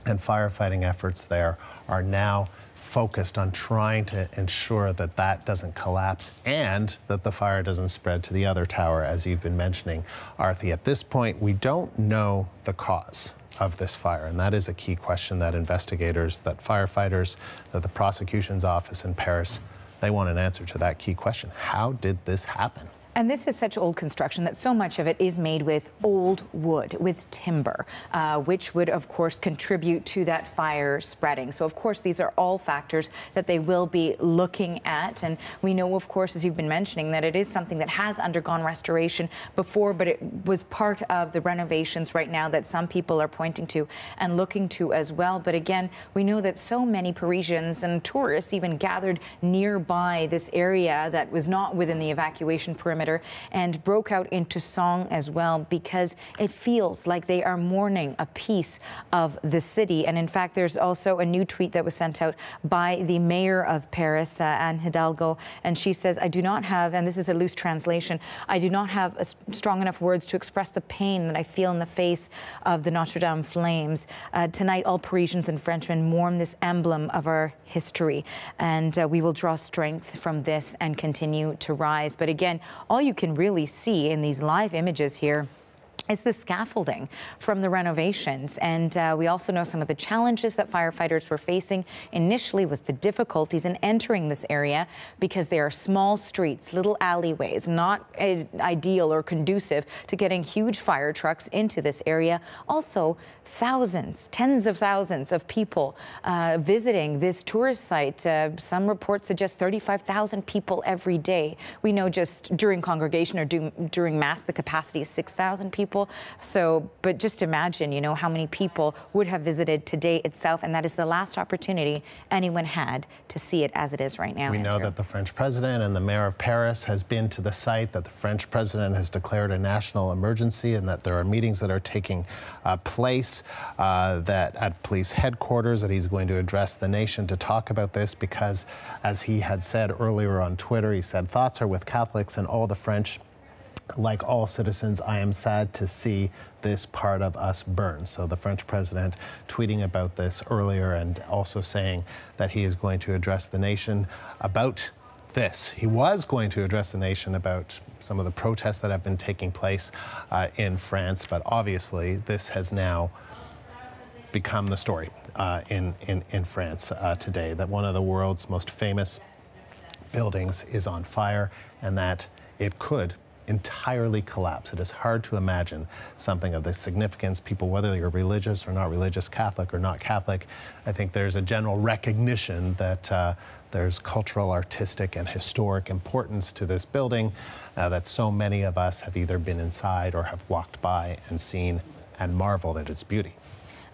and firefighting efforts there are now focused on trying to ensure that that doesn't collapse and that the fire doesn't spread to the other tower, as you've been mentioning, Arthi. At this point, we don't know the cause of this fire, and that is a key question that investigators, that firefighters, that the prosecution's office in Paris, they want an answer to that key question. How did this happen? And this is such old construction that so much of it is made with old wood, with timber, which would, of course, contribute to that fire spreading. So, of course, these are all factors that they will be looking at. And we know, of course, as you've been mentioning, that it is something that has undergone restoration before, but it was part of the renovations right now that some people are pointing to and looking to as well. But again, we know that so many Parisians and tourists even gathered nearby this area that was not within the evacuation perimeter and broke out into song as well, because it feels like they are mourning a piece of the city. And in fact, there's also a new tweet that was sent out by the mayor of Paris, Anne Hidalgo, and she says, I do not have, and this is a loose translation, I do not have strong enough words to express the pain that I feel in the face of the Notre Dame flames. Tonight, all Parisians and Frenchmen mourn this emblem of our history, and we will draw strength from this and continue to rise. But again, all you can really see in these live images here is the scaffolding from the renovations. And we also know some of the challenges that firefighters were facing initially was the difficulties in entering this area, because there are small streets, little alleyways, not ideal or conducive to getting huge fire trucks into this area. Also, thousands, tens of thousands of people visiting this tourist site. Some reports suggest 35,000 people every day. We know just during congregation or during Mass, the capacity is 6,000 people. So, but just imagine, you know, how many people would have visited today itself, and that is the last opportunity anyone had to see it as it is right now. We know that the French president and the mayor of Paris has been to the site, that the French president has declared a national emergency, and that there are meetings that are taking place that at police headquarters, that he's going to address the nation to talk about this, because as he had said earlier on Twitter, he said, thoughts are with Catholics and all the French like all citizens, I am sad to see this part of us burn. So the French president tweeting about this earlier and also saying that he is going to address the nation about this. He was going to address the nation about some of the protests that have been taking place in France, but obviously this has now become the story in France today, that one of the world's most famous buildings is on fire and that it could entirely collapse. It is hard to imagine something of this significance. People, whether you're religious or not religious, Catholic or not Catholic, I think there's a general recognition that there's cultural, artistic, and historic importance to this building, that so many of us have either been inside or have walked by and seen and marveled at its beauty.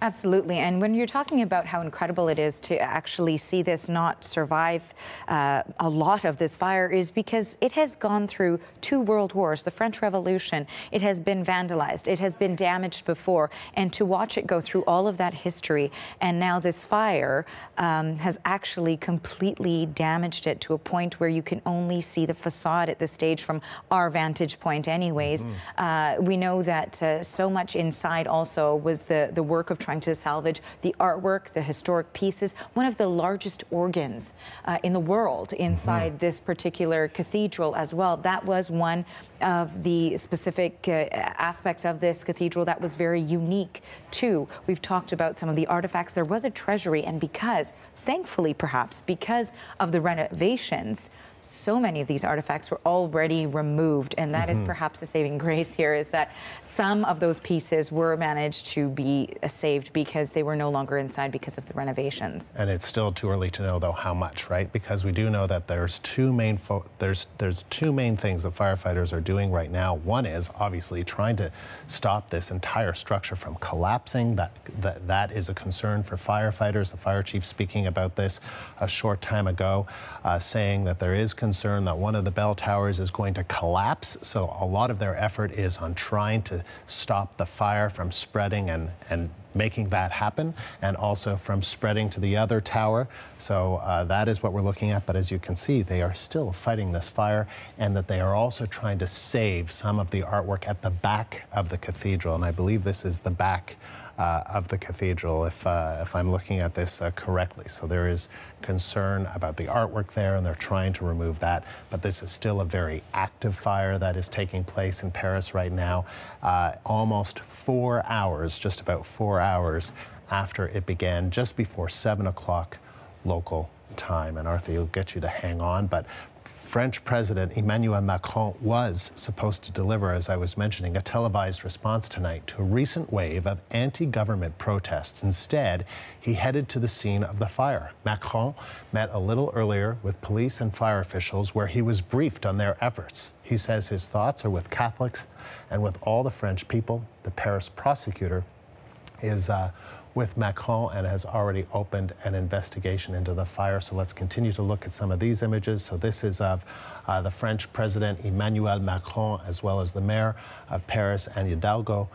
Absolutely. And when you're talking about how incredible it is to actually see this not survive a lot of this fire, is because it has gone through 2 world wars, the French Revolution. It has been vandalized. It has been damaged before. And to watch it go through all of that history, and now this fire has actually completely damaged it to a point where you can only see the facade at this stage from our vantage point anyways. We know that so much inside also was the work of trying to salvage the artwork, the historic pieces, one of the largest organs in the world inside this particular cathedral as well. That was one of the specific aspects of this cathedral that was very unique too. We've talked about some of the artifacts. There was a treasury, and because, thankfully perhaps, because of the renovations, so many of these artifacts were already removed, and that is perhaps a saving grace here, is that some of those pieces were managed to be saved because they were no longer inside because of the renovations. And it's still too early to know, though, how much, right? Because we do know that there's two main things the firefighters are doing right now. One is obviously trying to stop this entire structure from collapsing. That is a concern for firefighters. The fire chief speaking about this a short time ago, saying that there is concern that one of the bell towers is going to collapse. So a lot of their effort is on trying to stop the fire from spreading and making that happen, and also from spreading to the other tower. So that is what we're looking at. But as you can see, they are still fighting this fire, and that they are also trying to save some of the artwork at the back of the cathedral. And I believe this is the back of the cathedral, if I'm looking at this correctly. So there is concern about the artwork there, and they're trying to remove that. But this is still a very active fire that is taking place in Paris right now. Almost 4 hours, just about 4 hours after it began, just before 7 o'clock local time. And Arthur, you'll get you to hang on, but French President Emmanuel Macron was supposed to deliver, as I was mentioning, a televised response tonight to a recent wave of anti-government protests. Instead, he headed to the scene of the fire. Macron met a little earlier with police and fire officials, where he was briefed on their efforts. He says his thoughts are with Catholics and with all the French people. The Paris prosecutor is with Macron and has already opened an investigation into the fire. So let's continue to look at some of these images. So this is of the French President Emmanuel Macron, as well as the mayor of Paris, Anne Hidalgo,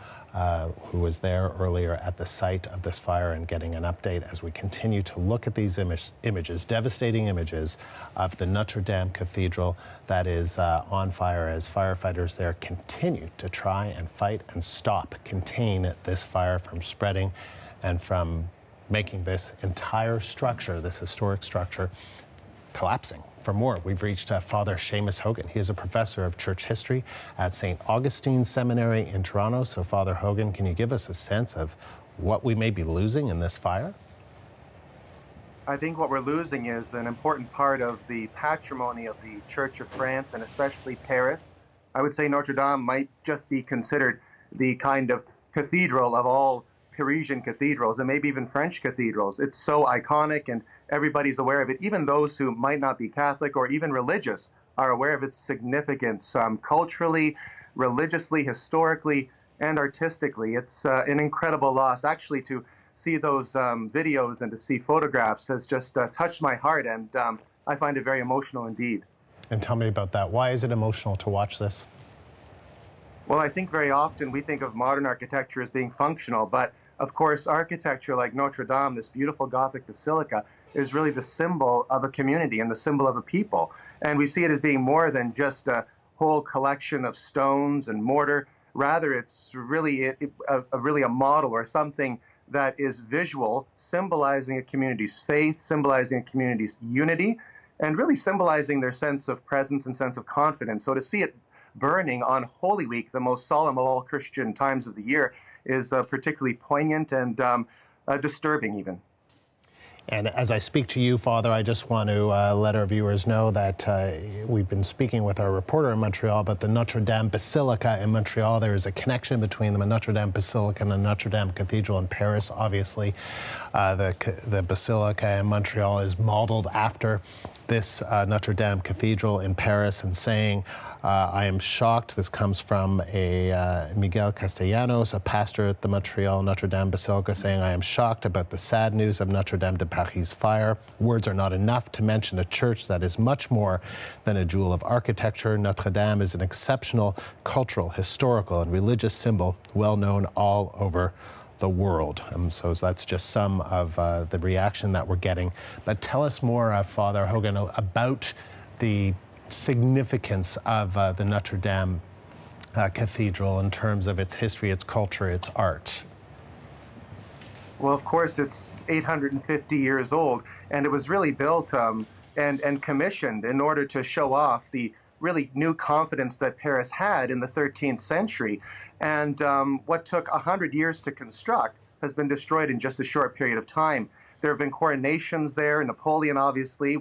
who was there earlier at the site of this fire and getting an update as we continue to look at these images, devastating images of the Notre Dame Cathedral that is on fire, as firefighters there continue to try and fight and contain this fire from spreading and from making this entire structure, this historic structure, collapsing. For more, we've reached Father Seamus Hogan. He is a professor of church history at St. Augustine Seminary in Toronto. So, Father Hogan, can you give us a sense of what we may be losing in this fire? I think what we're losing is an important part of the patrimony of the Church of France, and especially Paris. I would say Notre Dame might just be considered the kind of cathedral of all Parisian cathedrals, and maybe even French cathedrals. It's so iconic, and everybody's aware of it. Even those who might not be Catholic or even religious are aware of its significance culturally, religiously, historically, and artistically. It's an incredible loss. Actually, to see those videos and to see photographs has just touched my heart, and I find it very emotional indeed. And tell me about that. Why is it emotional to watch this? Well, I think very often we think of modern architecture as being functional, but of course, architecture like Notre Dame, this beautiful Gothic basilica, is really the symbol of a community and the symbol of a people. And we see it as being more than just whole collection of stones and mortar. Rather, it's really really a model or something that is visual, symbolizing a community's faith, symbolizing a community's unity, and really symbolizing their sense of presence and sense of confidence. So to see it burning on Holy Week, the most solemn of all Christian times of the year, is particularly poignant and disturbing even. And as I speak to you, Father, I just want to let our viewers know that we've been speaking with our reporter in Montreal about the Notre Dame Basilica in Montreal. There is a connection between the Notre Dame Basilica and the Notre Dame Cathedral in Paris. Obviously, the Basilica in Montreal is modeled after this Notre Dame Cathedral in Paris, and saying, I am shocked. This comes from a Miguel Castellanos, a pastor at the Montreal Notre Dame Basilica, saying, I am shocked about the sad news of Notre Dame de Paris' fire. Words are not enough to mention a church that is much more than a jewel of architecture. Notre Dame is an exceptional cultural, historical, and religious symbol, well known all over the world. So that's just some of the reaction that we're getting. But tell us more, Father Hogan, about the significance of the Notre Dame Cathedral in terms of its history, its culture, its art. Well, of course, it's 850 years old, and it was really built and commissioned in order to show off the really new confidence that Paris had in the 13th century. And what took 100 years to construct has been destroyed in just a short period of time. There have been coronations there. Napoleon, obviously,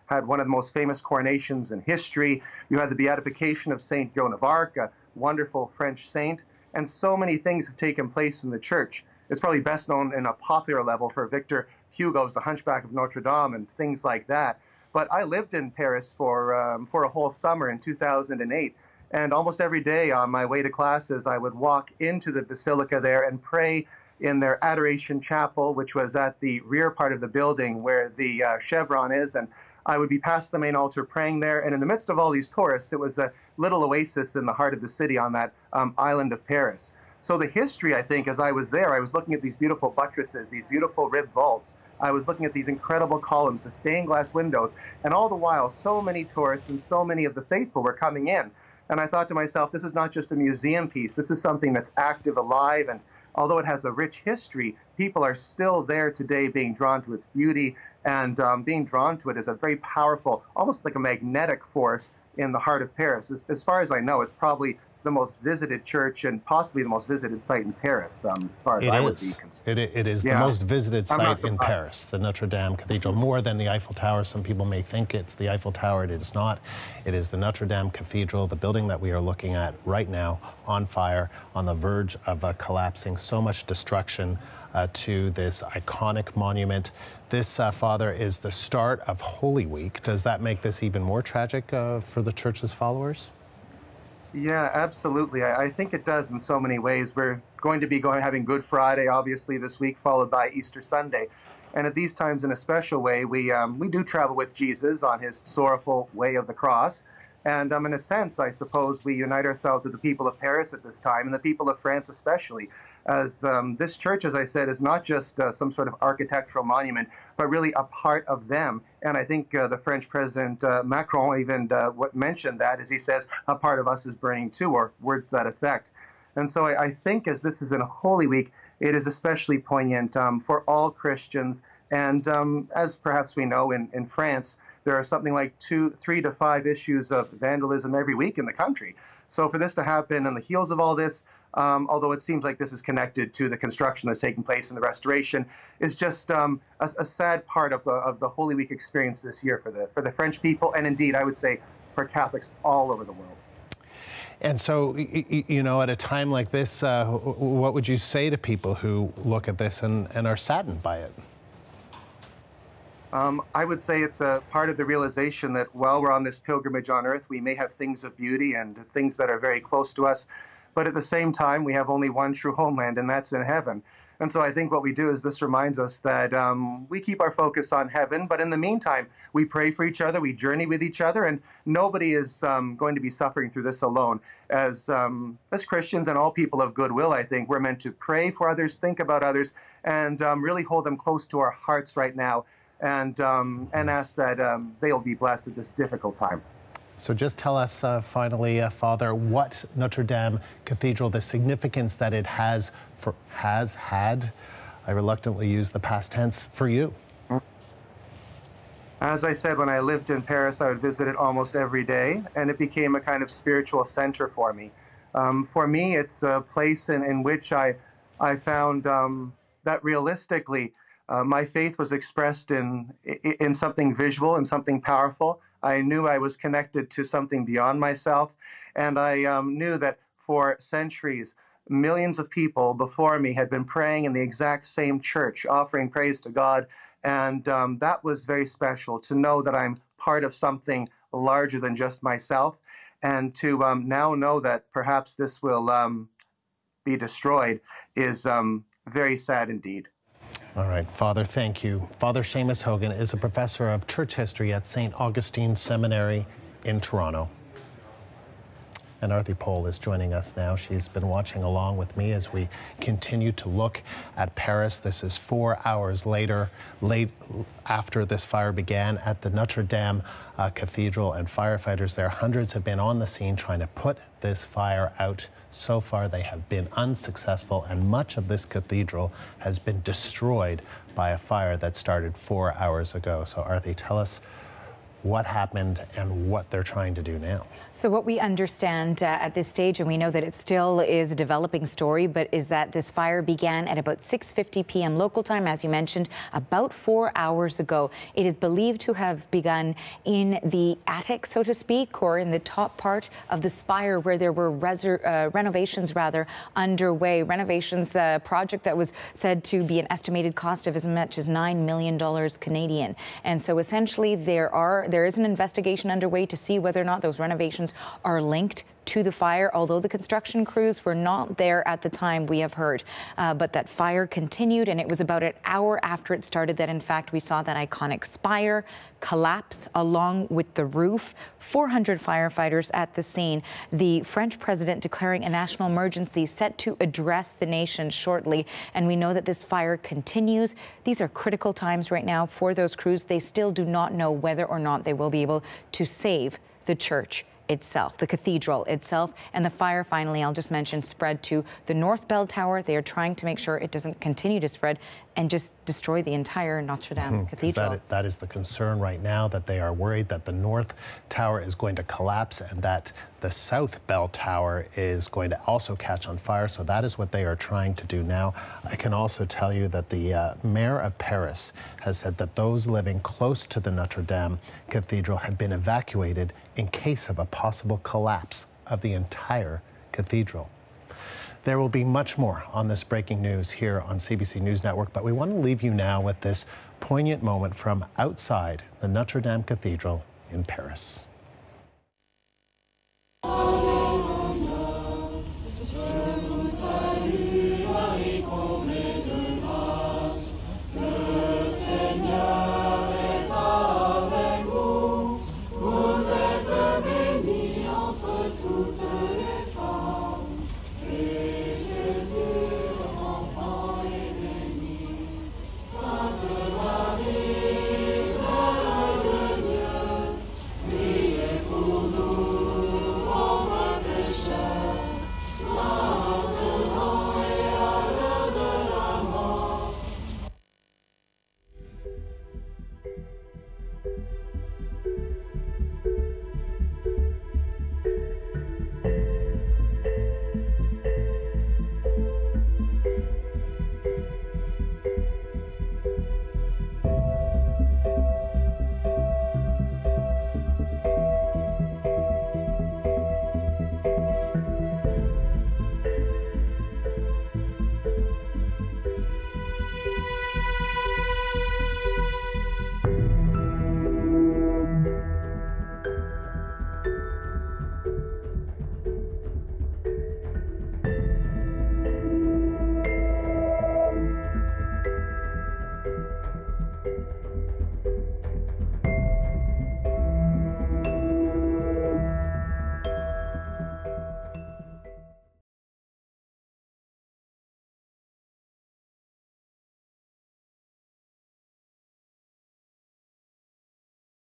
had one of the most famous coronations in history. You had the beatification of Saint Joan of Arc, a wonderful French saint. And so many things have taken place in the church. It's probably best known in a popular level for Victor Hugo's The Hunchback of Notre Dame and things like that. But I lived in Paris for a whole summer in 2008. And almost every day on my way to classes, I would walk into the basilica there and pray in their Adoration Chapel, which was at the rear part of the building where the chevron is. And I would be past the main altar praying there. And in the midst of all these tourists, it was a little oasis in the heart of the city on that island of Paris. So the history, I think, as I was there, I was looking at these beautiful buttresses, these beautiful ribbed vaults. I was looking at these incredible columns, the stained glass windows, and all the while, so many tourists and so many of the faithful were coming in. And I thought to myself, this is not just a museum piece. This is something that's active, alive, and although it has a rich history, people are still there today being drawn to its beauty, and being drawn to it is a very powerful, almost like a magnetic force in the heart of Paris. As far as I know, it's probably the most visited church and possibly the most visited site in Paris, as far as I would be concerned. It is the most visited site in Paris, the Notre Dame Cathedral, more than the Eiffel Tower. Some people may think it's the Eiffel Tower. It is not. It is the Notre Dame Cathedral, the building that we are looking at right now, on fire, on the verge of collapsing. So much destruction to this iconic monument. This, Father, is the start of Holy Week. Does that make this even more tragic for the church's followers? Yeah, absolutely. I think it does in so many ways. We're going to be having Good Friday, obviously, this week, followed by Easter Sunday. And at these times, in a special way, we do travel with Jesus on his sorrowful way of the cross. And in a sense, I suppose, we unite ourselves with the people of Paris at this time, and the people of France especially, as this church, as I said, is not just some sort of architectural monument, but really a part of them. And I think the French President Macron even mentioned that, as he says, a part of us is burning too, or words to that effect. And so I think as this is in a Holy Week, it is especially poignant for all Christians. And as perhaps we know, in France, there are something like 3 to 5 issues of vandalism every week in the country. So for this to happen on the heels of all this, although it seems like this is connected to the construction that's taking place and the restoration, is just a sad part of the Holy Week experience this year for the French people, and indeed, I would say, for Catholics all over the world. And so, you know, at a time like this, what would you say to people who look at this and are saddened by it? I would say it's a part of the realization that while we're on this pilgrimage on earth, we may have things of beauty and things that are very close to us, but at the same time, we have only one true homeland, and that's in heaven. And so I think what we do is this reminds us that we keep our focus on heaven, but in the meantime, we pray for each other, we journey with each other, and nobody is going to be suffering through this alone. As Christians and all people of goodwill, I think we're meant to pray for others, think about others, and really hold them close to our hearts right now, and ask that they'll be blessed at this difficult time. So just tell us finally, Father, what Notre Dame Cathedral, the significance that it has had, I reluctantly use the past tense, for you. As I said, when I lived in Paris, I would visit it almost every day, and it became a kind of spiritual center for me. For me, it's a place in which I found that realistically, my faith was expressed in something visual and something powerful. I knew I was connected to something beyond myself, and I knew that for centuries, millions of people before me had been praying in the exact same church, offering praise to God, and that was very special to know that I'm part of something larger than just myself, and to now know that perhaps this will be destroyed is very sad indeed. All right, Father, thank you. Father Seamus Hogan is a professor of church history at St. Augustine Seminary in Toronto. And Arthi Pole is joining us now. She's been watching along with me as we continue to look at Paris. This is 4 hours late after this fire began at the Notre Dame Cathedral, and firefighters there, hundreds, have been on the scene trying to put this fire out. So far, they have been unsuccessful, and much of this cathedral has been destroyed by a fire that started 4 hours ago. So, Arthi, tell us what happened and what they're trying to do now. So what we understand at this stage, and we know that it still is a developing story, but is that this fire began at about 6:50 p.m. local time, as you mentioned, about 4 hours ago. It is believed to have begun in the attic, so to speak, or in the top part of the spire where there were renovations underway. Renovations, the project that was said to be an estimated cost of as much as $9 million Canadian. And so essentially there is an investigation underway to see whether or not those renovations are linked to the fire, although the construction crews were not there at the time, we have heard. But that fire continued, and it was about an hour after it started that, in fact, we saw that iconic spire collapse along with the roof. 400 firefighters at the scene. The French president declaring a national emergency set to address the nation shortly. And we know that this fire continues. These are critical times right now for those crews. They still do not know whether or not they will be able to save the church itself, the cathedral itself. And the fire, finally, I'll just mention, spread to the North Bell Tower. They are trying to make sure it doesn't continue to spread and just destroy the entire Notre Dame Cathedral. That is the concern right now, that they are worried that the North Tower is going to collapse and that the South Bell Tower is going to also catch on fire. So that is what they are trying to do now. I can also tell you that the mayor of Paris has said that those living close to the Notre Dame Cathedral have been evacuated in case of a possible collapse of the entire cathedral. There will be much more on this breaking news here on CBC News Network, but we want to leave you now with this poignant moment from outside the Notre Dame Cathedral in Paris.